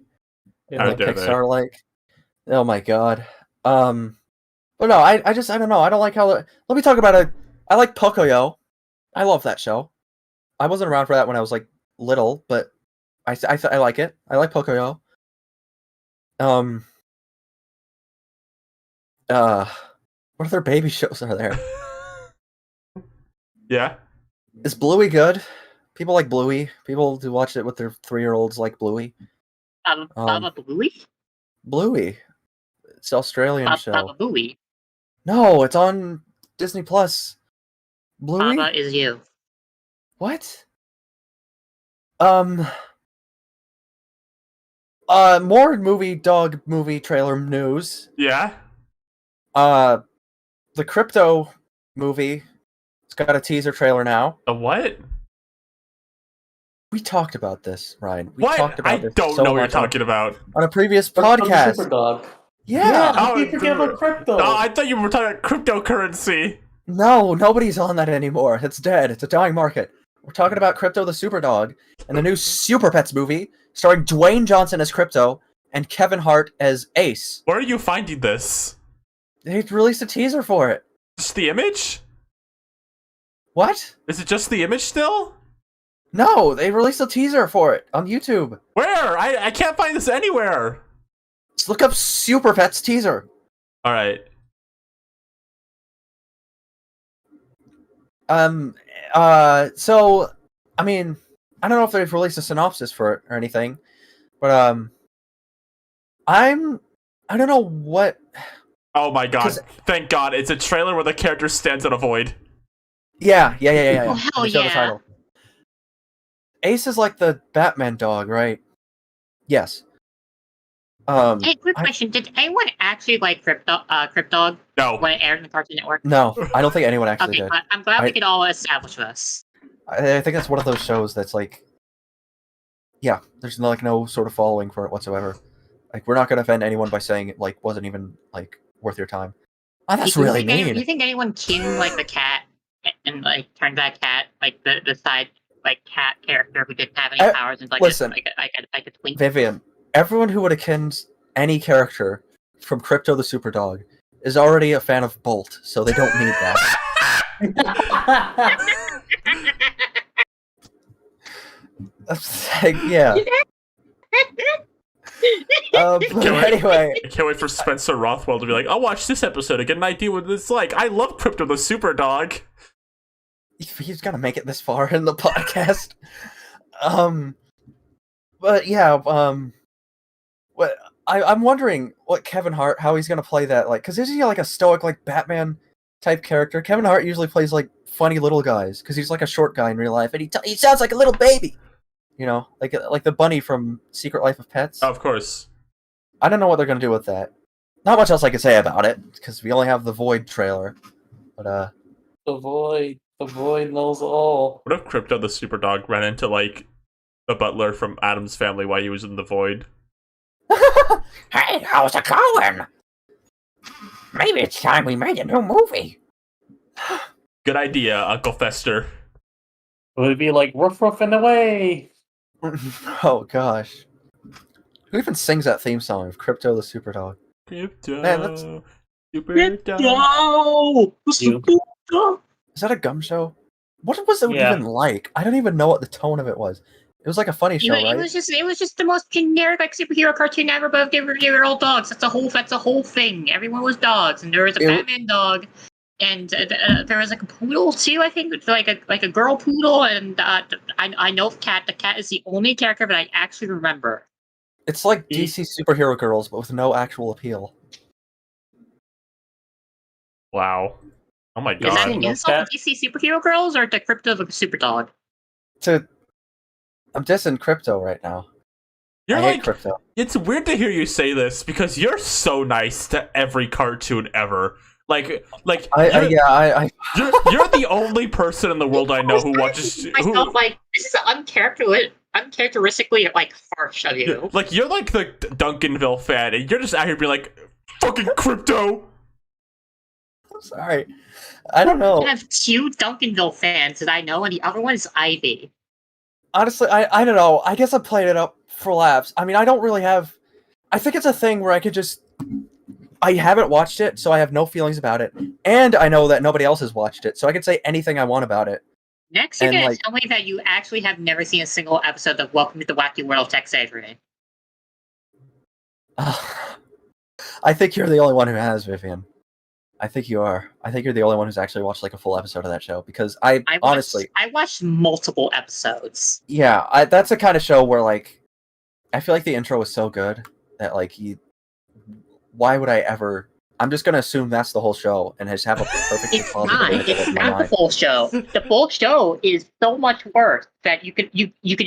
Yeah, How Like dare they. Pixar like. Oh my god. But no, I don't know. I don't like how let me talk about it. I like Pocoyo. I love that show. I wasn't around for that when I was like little, but I like it. I like Pocoyo. What other baby shows are there? Yeah. Is Bluey good? People like Bluey. People who watch it with their 3-year-olds like Bluey. Baba Bluey? Bluey. It's an Australian show. Baba Bluey. No, it's on Disney Plus. Bluey? Baba is you. What? More dog movie trailer news. Yeah. The Crypto movie. It's got a teaser trailer now. The what? We talked about this, Ryan. We What? talked about I this don't so know what you're much on- talking about. on a previous From the podcast. Superdog. Yeah. How Oh, can you forget about crypto? Oh, I thought you were talking about cryptocurrency. No, nobody's on that anymore. It's dead. It's a dying market. We're talking about Crypto the Superdog and the new Super Pets movie starring Dwayne Johnson as Crypto and Kevin Hart as Ace. Where are you finding this? They released a teaser for it. Just the image? What? Is it just the image still? No, they released a teaser for it on YouTube. Where? I can't find this anywhere. Just look up Super Pets teaser. All right. So, I mean, I don't know if they've released a synopsis for it or anything, but, I don't know what... Oh my god. 'Cause- Thank god. It's a trailer where the character stands in a void. Yeah. Oh, hell They show the yeah. title. Ace is like the Batman dog, right? Yes. Hey, quick question. Did anyone actually like Cryptog No. when it aired in the Cartoon Network? No, I don't think anyone actually Okay, did. but I'm glad we I- could all establish this. I think that's one of those shows that's like, yeah, there's no sort of following for it whatsoever. Like, we're not going to offend anyone by saying it like wasn't even like worth your time. Oh, that's You really think mean. You think anyone king like the cat and like turned that cat like the side like cat character who didn't have any powers and like listen. like a twink? Vivian, everyone who would akin any character from Crypto the Superdog is already a fan of Bolt, so they don't need that. That's like, yeah. But anyway, I can't wait for Spencer Rothwell to be like, I'll watch this episode to get an idea what it's like. I love Crypto the Superdog. he's gonna make it this far in the podcast. But yeah, what I'm wondering what Kevin Hart, how he's gonna play that, like, because isn't he like a stoic, like Batman type character? Kevin Hart usually plays like funny little guys because he's like a short guy in real life, and he sounds like a little baby, you know, like the bunny from Secret Life of Pets. Of course. I don't know what they're gonna do with that. Not much else I can say about it because we only have the Void trailer, but The void knows all. What if Crypto the Superdog ran into like the butler from Adam's Family while he was in the void? Hey, how's it going? Maybe it's time we made a new movie. Good idea, Uncle Fester. It would be like roof and away. oh gosh, who even sings that theme song of Crypto the Superdog? Crypto Man, that's- Superdog. No! You- Is that a Gum Show? What was it Yeah. even like? I don't even know what the tone of it was. It was like a funny show, It right? was just the most generic like superhero cartoon ever, but they were all dogs. That's a whole thing. Everyone was dogs, and there was a It- Batman dog, and there was like a poodle too. I think like a girl poodle, and I know cat. The cat is the only character that I actually remember. It's like DC superhero girls, but with no actual appeal. Wow. Oh my Is that god. an no insult cat. to DC superhero girls or to Crypto the Super Dog? I'm dissing Crypto right now. You're I hate like, Crypto. it's weird to hear you say this because you're so nice to every cartoon ever. Like you're, you're the only person in the world I know who watches who, Myself like this is uncharacteristic. uncharacteristically like harsh of you. Like, you're like the Duncanville fan, and you're just out here being like, fucking Crypto! I'm sorry. I don't know. I have 2 Duncanville fans that I know, and the other one is Ivy. Honestly, I don't know. I guess I played it up for laughs. I mean, I don't really have... I think it's a thing where I could just... I haven't watched it, so I have no feelings about it. And I know that nobody else has watched it, so I can say anything I want about it. Next, you're And, gonna like- tell me that you actually have never seen a single episode of Welcome to the Wacky World of Tex Avery. I think you're the only one who has, Vivian. I think you are. I think you're the only one who's actually watched like a full episode of that show, because I honestly... I watched multiple episodes. Yeah, that's the kind of show where, like, I feel like the intro was so good that, like, why would I ever... I'm just gonna assume that's the whole show and just have a perfectly It's positive not. image of it It's in my not the mind. full show. The full show is so much worse that you could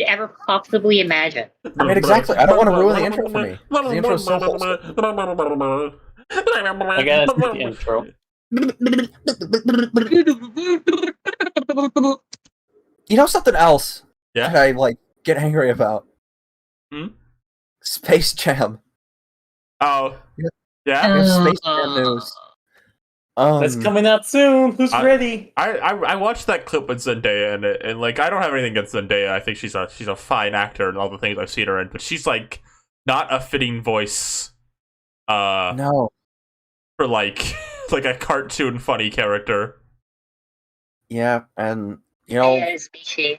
ever possibly imagine. I mean, exactly. I don't want to ruin the intro for me. 'Cause the intro is so wholesome. I gotta see the intro. You know something else Yeah? that I, like, get angry about? Hmm? Space Jam. Oh. Yeah. Yeah? There's Space Jam news. That's coming out soon. Who's ready? I watched that clip with Zendaya and like, I don't have anything against Zendaya. I think she's a fine actor and all the things I've seen her in, but she's like not a fitting voice No. for like like a cartoon funny character. Yeah, and, you know, Yes, Michi.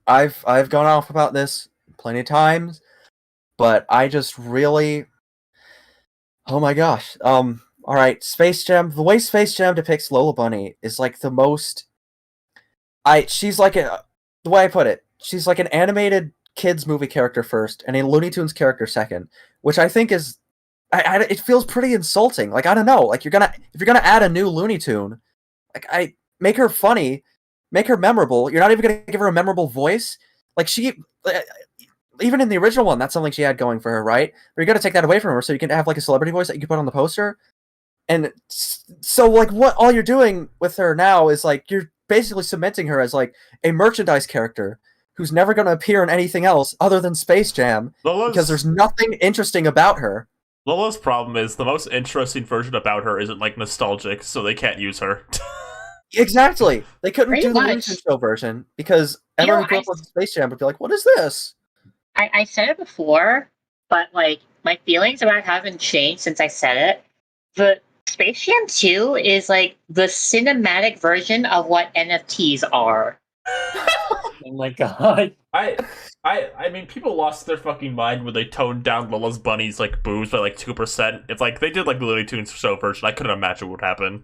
I've gone off about this plenty of times, but I just really... Oh my gosh. Alright, Space Jam. The way Space Jam depicts Lola Bunny is like the most... She's like the way I put it, she's like an animated kids movie character first, and a Looney Tunes character second, which I think is... it feels pretty insulting. Like, I don't know, like, if you're gonna add a new Looney Tune, like, make her funny, make her memorable. You're not even gonna give her a memorable voice. Like, even in the original one, that's something she had going for her, right? But you're gonna take that away from her so you can have like a celebrity voice that you can put on the poster. And so, like, what all you're doing with her now is like you're basically cementing her as like a merchandise character who's never gonna appear in anything else other than Space Jam because there's nothing interesting about her. Lola's problem is the most interesting version about her isn't like nostalgic, so they can't use her. Exactly. They couldn't Pretty do the much. Looney Tunes show version because You know, everyone who grew up with Space Jam would be like, "What is this?" I said it before, but like my feelings about it haven't changed since I said it. The Space Jam 2 is like the cinematic version of what NFTs are. Oh my god. I mean, people lost their fucking mind when they toned down Lola's Bunny's like boobs by like 2%. If like they did like the Looney Tunes show version, I couldn't imagine what would happen.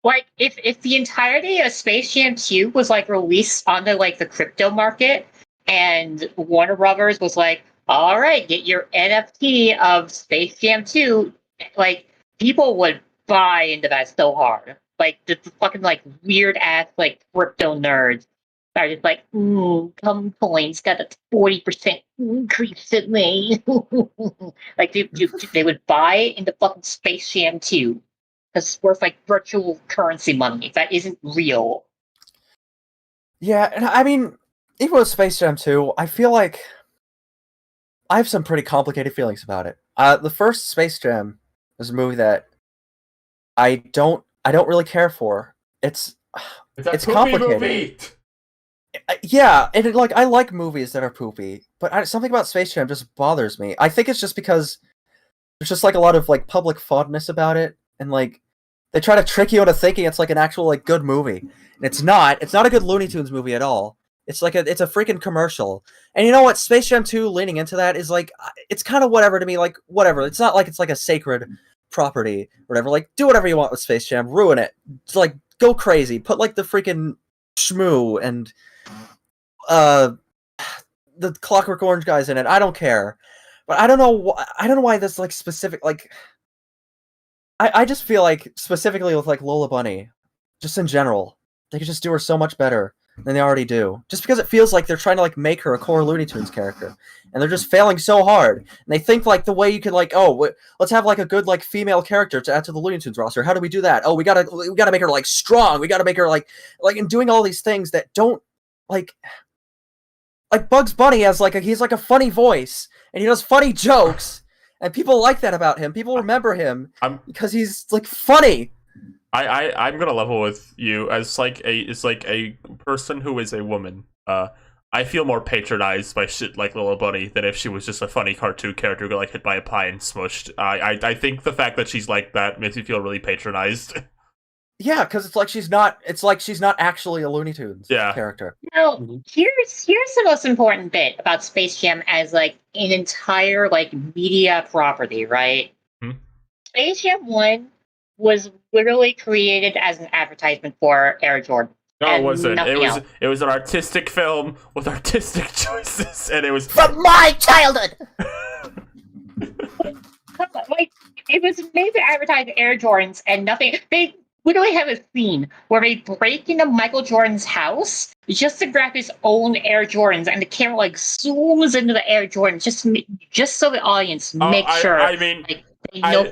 Like if the entirety of Space Jam 2 was like released onto like the crypto market, and Warner Brothers was like, all right, get your NFT of Space Jam 2, like, people would buy into that so hard. Like, the fucking, like, weird-ass, like, crypto nerds are just like, come coins got a 40% increase in me. Like, they would buy into fucking Space Jam 2, because it's worth, like, virtual currency money. That isn't real. Yeah, and I mean, even with Space Jam 2, I feel like I have some pretty complicated feelings about it. The first Space Jam is a movie that I don't really care for. It's a poopy complicated. movie. Yeah, and like I like movies that are poopy, but something about Space Jam just bothers me. I think it's just because there's just like a lot of like public fondness about it, and like they try to trick you into thinking it's like an actual like good movie. And it's not. It's not a good Looney Tunes movie at all. It's like it's a freaking commercial. And you know what? Space Jam 2 leaning into that is like it's kind of whatever to me. Like whatever. It's not like it's like a sacred property or whatever. Like do whatever you want with Space Jam. Ruin it. It's like go crazy. Put like the freaking Shmoo and the Clockwork Orange guys in it. I don't care. But I don't know. I don't know why this like specific like. I just feel like specifically with like Lola Bunny, just in general, they could just do her so much better than they already do. Just because it feels like they're trying to like make her a core Looney Tunes character, and they're just failing so hard. And they think like the way you could like, let's have like a good like female character to add to the Looney Tunes roster. How do we do that? Oh, we gotta make her like strong. We gotta make her like and doing all these things that don't like. like Bugs Bunny has he's like a funny voice and he does funny jokes and people like that about him. People remember him because he's like funny. I'm gonna level with you as like a person who is a woman. I feel more patronized by shit like Little Bunny than if she was just a funny cartoon character who got like hit by a pie and smushed. I think the fact that she's like that makes me feel really patronized. Yeah, because it's like she's not actually a Looney Tunes character. Now, here's the most important bit about Space Jam as like an entire like media property, right? Space Jam 1 was literally created as an advertisement for Air Jordan. No, it wasn't. Else. It was an artistic film with artistic choices, and it was from my childhood. Like it was made to advertise Air Jordans and nothing. They literally have a scene where they break into Michael Jordan's house just to grab his own Air Jordans, and the camera like zooms into the Air Jordans just so the audience makes sure. I mean, like, they know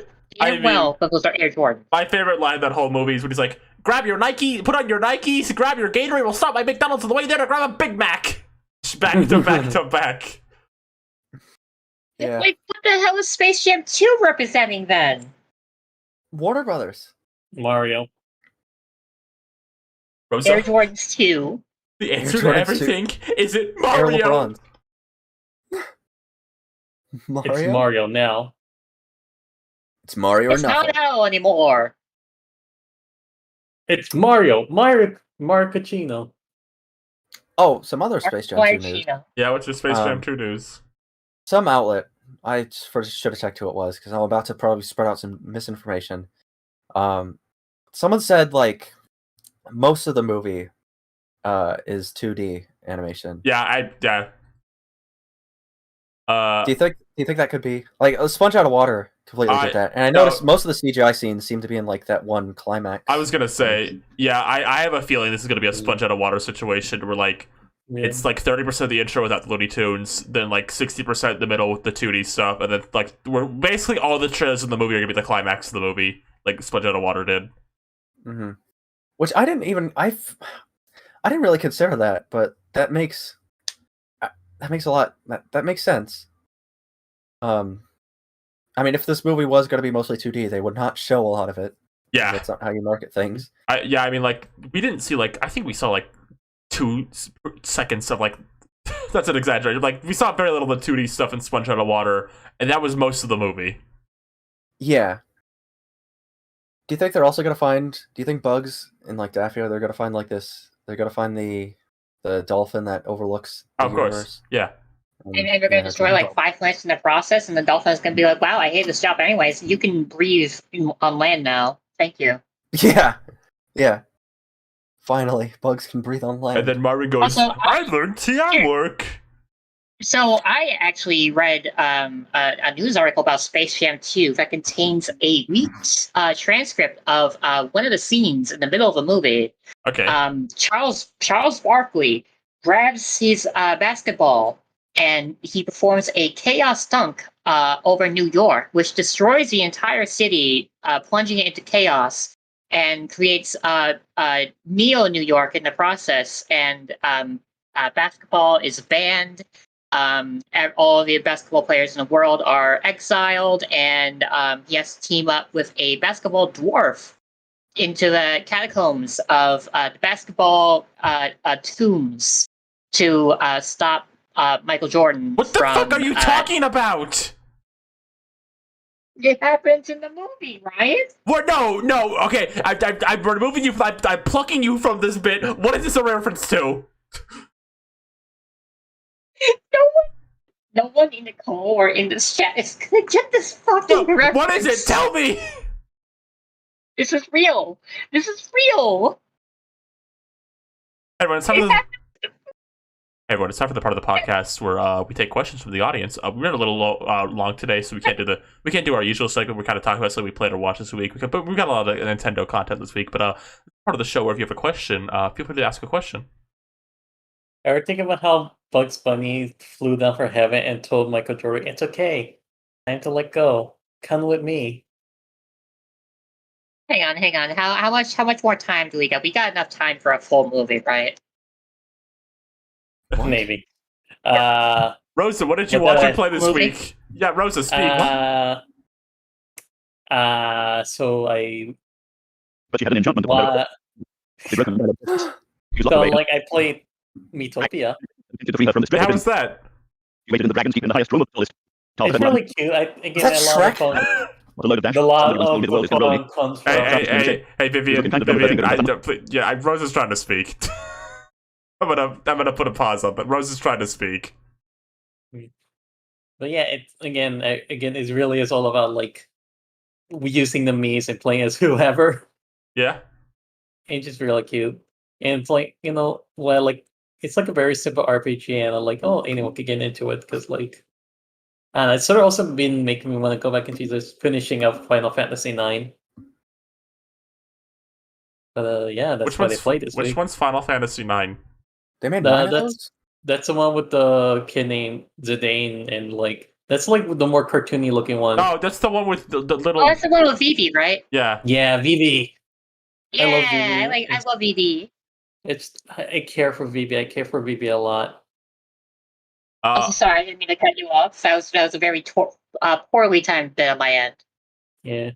well that those are Air Jordans. My favorite line of that whole movie is when he's like, "Grab your Nike, put on your Nikes, grab your Gatorade. We'll stop by McDonald's on the way there to grab a Big Mac." Back to back to back. Yeah. Like, what the hell is Space Jam 2 representing then? Warner Brothers. Mario. Rosa? Air Jordans 2. The answer to everything is it Mario? Mario? It's Mario now. It's Mario or It's nothing. not now anymore. It's Mario. Mario Cucino. Oh, some other Space Jam 2 news. Yeah, what's your Space Jam 2 news? Some outlet. I first should have checked who it was because I'm about to probably spread out some misinformation. Someone said like most of the movie is 2D animation. Yeah. Do you think that could be like a Sponge Out of Water? Completely get that, and I noticed most of the CGI scenes seem to be in like that one climax. I was gonna say, yeah, I have a feeling this is gonna be a Sponge Out of Water situation where like it's like 30% of the intro without the Looney Tunes, then like 60% in the middle with the 2D stuff, and then like we're basically all the trailers in the movie are gonna be the climax of the movie, like Sponge Out of Water did. Mm-hmm. Which I didn't really consider that, but that makes a lot. That makes sense. I mean, if this movie was going to be mostly 2D, they would not show a lot of it. Yeah, that's not how you market things. I mean, like we didn't see like I think we saw like 2 seconds of like that's an exaggeration. Like we saw very little of the 2D stuff in Sponge Out of Water, and that was most of the movie. Yeah. Do you think they're also going to find? Do you think Bugs and like Daffy they're going to find like this? They're going to find the dolphin that overlooks the universe? Course, yeah. And they're going to destroy like 5 planets in the process, and the dolphin is going to be like, "Wow, I hate this job anyways. You can breathe on land now. Thank you." Yeah. Finally, Bugs can breathe on land. And then Marvin goes, Also, "I learned teamwork." So I actually read a news article about Space Jam 2 that contains a leaked transcript of one of the scenes in the middle of the movie. Okay. Charles Barkley grabs his basketball and he performs a chaos dunk over New York, which destroys the entire city, plunging it into chaos, and creates Neo New York in the process. And basketball is banned. All the basketball players in the world are exiled, and he has to team up with a basketball dwarf into the catacombs of the basketball tombs to stop Michael Jordan. What the fuck are you talking about? It happens in the movie, right? What? No. Okay, I'm removing you. I'm plucking you from this bit. What is this a reference to? No one in the call or in this chat is gonna get this fucking reference. What is it? Tell me. This is real. Everyone, it's time for the part of the podcast where we take questions from the audience. We're a little long today, so we can't do our usual segment. We're kind of talking about something we played or watched this week. But we've got a lot of Nintendo content this week. But part of the show where if you have a question, feel free to ask a question. Ever think about how Bugs Bunny flew down from heaven and told Michael Jordan, "It's okay, time to let go. Come with me." Hang on. How much more time do we got? We got enough time for a full movie, right? Maybe. Rosa, what did you What watch did and play this movie? week? Yeah, Rosa, speak. So I But she had an enchantment on wa- her. She was locked so away like I played Metopia. to free her from this How dreaded was that? You waited in the Dragon's Keep in the highest room of the tallest. It's really cute. Again, That's a lot of Shrek? fun. What a load of dash. The lot Somebody once told me of the world is the gonna blow me. fun comes from. Hey, Vivian, Kind of double Vivian, blessing, yeah, Rosa's trying to speak. I'm gonna put a pause on, but Rosa's trying to speak. But yeah, it's again, it really is all about like using the memes and playing as whoever. Yeah. It's just really cute, and it's like like it's like a very simple RPG, and I'm like, oh, anyone can get into it because like, and it's sort of also been making me want to go back into this finishing of Final Fantasy IX. But yeah, that's what I played this Which week. one's Final Fantasy IX? They made No, nine of that's- those? That's the one with the kid named Zidane, and like that's like the more cartoony looking one. Oh, that's the one with the little. Oh, that's the one with Vivi, right? Yeah. Yeah, Vivi. Yeah, I love I Vivi. love Vivi. I care for Vivi. I care for Vivi a lot. Oh, sorry, I didn't mean to cut you off. That was a very poorly timed bit on my end. Yeah.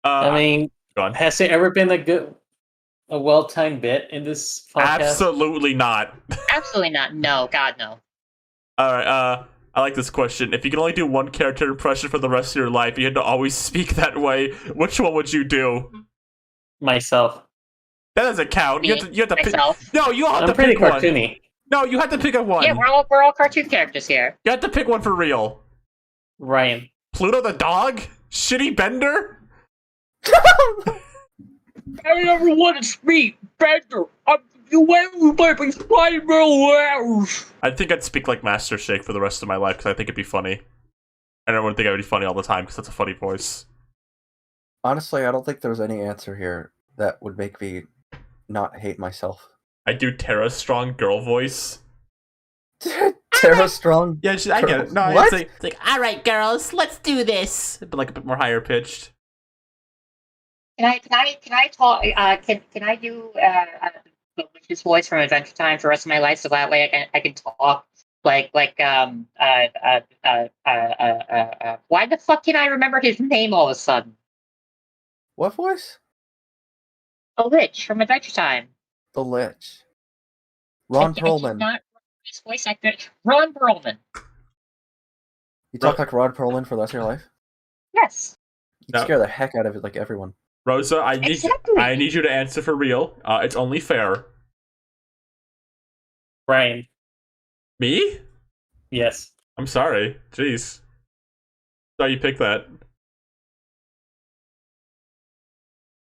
I mean, go on. has there ever been a well timed bit in this podcast? Absolutely not. Absolutely not. No, God, no. All right. I like this question. If you could only do one character impression for the rest of your life, you had to always speak that way. Which one would you do? Myself. That doesn't count. You have to pick. Myself. No, you have I'm to pretty pick one. cartoony. No, you have to pick a one. Yeah, we're all cartoon characters here. You have to pick one for real. Ryan. Pluto the dog? Shitty Bender? I never want to speak, Bender. You went with my 5 hours. I think I'd speak like Master Shake for the rest of my life because I think it'd be funny. And I wouldn't think I would be funny all the time because that's a funny voice. Honestly, I don't think there's any answer here that would make me not hate myself. I do Tara Strong girl voice. Tara Strong? Yeah, I get it. No, What? it's like, all right, girls, let's do this. But like a bit more higher pitched. Can I talk? Can I do the witch's voice from Adventure Time for the rest of my life? So that way I can talk why the fuck can I remember his name all of a sudden? What voice? The Lich from Adventure Time. The Lich. Ron Perlman. Not his voice actor. Ron Perlman. You talk like Ron Perlman for the rest of your life? Yes. You'd scare the heck out of it, like everyone. Rosa, I need you to answer for real. It's only fair. Ryan. Me? Yes. I'm sorry. Jeez. Sorry you picked that.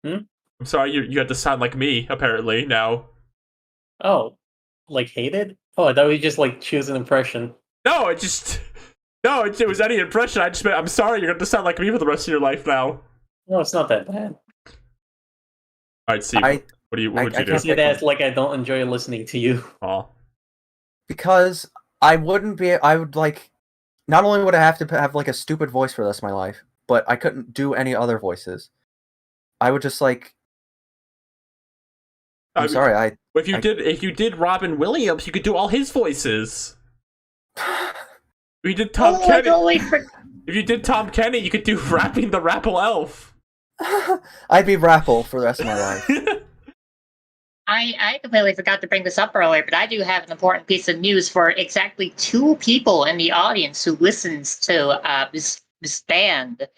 I'm sorry you had to sound like me, apparently, now. Oh, like hated? Oh, I thought we just like choose an impression. No, it was any impression. I just meant, I'm sorry, you're going to sound like me for the rest of your life now. No, it's not that bad. Alright, Steve, what would you do? Say that like I don't enjoy listening to you. Aw. Because I would like, not only would I have to have like a stupid voice for the rest of my life, but I couldn't do any other voices. I would just like, if you did Robin Williams, you could do all his voices. If you did Tom Kenny, if you did Tom Kenny, you could do Rapping the Rapple Elf. I'd be Rapple for the rest of my life. I completely forgot to bring this up earlier, but I do have an important piece of news for exactly 2 people in the audience who listens to this band.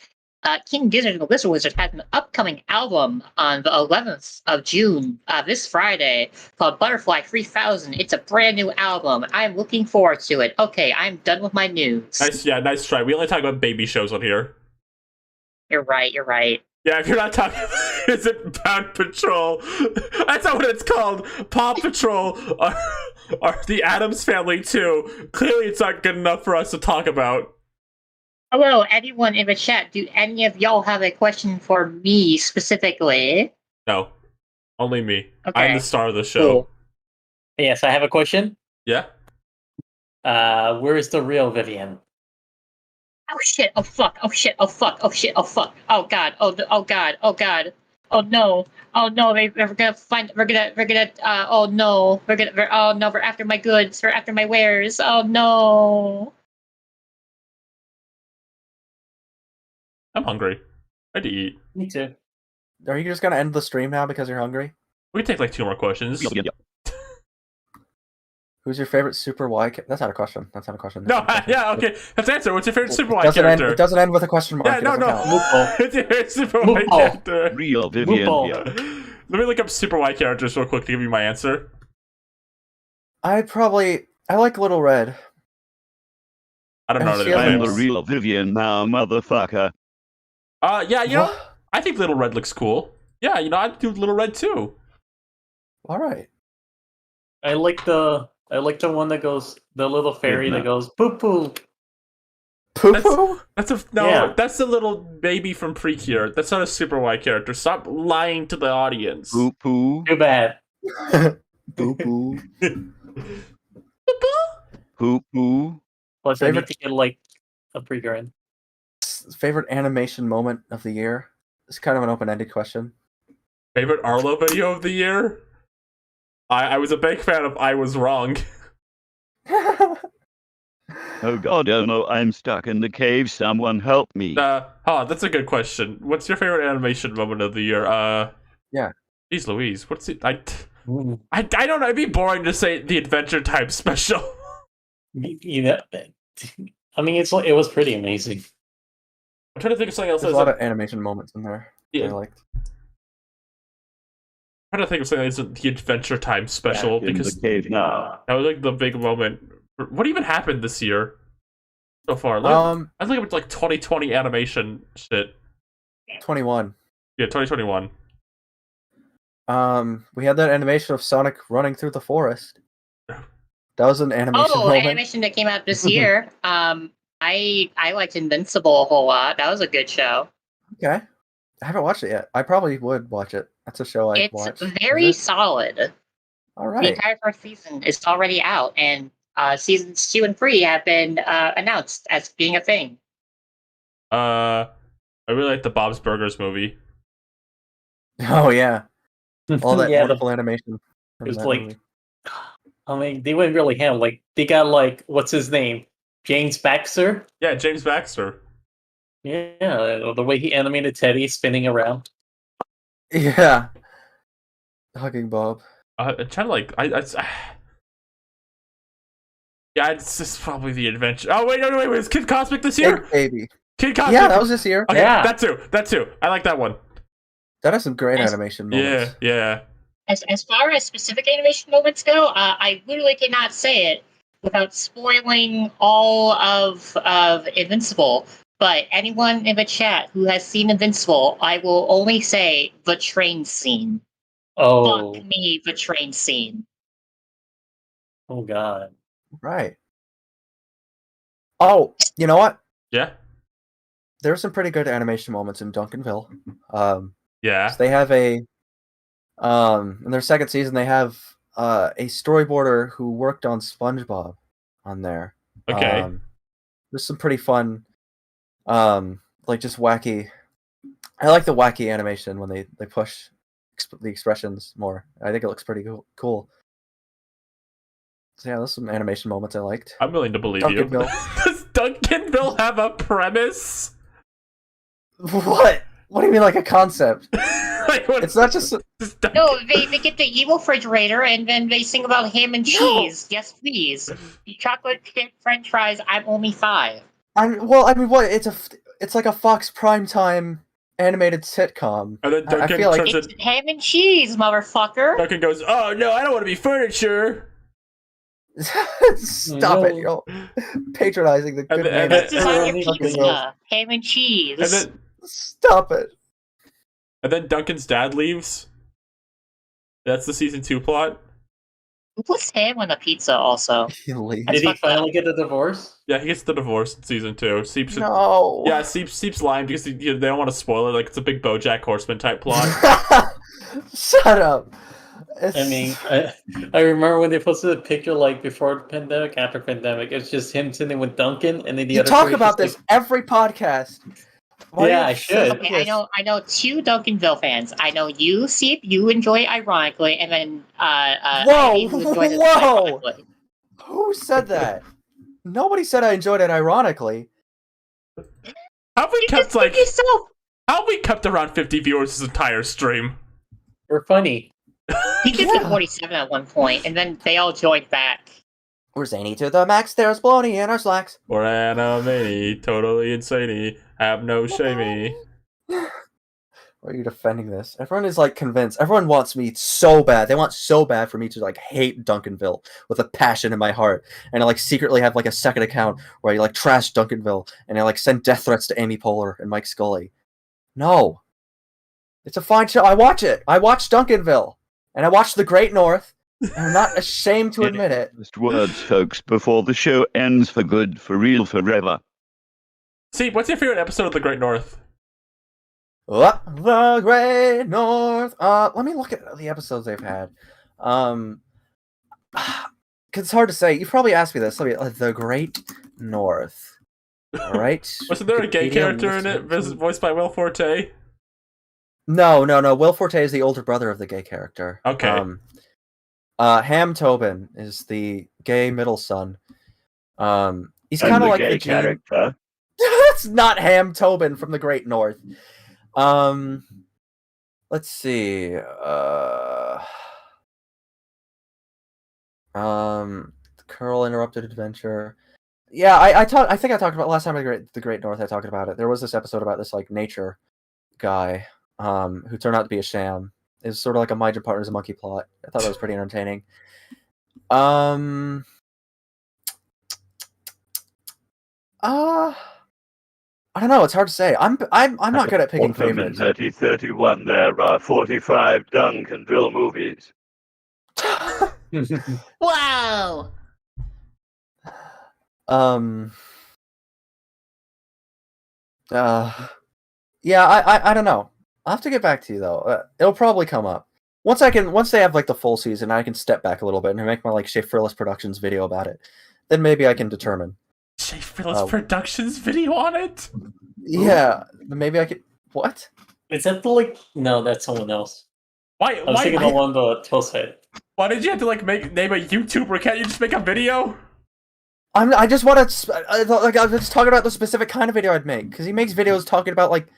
King Gizzard and the Lizard Wizard has an upcoming album on the 11th of June, this Friday, called Butterfly 3000. It's a brand new album. I'm looking forward to it. Okay, I'm done with my news. Nice try. We only talk about baby shows on here. You're right. Yeah, if you're not talking, is it Pound Patrol? That's not what it's called. Paw Patrol are the Addams Family too. Clearly, it's not good enough for us to talk about. Hello, anyone in the chat. Do any of y'all have a question for me specifically? No, only me. Okay. I'm the star of the show. Cool. Yes, I have a question. Yeah? Where is the real Vivian? Oh shit, oh fuck, oh shit, oh fuck, oh shit, oh fuck, oh god, oh god, oh god. Oh no! Oh no! We're gonna find. We're gonna. Oh no! Oh no! We're after my goods. We're after my wares. Oh no! I'm hungry. I need to eat. Me too. Are you just gonna end the stream now because you're hungry? We can take like 2 more questions. Who's your favorite Super Y? That's not a question. That's not a question. No, yeah, okay. Let's answer. What's your favorite Super Y Doesn't end, character? it doesn't end with a question mark. Yeah, It no, doesn't no. count. What's your favorite Super Y Loophole. character? Real Vivian Loophole. here. Let me look up Super Y characters real quick to give you my answer. I like Little Red. I don't know. She I'm has- the real Vivian now, motherfucker. Yeah, you know, I think Little Red looks cool. Yeah, you know, I'd do Little Red too. All right. I like the one that goes the little fairy that goes poo poo. Poo poo. That's Yeah. that's the little baby from Precure. That's not a Super Y character. Stop lying to the audience. Poo poo. Too bad. Poo poo. Poo poo. Plus, I need Favorite- to get like a pre-grind. Favorite animation moment of the year? It's kind of an open-ended question. Favorite Arlo video of the year? I was a big fan of I Was Wrong. Oh god, oh no, I'm stuck in the cave. Someone help me. That's a good question. What's your favorite animation moment of the year? Yeah. Jeez Louise, what's it? I don't know. It'd be boring to say the Adventure Time special. You know, I mean, it was pretty amazing. I'm trying to think of something else. There's a lot of animation moments in there. Yeah. I liked. I'm trying to think of something that's the Adventure Time special Back in because the cave now. that was like the big moment. What even happened this year so far? I think it was like 2020 animation shit. 21. Yeah, 2021. We had that animation of Sonic running through the forest. That was an animation moment. Animation that came out this year. I liked Invincible a whole lot. That was a good show. Okay. I haven't watched it yet. I probably would watch it. That's a show I'd It's watch. very Is it? solid. All The right. entire first season is already out, and seasons 2 and 3 have been announced as being a thing. I really like the Bob's Burgers movie. Oh yeah. All that Yeah, wonderful animation. from It's that like- movie. I mean, they wouldn't really handle like they got like what's his name, James Baxter. Yeah, James Baxter. Yeah, the way he animated Teddy spinning around. Yeah. Hugging Bob. I'm trying to like yeah, it's just probably the adventure. Oh wait, no, wait, was Kid Cosmic this year? Big baby. Kid Cosmic. Yeah, that was this year. Okay, Yeah. that too. I like that one. That has some great Yes. animation moments. Yeah. As far as specific animation moments go, I literally cannot say it without spoiling all of Invincible. But anyone in the chat who has seen Invincible, I will only say the train scene. Oh, Fuck me, the train scene. oh god. Right. Oh, you know what? Yeah. There's some pretty good animation moments in Duncanville. Yeah. So they have in their second season they have a storyboarder who worked on SpongeBob on there. Okay. There's some pretty fun like just wacky. I like the wacky animation when they push the expressions more. I think it looks pretty cool. So yeah, there's some animation moments I liked. I'm willing to believe you. Duncanville. Does Duncanville have a premise? What? What do you mean like a concept? Like, what- It's not just Does Dun- No, they get the evil refrigerator and then they sing about ham and cheese. Yes, please. Chocolate chip French fries. I'm only 5. I mean, what? It's like a Fox primetime animated sitcom. And then I Duncan feel like turns It's it. ham and cheese, motherfucker. Duncan goes, "Oh no, I don't want to be furniture." Stop it! You're patronizing the And good then- name. This is on your Fucking pizza. Ham and cheese. Stop it! And then Duncan's dad leaves. That's the season 2 plot. Who puts ham on a pizza also? He leaves. Did he fucked up. finally get a divorce? Yeah, he gets the divorce in season 2. Seeps should, No. yeah, Seeps lying because they don't want to spoil it. Like it's a big BoJack Horseman type plot. Shut up. It's... I mean, I remember when they posted a picture like before the pandemic, after pandemic. It's just him sitting with Duncan, and then the you other talk three about just, this every podcast. Why Yeah, are you I should. obsessed with Okay, this? I know two Duncanville fans. I know you, Seep, you enjoy ironically, and then Whoa, Ivy, who enjoys it whoa! ironically. Who said that? Nobody said I enjoyed it ironically. How have we You kept just like? did yourself. How have we kept around 50 viewers this entire stream? We're funny. He did Yeah. get 47 at one point, and then they all joined back. We're zany to the max, there's baloney in our slacks. We're animated, totally insane. Have no shamey. Why are you defending this? Everyone is like convinced. Everyone wants me so bad. They want so bad for me to like hate Duncanville with a passion in my heart. And I like secretly have like a second account where I like trash Duncanville and I like send death threats to Amy Poehler and Mike Scully. No. It's a fine show. I watch it. I watch Duncanville. And I watch The Great North. And I'm not ashamed to admit it. Last words, folks, before the show ends for good, for real, forever. See, what's your favorite episode of The Great North? The Great North. Let me look at the episodes they've had. Cause it's hard to say. You probably asked me this. The Great North. All right. Wasn't there a gay Wikipedia character in it, listen- voiced by Will Forte? No. Will Forte is the older brother of the gay character. Okay. Ham Tobin is the gay middle son. He's I'm kind the of like gay the Gene- character. That's not Ham Tobin from the Great North. Let's see. Curl Interrupted Adventure. Yeah, I think I talked about last time the Great North. I talked about it. There was this episode about this like nature guy, who turned out to be a sham. It was sort of like a My Gym Partner's a Monkey plot. I thought that was pretty entertaining. I don't know. It's hard to say. I'm not good at picking Autumn in favorites. 3031, there are 45 Duncanville movies. Wow! Yeah, I don't know. I'll have to get back to you though. It'll probably come up. Once they have like the full season, I can step back a little bit and make my like Shea Frillis Productions video about it. Then maybe I can determine. Shea Frillis Productions video on it? Yeah, maybe I could. What? Is that the like? No, that's someone else. Why? I was thinking the one the Toast-Head. Why did you have to like name a YouTuber? Can't you just make a video? I just want to like I was just talking about the specific kind of video I'd make because he makes videos talking about like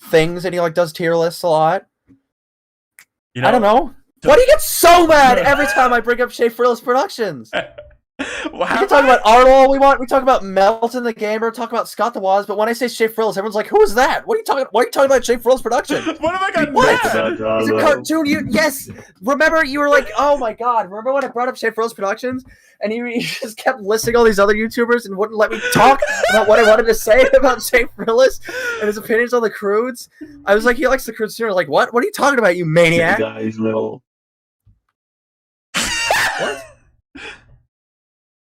things and he like does tier lists a lot. You know, I don't know. Why do you get so mad every time I bring up Shea Frillis Productions? We can talk about Arnold we want. We talk about Melton the Gamer. Talk about Scott the Woz. But when I say Shea Frillis, everyone's like, "Who is that? What are you talking? Why are you talking about Shea Frillis Productions? What have I got What? mad? It's a cartoon. Yes. Remember, you were like, "Oh my god!" Remember when I brought up Shea Frillis Productions, and you just kept listing all these other YouTubers and wouldn't let me talk about what I wanted to say about Shea Frillis and his opinions on the Croods. I was like, he likes the Croods too. Like, what? What are you talking about, you maniac? Guys, little. What?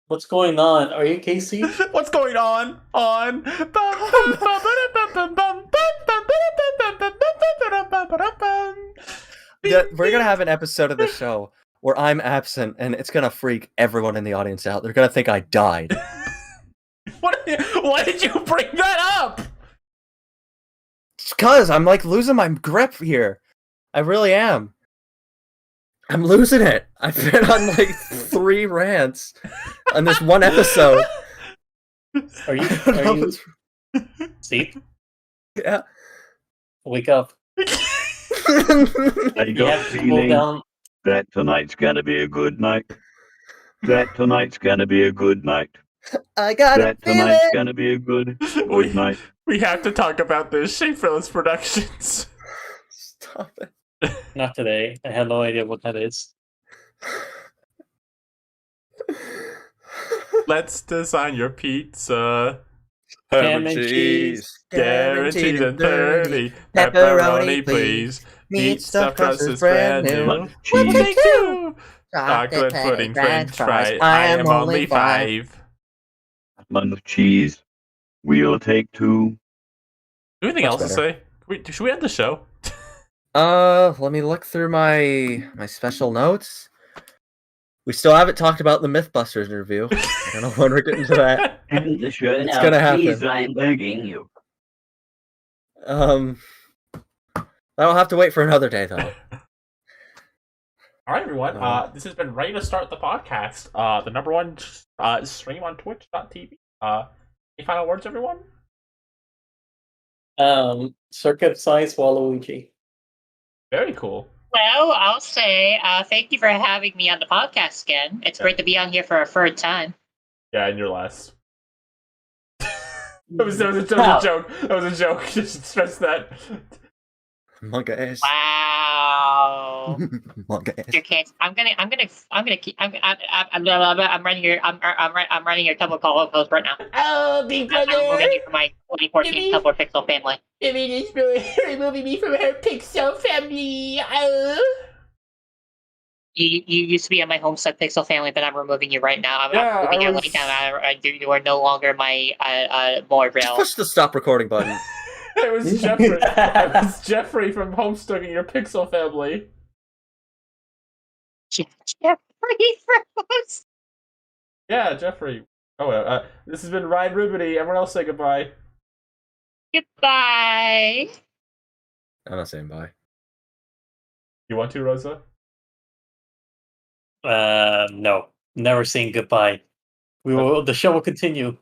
What's going on? Are you Casey? What's going on? Yeah, we're gonna have an episode of the show where I'm absent, and it's gonna freak everyone in the audience out. They're gonna think I died. Why did you bring that up? It's 'cause I'm like losing my grip here. I really am. I'm losing it. I've been on like 3 rants on this one episode. Are you? I don't know Are you? what's- See, Yeah. wake up. I You got have to cool feeling down. that tonight's gonna be a good night. That tonight's gonna be a good night. I got a That tonight's feeling. gonna be a good We- night. We have to talk about this. Shea Frillis Productions. Stop it. Not today. I have no idea what that is. Let's design your pizza. Ham and cheese. Guaranteed and 30. Pepperoni, Pepperoni, please. Meat stuffed crust is brand new. One One cheese. take 2. Chocolate pudding, French fries. I am only 5. One of cheese. We'll take 2. Anything Much else to better. say? Should we end the show? Let me look through my special notes. We still haven't talked about the Mythbusters interview. I don't know when we're getting to that. And the show It's now, gonna happen. please, I'm begging you. I'll have to wait for another day, though. All right, everyone. This has been Ready to Start the Podcast. The number one stream on Twitch.tv. Any final words, everyone? Circuit-sized Waluigi. Very cool. Well, I'll say thank you for having me on the podcast again. It's great to be on here for a third time. Yeah, and your last. That was a joke. That was a joke. Just stress that. Manga ass. Wow. Manga ass. Your kids. I'm running your Tumblr co-host right now. Oh, big brother! I'm removing you from my 2014 Tumblr Pixel family. Vivian is removing me from her Pixel family. Oh. You used to be on my Homestuck Pixel family, but I'm removing you right now. I'm moving your link down. You are no longer my more Just real. push the stop recording button. It was Jeffrey. It was Jeffrey from Homestuck in your Pixel family. Jeffrey Frost. Yeah, Jeffrey. Oh, this has been Ryan Ribity. Everyone else say goodbye. Goodbye. I'm not saying bye. You want to, Rosa? No. Never saying goodbye. The show will continue.